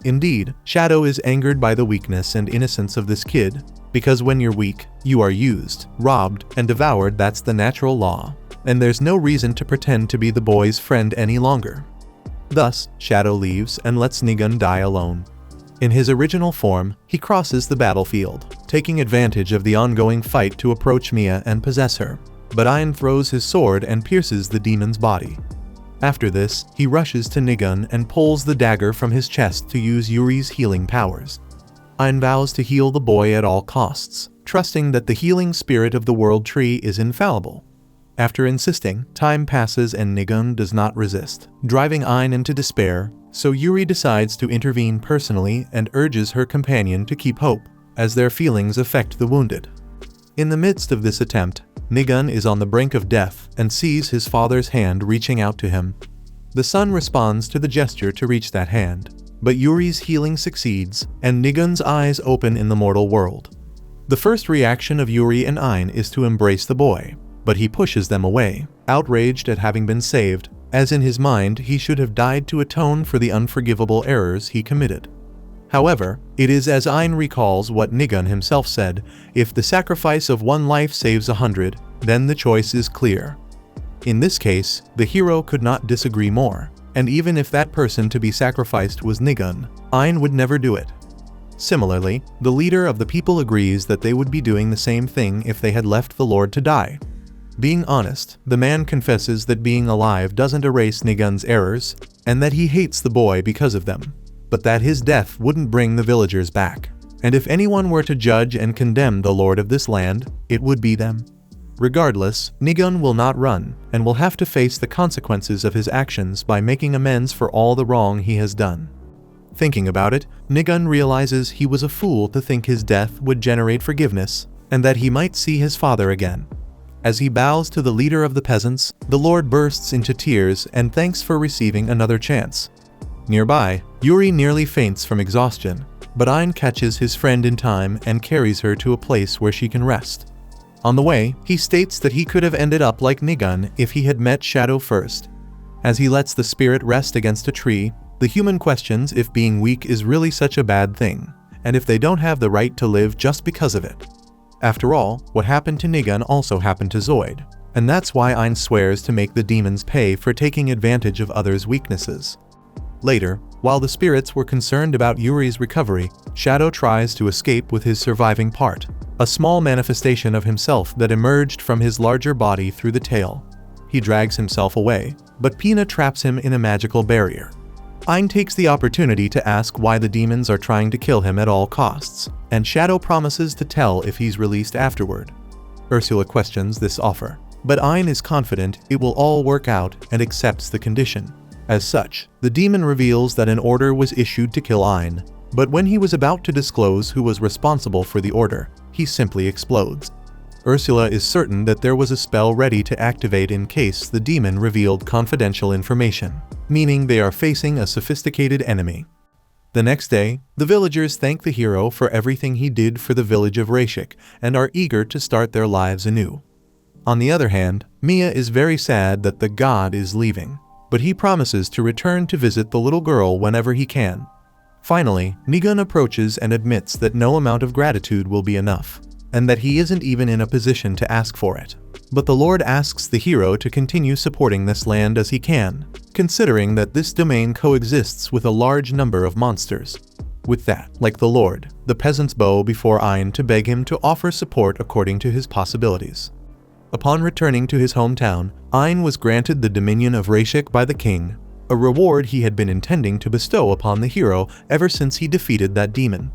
Indeed, Shadow is angered by the weakness and innocence of this kid, because when you're weak, you are used, robbed, and devoured. That's the natural law, and there's no reason to pretend to be the boy's friend any longer. Thus, Shadow leaves and lets Nigun die alone. In his original form, he crosses the battlefield, taking advantage of the ongoing fight to approach Mia and possess her, but Ain throws his sword and pierces the demon's body. After this, he rushes to Nigun and pulls the dagger from his chest to use Yuri's healing powers. Ain vows to heal the boy at all costs, trusting that the healing spirit of the world tree is infallible. After insisting, time passes and Nigun does not resist, driving Ain into despair, so Yuri decides to intervene personally and urges her companion to keep hope, as their feelings affect the wounded. In the midst of this attempt, Nigun is on the brink of death and sees his father's hand reaching out to him. The son responds to the gesture to reach that hand, but Yuri's healing succeeds, and Nigun's eyes open in the mortal world. The first reaction of Yuri and Ain is to embrace the boy, but he pushes them away, outraged at having been saved, as in his mind he should have died to atone for the unforgivable errors he committed. However, it is as Ain recalls what Nigun himself said, if the sacrifice of one life saves 100, then the choice is clear. In this case, the hero could not disagree more, and even if that person to be sacrificed was Nigun, Ain would never do it. Similarly, the leader of the people agrees that they would be doing the same thing if they had left the Lord to die. Being honest, the man confesses that being alive doesn't erase Nigun's errors, and that he hates the boy because of them, but that his death wouldn't bring the villagers back. And if anyone were to judge and condemn the lord of this land, it would be them. Regardless, Nigun will not run, and will have to face the consequences of his actions by making amends for all the wrong he has done. Thinking about it, Nigun realizes he was a fool to think his death would generate forgiveness, and that he might see his father again. As he bows to the leader of the peasants, the lord bursts into tears and thanks for receiving another chance. Nearby, Yuri nearly faints from exhaustion, but Ain catches his friend in time and carries her to a place where she can rest. On the way, he states that he could have ended up like Nigun if he had met Shadow first. As he lets the spirit rest against a tree, the human questions if being weak is really such a bad thing, and if they don't have the right to live just because of it. After all, what happened to Nigun also happened to Zoid, and that's why Ein swears to make the demons pay for taking advantage of others' weaknesses. Later, while the spirits were concerned about Yuri's recovery, Shadow tries to escape with his surviving part, a small manifestation of himself that emerged from his larger body through the tail. He drags himself away, but Pina traps him in a magical barrier. Ein takes the opportunity to ask why the demons are trying to kill him at all costs, and Shadow promises to tell if he's released afterward. Ursula questions this offer, but Ein is confident it will all work out and accepts the condition. As such, the demon reveals that an order was issued to kill Ein, but when he was about to disclose who was responsible for the order, he simply explodes. Ursula is certain that there was a spell ready to activate in case the demon revealed confidential information, meaning they are facing a sophisticated enemy. The next day, the villagers thank the hero for everything he did for the village of Rashik and are eager to start their lives anew. On the other hand, Mia is very sad that the god is leaving, but he promises to return to visit the little girl whenever he can. Finally, Nigun approaches and admits that no amount of gratitude will be enough, and that he isn't even in a position to ask for it. But the Lord asks the hero to continue supporting this land as he can, considering that this domain coexists with a large number of monsters. With that, like the Lord, the peasants bow before Ein to beg him to offer support according to his possibilities. Upon returning to his hometown, Ein was granted the dominion of Rashik by the king, a reward he had been intending to bestow upon the hero ever since he defeated that demon.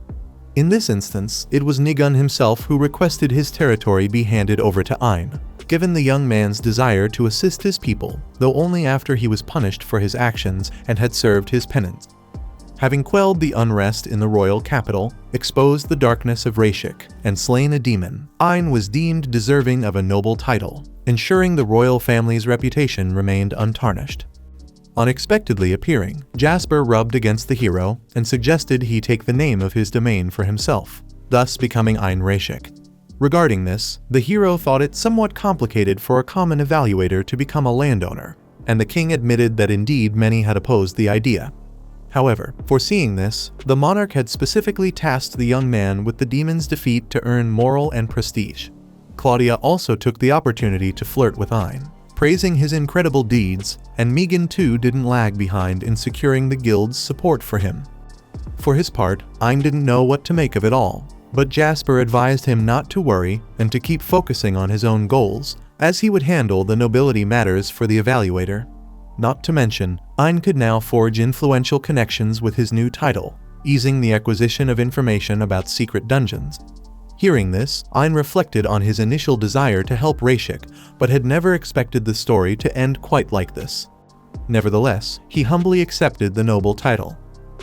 In this instance, it was Nigun himself who requested his territory be handed over to Ein, given the young man's desire to assist his people, though only after he was punished for his actions and had served his penance. Having quelled the unrest in the royal capital, exposed the darkness of Rashik, and slain a demon, Ein was deemed deserving of a noble title, ensuring the royal family's reputation remained untarnished. Unexpectedly appearing, Jasper rubbed against the hero and suggested he take the name of his domain for himself, thus becoming Ein Rashik. Regarding this, the hero thought it somewhat complicated for a common evaluator to become a landowner, and the king admitted that indeed many had opposed the idea. However, foreseeing this, the monarch had specifically tasked the young man with the demon's defeat to earn moral and prestige. Claudia also took the opportunity to flirt with Ein, praising his incredible deeds, and Megan too didn't lag behind in securing the guild's support for him. For his part, Ein didn't know what to make of it all, but Jasper advised him not to worry and to keep focusing on his own goals, as he would handle the nobility matters for the evaluator. Not to mention, Ein could now forge influential connections with his new title, easing the acquisition of information about secret dungeons. Hearing this, Ein reflected on his initial desire to help Rashik, but had never expected the story to end quite like this. Nevertheless, he humbly accepted the noble title.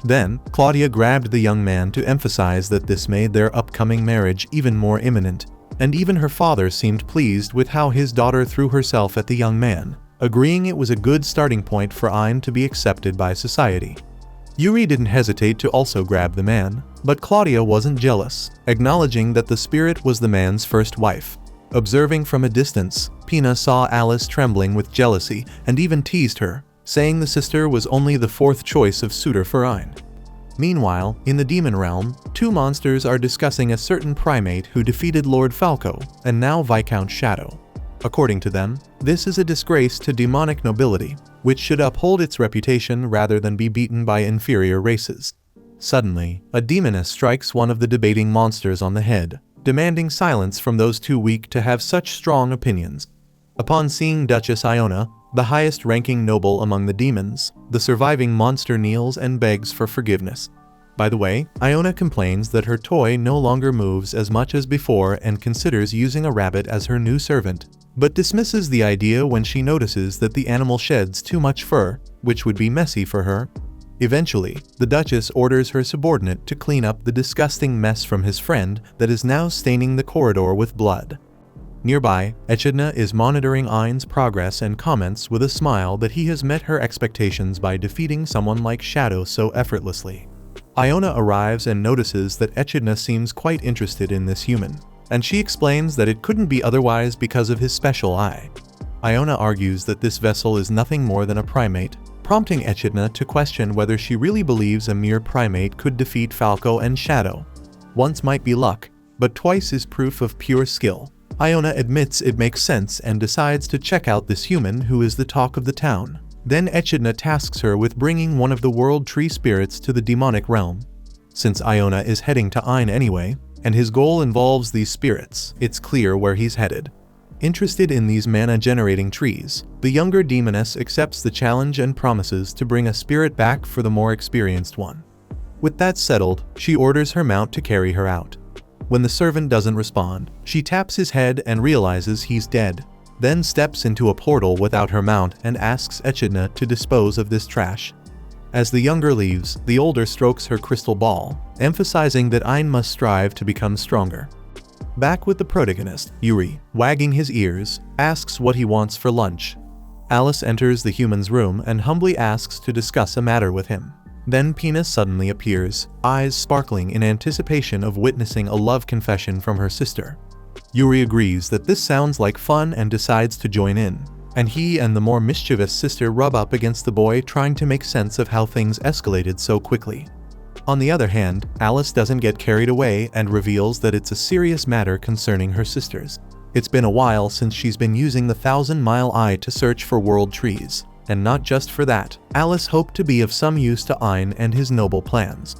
Then, Claudia grabbed the young man to emphasize that this made their upcoming marriage even more imminent, and even her father seemed pleased with how his daughter threw herself at the young man, agreeing it was a good starting point for Ein to be accepted by society. Yuri didn't hesitate to also grab the man, but Claudia wasn't jealous, acknowledging that the spirit was the man's first wife. Observing from a distance, Pina saw Alice trembling with jealousy and even teased her, saying the sister was only the fourth choice of suitor for Ein. Meanwhile, in the demon realm, two monsters are discussing a certain primate who defeated Lord Falco and now Viscount Shadow. According to them, this is a disgrace to demonic nobility, which should uphold its reputation rather than be beaten by inferior races. Suddenly, a demoness strikes one of the debating monsters on the head, demanding silence from those too weak to have such strong opinions. Upon seeing Duchess Iona, the highest-ranking noble among the demons, the surviving monster kneels and begs for forgiveness. By the way, Iona complains that her toy no longer moves as much as before and considers using a rabbit as her new servant, but dismisses the idea when she notices that the animal sheds too much fur, which would be messy for her. Eventually, the Duchess orders her subordinate to clean up the disgusting mess from his friend that is now staining the corridor with blood. Nearby, Echidna is monitoring Ein's progress and comments with a smile that he has met her expectations by defeating someone like Shadow so effortlessly. Iona arrives and notices that Echidna seems quite interested in this human, and she explains that it couldn't be otherwise because of his special eye. Iona argues that this vessel is nothing more than a primate, prompting Echidna to question whether she really believes a mere primate could defeat Falco and Shadow, Once might be luck, but twice is proof of pure skill. Iona admits it makes sense and decides to check out this human who is the talk of the town. Then Echidna tasks her with bringing one of the world tree spirits to the demonic realm. Since Iona is heading to Ein anyway, and his goal involves these spirits, it's clear where he's headed. Interested in these mana-generating trees, the younger demoness accepts the challenge and promises to bring a spirit back for the more experienced one. With that settled, she orders her mount to carry her out. When the servant doesn't respond, she taps his head and realizes he's dead, then steps into a portal without her mount and asks Echidna to dispose of this trash. As the younger leaves, the older strokes her crystal ball, emphasizing that Ein must strive to become stronger. Back with the protagonist, Yuri, wagging his ears, asks what he wants for lunch. Alice enters the human's room and humbly asks to discuss a matter with him. Then Pina suddenly appears, eyes sparkling in anticipation of witnessing a love confession from her sister. Yuri agrees that this sounds like fun and decides to join in, and he and the more mischievous sister rub up against the boy, trying to make sense of how things escalated so quickly. On the other hand, Alice doesn't get carried away and reveals that it's a serious matter concerning her sisters. It's been a while since she's been using the 1,000-mile eye to search for world trees, and not just for that, Alice hoped to be of some use to Ein and his noble plans.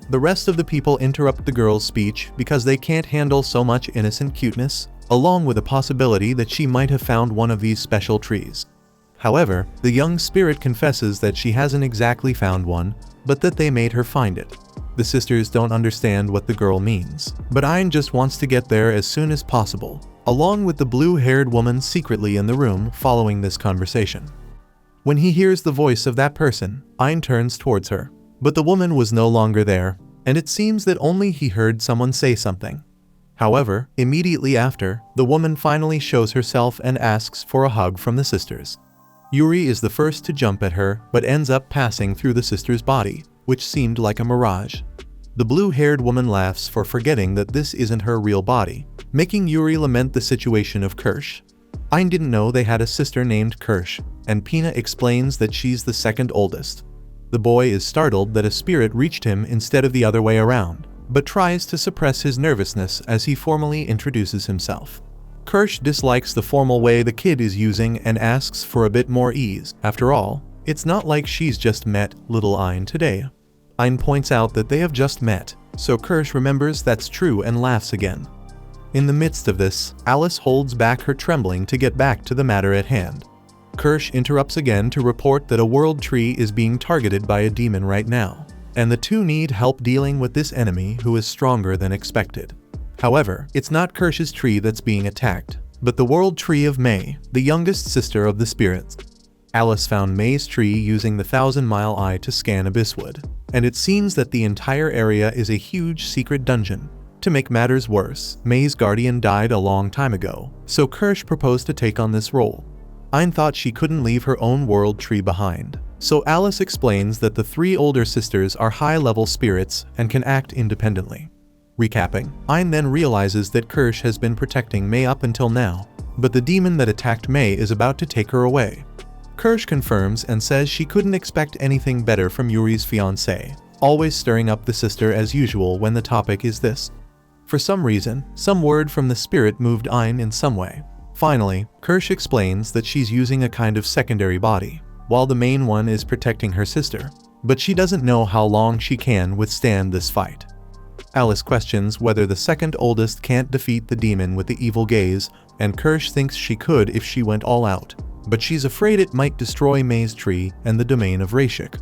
The rest of the people interrupt the girl's speech because they can't handle so much innocent cuteness, along with the possibility that she might have found one of these special trees. However, the young spirit confesses that she hasn't exactly found one, but that they made her find it. The sisters don't understand what the girl means, but Ein just wants to get there as soon as possible, along with the blue-haired woman secretly in the room following this conversation. When he hears the voice of that person, Ein turns towards her, but the woman was no longer there, and it seems that only he heard someone say something. However, immediately after, the woman finally shows herself and asks for a hug from the sisters. Yuri is the first to jump at her, but ends up passing through the sister's body, which seemed like a mirage. The blue-haired woman laughs for forgetting that this isn't her real body, making Yuri lament the situation of Kirsch. Ein didn't know they had a sister named Kirsch, and Pina explains that she's the second oldest. The boy is startled that a spirit reached him instead of the other way around, but tries to suppress his nervousness as he formally introduces himself. Kirsch dislikes the formal way the kid is using and asks for a bit more ease. After all, it's not like she's just met little Ein today. Ein points out that they have just met, so Kirsch remembers that's true and laughs again. In the midst of this, Alice holds back her trembling to get back to the matter at hand. Kirsch interrupts again to report that a world tree is being targeted by a demon right now, and the two need help dealing with this enemy who is stronger than expected. However, it's not Kirsch's tree that's being attacked, but the world tree of May, the youngest sister of the spirits. Alice found May's tree using the 1,000-mile eye to scan Abysswood, and it seems that the entire area is a huge secret dungeon. To make matters worse, May's guardian died a long time ago, so Kirsch proposed to take on this role. Ein thought she couldn't leave her own world tree behind, so Alice explains that the three older sisters are high-level spirits and can act independently. Recapping, Ein then realizes that Kirsch has been protecting May up until now, but the demon that attacked May is about to take her away. Kirsch confirms and says she couldn't expect anything better from Yuri's fiancé, always stirring up the sister as usual when the topic is this. For some reason, some word from the spirit moved Ein in some way. Finally, Kirsch explains that she's using a kind of secondary body, while the main one is protecting her sister, but she doesn't know how long she can withstand this fight. Alice questions whether the second oldest can't defeat the demon with the evil gaze, and Kirsch thinks she could if she went all out, but she's afraid it might destroy May's tree and the domain of Rashik.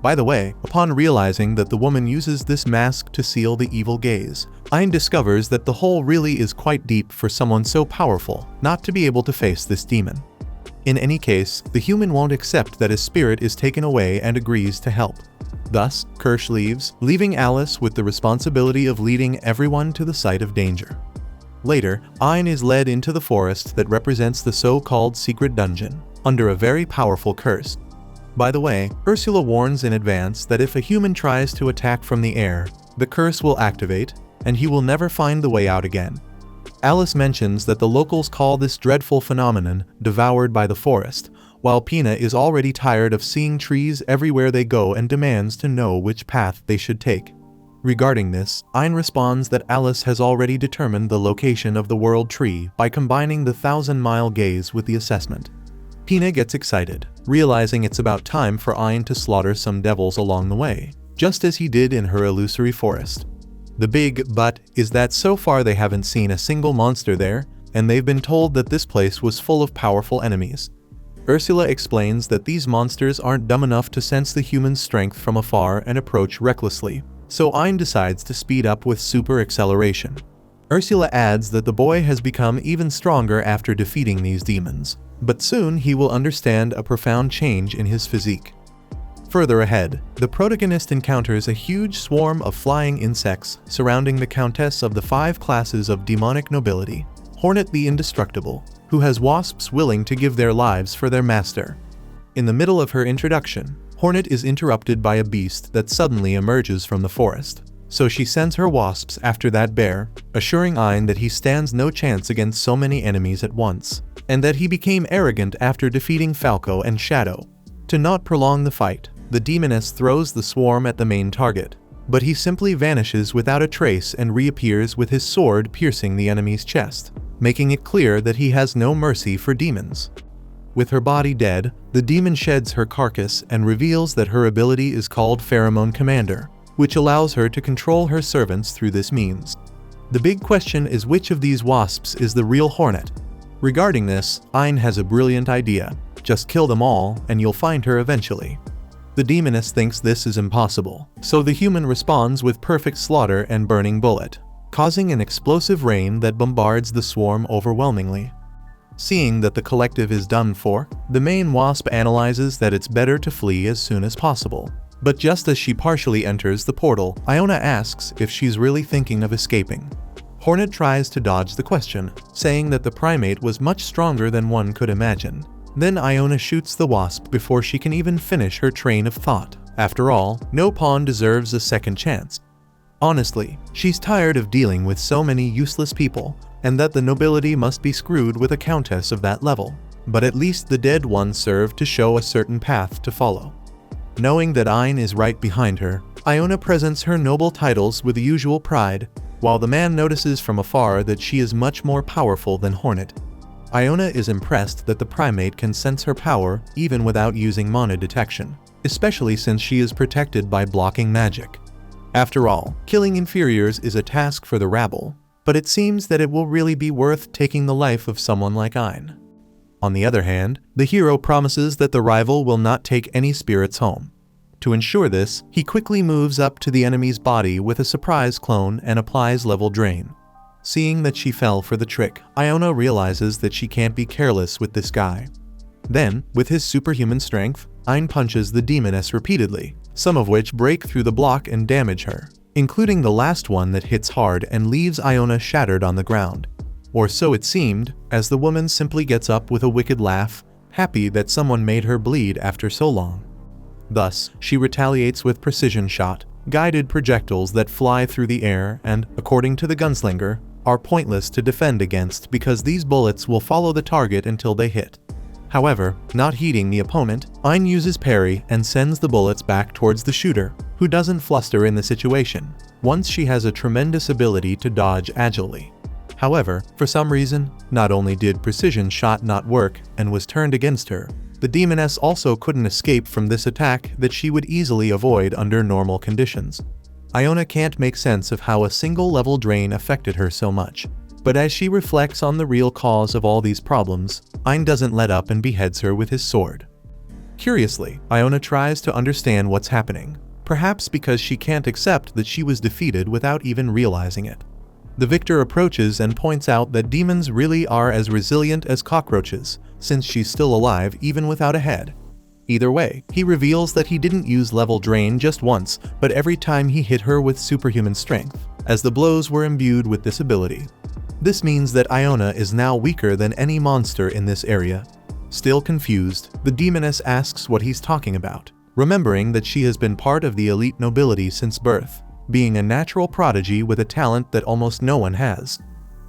By the way, upon realizing that the woman uses this mask to seal the evil gaze, Ein discovers that the hole really is quite deep for someone so powerful not to be able to face this demon. In any case, the human won't accept that his spirit is taken away and agrees to help. Thus, Kirsch leaves, leaving Alice with the responsibility of leading everyone to the site of danger. Later, Ein is led into the forest that represents the so-called secret dungeon, under a very powerful curse. By the way, Ursula warns in advance that if a human tries to attack from the air, the curse will activate, and he will never find the way out again. Alice mentions that the locals call this dreadful phenomenon devoured by the forest, while Pina is already tired of seeing trees everywhere they go and demands to know which path they should take. Regarding this, Ein responds that Alice has already determined the location of the World Tree by combining the 1,000-mile gaze with the assessment. Pina gets excited, realizing it's about time for Ein to slaughter some devils along the way, just as he did in her illusory forest. The big but is that so far they haven't seen a single monster there, and they've been told that this place was full of powerful enemies. Ursula explains that these monsters aren't dumb enough to sense the human strength from afar and approach recklessly, so Ein decides to speed up with super acceleration. Ursula adds that the boy has become even stronger after defeating these demons, but soon he will understand a profound change in his physique. Further ahead, the protagonist encounters a huge swarm of flying insects surrounding the Countess of the 5 classes of demonic nobility, Hornet the Indestructible, who has wasps willing to give their lives for their master. In the middle of her introduction, Hornet is interrupted by a beast that suddenly emerges from the forest, so she sends her wasps after that bear, assuring Ein that he stands no chance against so many enemies at once, and that he became arrogant after defeating Falco and Shadow. To not prolong the fight, the demoness throws the swarm at the main target, but he simply vanishes without a trace and reappears with his sword piercing the enemy's chest, making it clear that he has no mercy for demons. With her body dead, the demon sheds her carcass and reveals that her ability is called Pheromone Commander, which allows her to control her servants through this means. The big question is which of these wasps is the real Hornet. Regarding this, Ein has a brilliant idea. Just kill them all and you'll find her eventually. The demoness thinks this is impossible, so the human responds with perfect slaughter and burning bullet, causing an explosive rain that bombards the swarm overwhelmingly. Seeing that the collective is done for, the main wasp analyzes that it's better to flee as soon as possible. But just as she partially enters the portal, Iona asks if she's really thinking of escaping. Hornet tries to dodge the question, saying that the primate was much stronger than one could imagine. Then Iona shoots the wasp before she can even finish her train of thought. After all, no pawn deserves a second chance. Honestly, she's tired of dealing with so many useless people, and that the nobility must be screwed with a countess of that level. But at least the dead one served to show a certain path to follow. Knowing that Ein is right behind her, Iona presents her noble titles with the usual pride, while the man notices from afar that she is much more powerful than Hornet. Iona is impressed that the primate can sense her power even without using mana detection, especially since she is protected by blocking magic. After all, killing inferiors is a task for the rabble, but it seems that it will really be worth taking the life of someone like Ein. On the other hand, the hero promises that the rival will not take any spirits home. To ensure this, he quickly moves up to the enemy's body with a surprise clone and applies level drain. Seeing that she fell for the trick, Iona realizes that she can't be careless with this guy. Then, with his superhuman strength, Ein punches the demoness repeatedly, some of which break through the block and damage her, including the last one that hits hard and leaves Iona shattered on the ground. Or so it seemed, as the woman simply gets up with a wicked laugh, happy that someone made her bleed after so long. Thus, she retaliates with precision shot, guided projectiles that fly through the air and, according to the gunslinger, are pointless to defend against because these bullets will follow the target until they hit. However, not heeding the opponent, Ein uses parry and sends the bullets back towards the shooter, who doesn't fluster in the situation, once she has a tremendous ability to dodge agilely. However, for some reason, not only did precision shot not work and was turned against her, the demoness also couldn't escape from this attack that she would easily avoid under normal conditions. Iona can't make sense of how a single level drain affected her so much, but as she reflects on the real cause of all these problems, Ein doesn't let up and beheads her with his sword. Curiously, Iona tries to understand what's happening, perhaps because she can't accept that she was defeated without even realizing it. The victor approaches and points out that demons really are as resilient as cockroaches, since she's still alive even without a head. Either way, he reveals that he didn't use level drain just once, but every time he hit her with superhuman strength, as the blows were imbued with this ability. This means that Iona is now weaker than any monster in this area. Still confused, the demoness asks what he's talking about, remembering that she has been part of the elite nobility since birth, being a natural prodigy with a talent that almost no one has.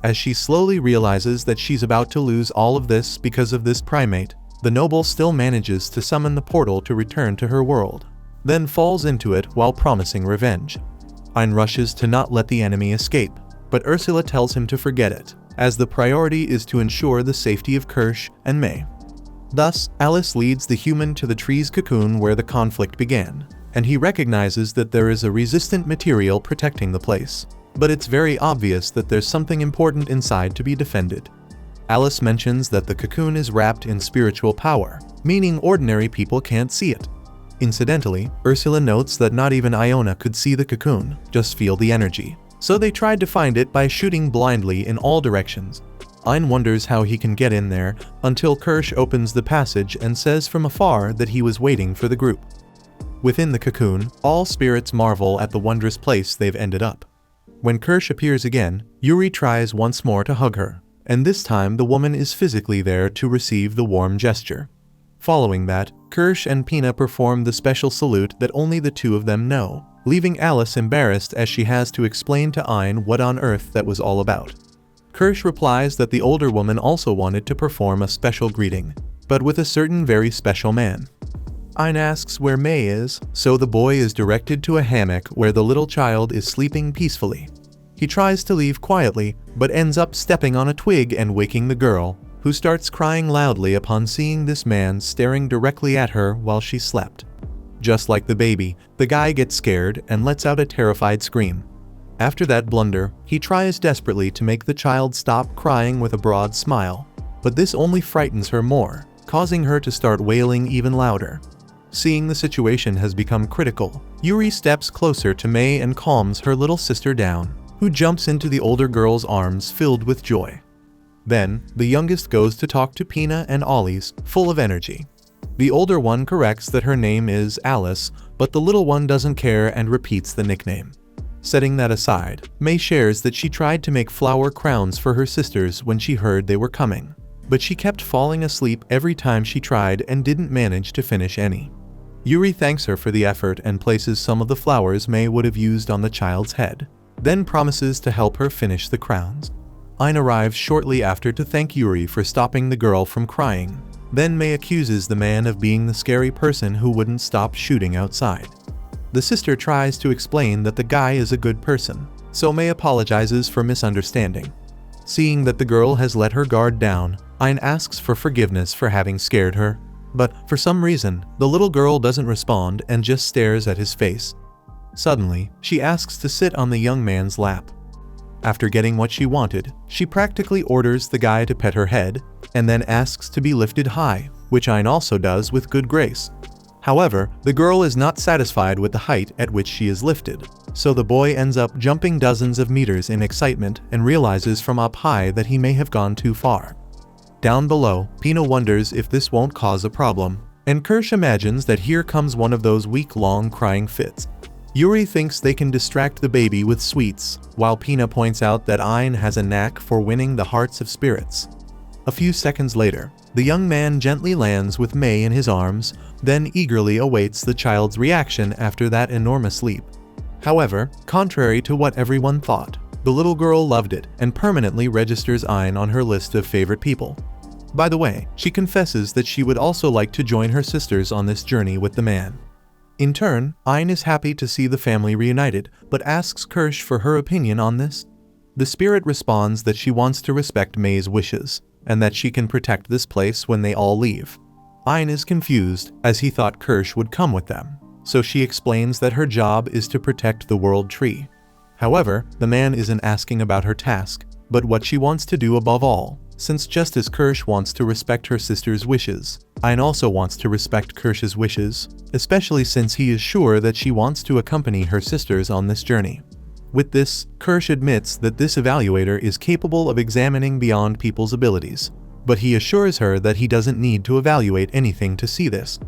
As she slowly realizes that she's about to lose all of this because of this primate, the noble still manages to summon the portal to return to her world, then falls into it while promising revenge. Ein rushes to not let the enemy escape, but Ursula tells him to forget it, as the priority is to ensure the safety of Kirsch and May. Thus, Alice leads the human to the tree's cocoon where the conflict began, and he recognizes that there is a resistant material protecting the place. But it's very obvious that there's something important inside to be defended. Alice mentions that the cocoon is wrapped in spiritual power, meaning ordinary people can't see it. Incidentally, Ursula notes that not even Iona could see the cocoon, just feel the energy. So they tried to find it by shooting blindly in all directions. Ein wonders how he can get in there, until Kirsch opens the passage and says from afar that he was waiting for the group. Within the cocoon, all spirits marvel at the wondrous place they've ended up. When Kirsch appears again, Yuri tries once more to hug her, and this time the woman is physically there to receive the warm gesture. Following that, Kirsch and Pina perform the special salute that only the two of them know, leaving Alice embarrassed as she has to explain to Ein what on earth that was all about. Kirsch replies that the older woman also wanted to perform a special greeting, but with a certain very special man. Ein asks where May is, so the boy is directed to a hammock where the little child is sleeping peacefully. He tries to leave quietly, but ends up stepping on a twig and waking the girl, who starts crying loudly upon seeing this man staring directly at her while she slept. Just like the baby, the guy gets scared and lets out a terrified scream. After that blunder, he tries desperately to make the child stop crying with a broad smile, but this only frightens her more, causing her to start wailing even louder. Seeing the situation has become critical, Yuri steps closer to May and calms her little sister down, who jumps into the older girl's arms filled with joy. Then, the youngest goes to talk to Pina and Ollie's, full of energy. The older one corrects that her name is Alice, but the little one doesn't care and repeats the nickname. Setting that aside, May shares that she tried to make flower crowns for her sisters when she heard they were coming, but she kept falling asleep every time she tried and didn't manage to finish any. Yuri thanks her for the effort and places some of the flowers May would have used on the child's head, then promises to help her finish the crowns. Ein arrives shortly after to thank Yuri for stopping the girl from crying. Then May accuses the man of being the scary person who wouldn't stop shooting outside. The sister tries to explain that the guy is a good person, so May apologizes for misunderstanding. Seeing that the girl has let her guard down, Ein asks for forgiveness for having scared her, but for some reason, the little girl doesn't respond and just stares at his face. Suddenly, she asks to sit on the young man's lap. After getting what she wanted, she practically orders the guy to pet her head, and then asks to be lifted high, which Ein also does with good grace. However, the girl is not satisfied with the height at which she is lifted, so the boy ends up jumping dozens of meters in excitement and realizes from up high that he may have gone too far. Down below, Pina wonders if this won't cause a problem, and Kirsch imagines that here comes one of those week-long crying fits. Yuri thinks they can distract the baby with sweets, while Pina points out that Ein has a knack for winning the hearts of spirits. A few seconds later, the young man gently lands with May in his arms, then eagerly awaits the child's reaction after that enormous leap. However, contrary to what everyone thought, the little girl loved it and permanently registers Ein on her list of favorite people. By the way, she confesses that she would also like to join her sisters on this journey with the man. In turn, Ein is happy to see the family reunited, but asks Kirsch for her opinion on this. The spirit responds that she wants to respect May's wishes, and that she can protect this place when they all leave. Ein is confused, as he thought Kirsch would come with them, so she explains that her job is to protect the world tree. However, the man isn't asking about her task, but what she wants to do above all, since just as Kirsch wants to respect her sister's wishes, Ein also wants to respect Kirsch's wishes, especially since he is sure that she wants to accompany her sisters on this journey. With this, Kirsch admits that this evaluator is capable of examining beyond people's abilities, but he assures her that he doesn't need to evaluate anything to see this.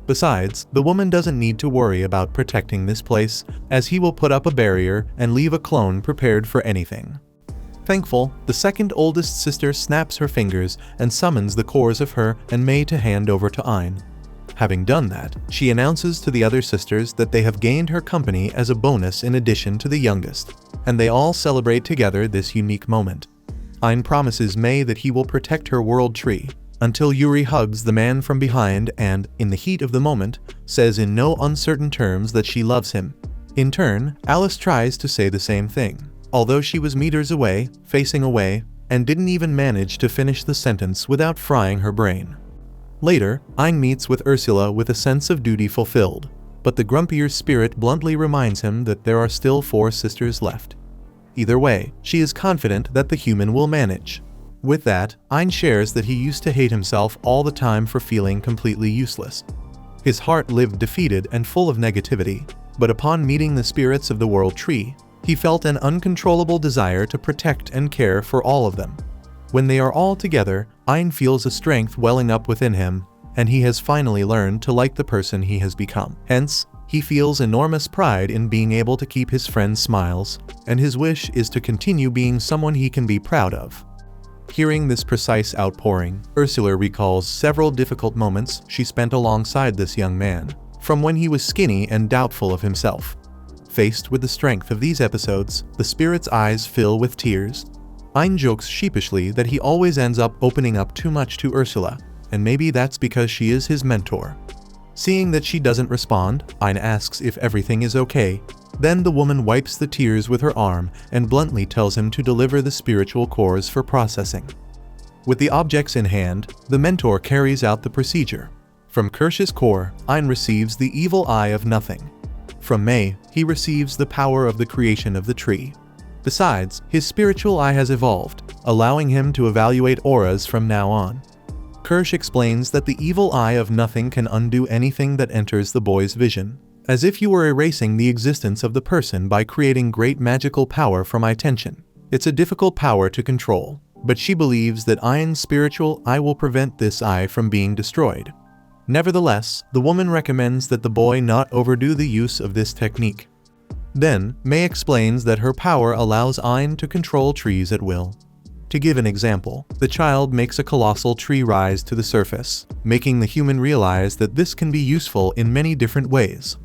Besides, the woman doesn't need to worry about protecting this place, as he will put up a barrier and leave a clone prepared for anything. Thankful, the second oldest sister snaps her fingers and summons the cores of her and May to hand over to Ein. Having done that, she announces to the other sisters that they have gained her company as a bonus in addition to the youngest, and they all celebrate together this unique moment. Ein promises May that he will protect her world tree, until Yuri hugs the man from behind and, in the heat of the moment, says in no uncertain terms that she loves him. In turn, Alice tries to say the same thing, although she was meters away, facing away, and didn't even manage to finish the sentence without frying her brain. Later, Ein meets with Ursula with a sense of duty fulfilled, but the grumpier spirit bluntly reminds him that there are still 4 sisters left. Either way, she is confident that the human will manage. With that, Ein shares that he used to hate himself all the time for feeling completely useless. His heart lived defeated and full of negativity, but upon meeting the spirits of the World Tree, he felt an uncontrollable desire to protect and care for all of them. When they are all together, Ein feels a strength welling up within him, and he has finally learned to like the person he has become. Hence, he feels enormous pride in being able to keep his friends' smiles, and his wish is to continue being someone he can be proud of. Hearing this precise outpouring, Ursula recalls several difficult moments she spent alongside this young man, from when he was skinny and doubtful of himself. Faced with the strength of these episodes, the spirit's eyes fill with tears. Ein jokes sheepishly that he always ends up opening up too much to Ursula, and maybe that's because she is his mentor. Seeing that she doesn't respond, Ein asks if everything is okay. Then the woman wipes the tears with her arm and bluntly tells him to deliver the spiritual cores for processing. With the objects in hand, the mentor carries out the procedure. From Kirsch's core, Ein receives the evil eye of nothing. From May, he receives the power of the creation of the tree. Besides, his spiritual eye has evolved, allowing him to evaluate auras from now on. Kirsch explains that the evil eye of nothing can undo anything that enters the boy's vision, as if you were erasing the existence of the person by creating great magical power from attention. It's a difficult power to control, but she believes that Ein's spiritual eye will prevent this eye from being destroyed. Nevertheless, the woman recommends that the boy not overdo the use of this technique. Then, May explains that her power allows Ein to control trees at will. To give an example, the child makes a colossal tree rise to the surface, making the human realize that this can be useful in many different ways.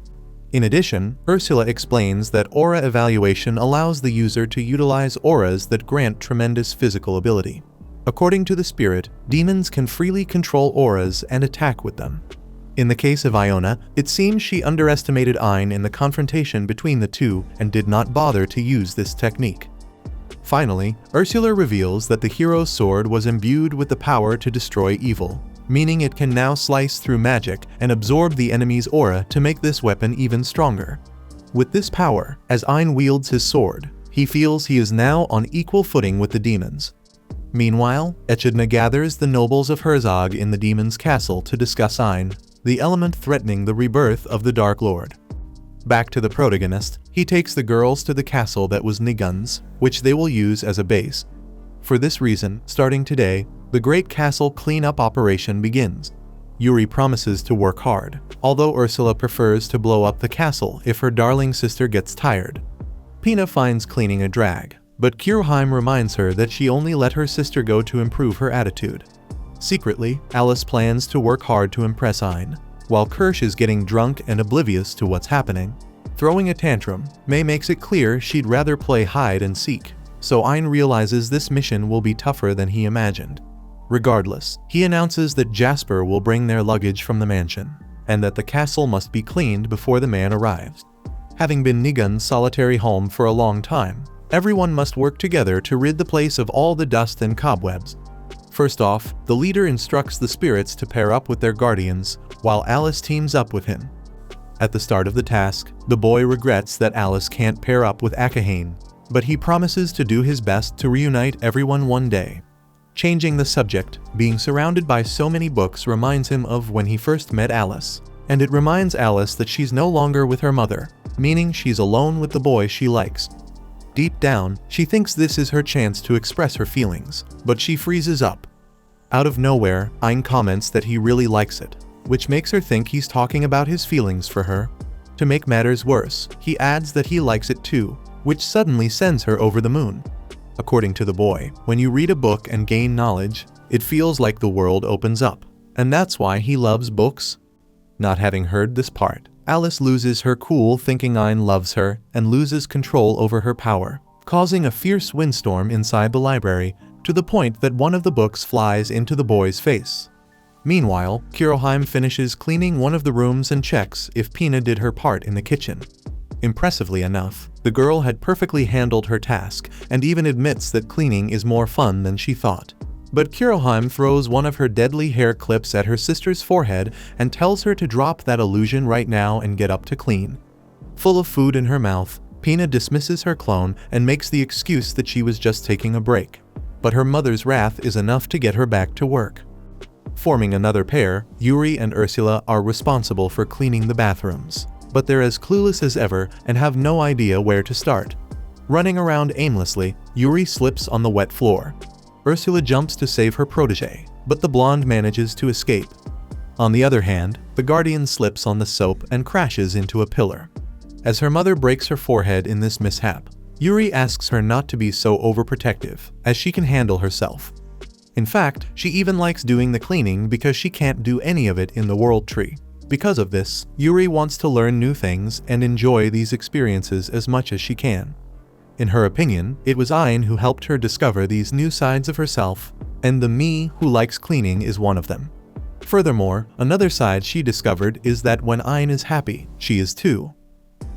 In addition, Ursula explains that aura evaluation allows the user to utilize auras that grant tremendous physical ability. According to the spirit, demons can freely control auras and attack with them. In the case of Iona, it seems she underestimated Ein in the confrontation between the two and did not bother to use this technique. Finally, Ursula reveals that the hero's sword was imbued with the power to destroy evil, meaning it can now slice through magic and absorb the enemy's aura to make this weapon even stronger. With this power, as Ein wields his sword, he feels he is now on equal footing with the demons. Meanwhile, Echidna gathers the nobles of Herzog in the demon's castle to discuss Ein, the element threatening the rebirth of the Dark Lord. Back to the protagonist, he takes the girls to the castle that was Nigun's, which they will use as a base. For this reason, starting today, the Great Castle cleanup operation begins. Yuri promises to work hard, although Ursula prefers to blow up the castle if her darling sister gets tired. Pina finds cleaning a drag, but Kyrheim reminds her that she only let her sister go to improve her attitude. Secretly, Alice plans to work hard to impress Ein, while Kirsch is getting drunk and oblivious to what's happening. Throwing a tantrum, May makes it clear she'd rather play hide and seek, so Ein realizes this mission will be tougher than he imagined. Regardless, he announces that Jasper will bring their luggage from the mansion, and that the castle must be cleaned before the man arrives. Having been Nigun's solitary home for a long time, everyone must work together to rid the place of all the dust and cobwebs. First off, the leader instructs the spirits to pair up with their guardians, while Alice teams up with him. At the start of the task, the boy regrets that Alice can't pair up with Akahane, but he promises to do his best to reunite everyone one day. Changing the subject, being surrounded by so many books reminds him of when he first met Alice, and it reminds Alice that she's no longer with her mother, meaning she's alone with the boy she likes. Deep down, she thinks this is her chance to express her feelings, but she freezes up. Out of nowhere, Ein comments that he really likes it, which makes her think he's talking about his feelings for her. To make matters worse, he adds that he likes it too, which suddenly sends her over the moon. According to the boy, when you read a book and gain knowledge, it feels like the world opens up, and that's why he loves books. Not having heard this part, Alice loses her cool thinking Ein loves her and loses control over her power, causing a fierce windstorm inside the library to the point that one of the books flies into the boy's face. Meanwhile, Kyrheim finishes cleaning one of the rooms and checks if Pina did her part in the kitchen. Impressively enough, the girl had perfectly handled her task and even admits that cleaning is more fun than she thought. But Kuroheim throws one of her deadly hair clips at her sister's forehead and tells her to drop that illusion right now and get up to clean. Full of food in her mouth, Pina dismisses her clone and makes the excuse that she was just taking a break. But her mother's wrath is enough to get her back to work. Forming another pair, Yuri and Ursula are responsible for cleaning the bathrooms. But they're as clueless as ever and have no idea where to start. Running around aimlessly, Yuri slips on the wet floor. Ursula jumps to save her protege, but the blonde manages to escape. On the other hand, the guardian slips on the soap and crashes into a pillar. As her mother breaks her forehead in this mishap, Yuri asks her not to be so overprotective, as she can handle herself. In fact, she even likes doing the cleaning because she can't do any of it in the world tree. Because of this, Yuri wants to learn new things and enjoy these experiences as much as she can. In her opinion, it was Ayn who helped her discover these new sides of herself, and the me who likes cleaning is one of them. Furthermore, another side she discovered is that when Ayn is happy, she is too.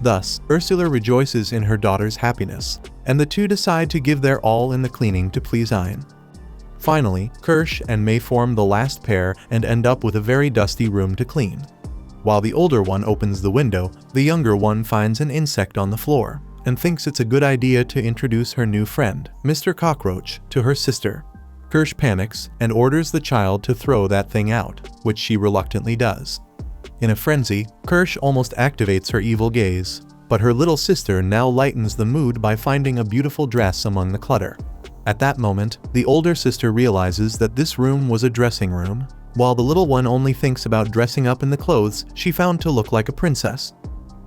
Thus, Ursula rejoices in her daughter's happiness, and the two decide to give their all in the cleaning to please Ayn. Finally, Kirsch and May form the last pair and end up with a very dusty room to clean. While the older one opens the window, the younger one finds an insect on the floor and thinks it's a good idea to introduce her new friend, Mr. Cockroach, to her sister. Kirsch panics and orders the child to throw that thing out, which she reluctantly does. In a frenzy, Kirsch almost activates her evil gaze, but her little sister now lightens the mood by finding a beautiful dress among the clutter. At that moment, the older sister realizes that this room was a dressing room, while the little one only thinks about dressing up in the clothes she found to look like a princess.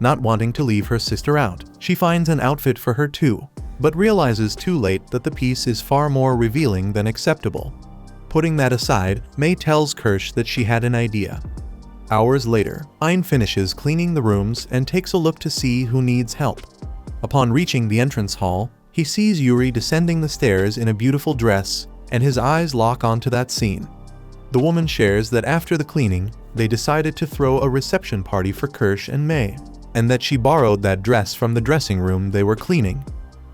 Not wanting to leave her sister out, she finds an outfit for her too, but realizes too late that the piece is far more revealing than acceptable. Putting that aside, May tells Kirsch that she had an idea. Hours later, Ayn finishes cleaning the rooms and takes a look to see who needs help. Upon reaching the entrance hall, he sees Yuri descending the stairs in a beautiful dress, and his eyes lock onto that scene. The woman shares that after the cleaning, they decided to throw a reception party for Kirsch and May, and that she borrowed that dress from the dressing room they were cleaning.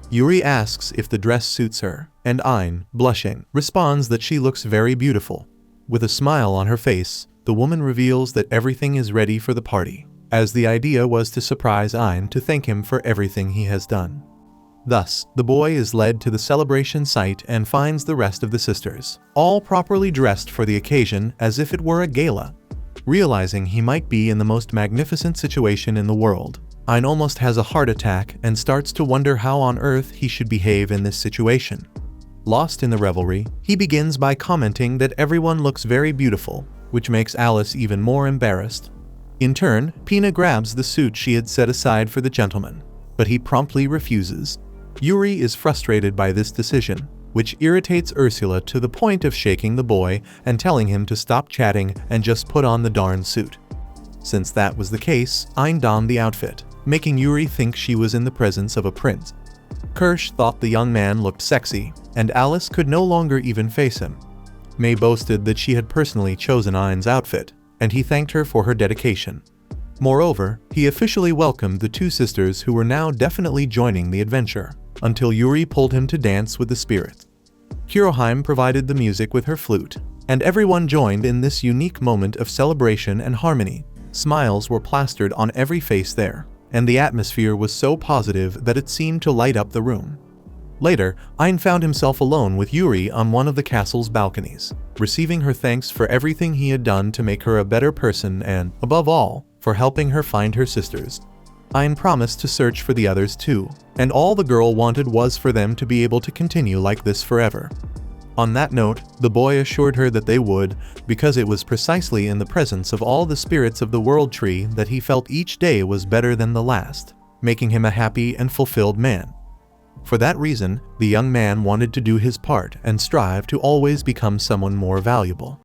Yuri asks if the dress suits her, and Ayn, blushing, responds that she looks very beautiful. With a smile on her face, the woman reveals that everything is ready for the party, as the idea was to surprise Ayn to thank him for everything he has done. Thus, the boy is led to the celebration site and finds the rest of the sisters, all properly dressed for the occasion as if it were a gala. Realizing he might be in the most magnificent situation in the world, Ayn almost has a heart attack and starts to wonder how on earth he should behave in this situation. Lost in the revelry, he begins by commenting that everyone looks very beautiful, which makes Alice even more embarrassed. In turn, Pina grabs the suit she had set aside for the gentleman, but he promptly refuses. Yuri is frustrated by this decision, which irritates Ursula to the point of shaking the boy and telling him to stop chatting and just put on the darn suit. Since that was the case, Ayn donned the outfit, making Yuri think she was in the presence of a prince. Kirsch thought the young man looked sexy, and Alice could no longer even face him. May boasted that she had personally chosen Ayn's outfit, and he thanked her for her dedication. Moreover, he officially welcomed the two sisters who were now definitely joining the adventure, until Yuri pulled him to dance with the spirits. Kuroheim provided the music with her flute, and everyone joined in this unique moment of celebration and harmony. Smiles were plastered on every face there, and the atmosphere was so positive that it seemed to light up the room. Later, Ayn found himself alone with Yuri on one of the castle's balconies, receiving her thanks for everything he had done to make her a better person and, above all, for helping her find her sisters. Ayn promised to search for the others too, and all the girl wanted was for them to be able to continue like this forever. On that note, the boy assured her that they would, because it was precisely in the presence of all the spirits of the world tree that he felt each day was better than the last, making him a happy and fulfilled man. For that reason, the young man wanted to do his part and strive to always become someone more valuable.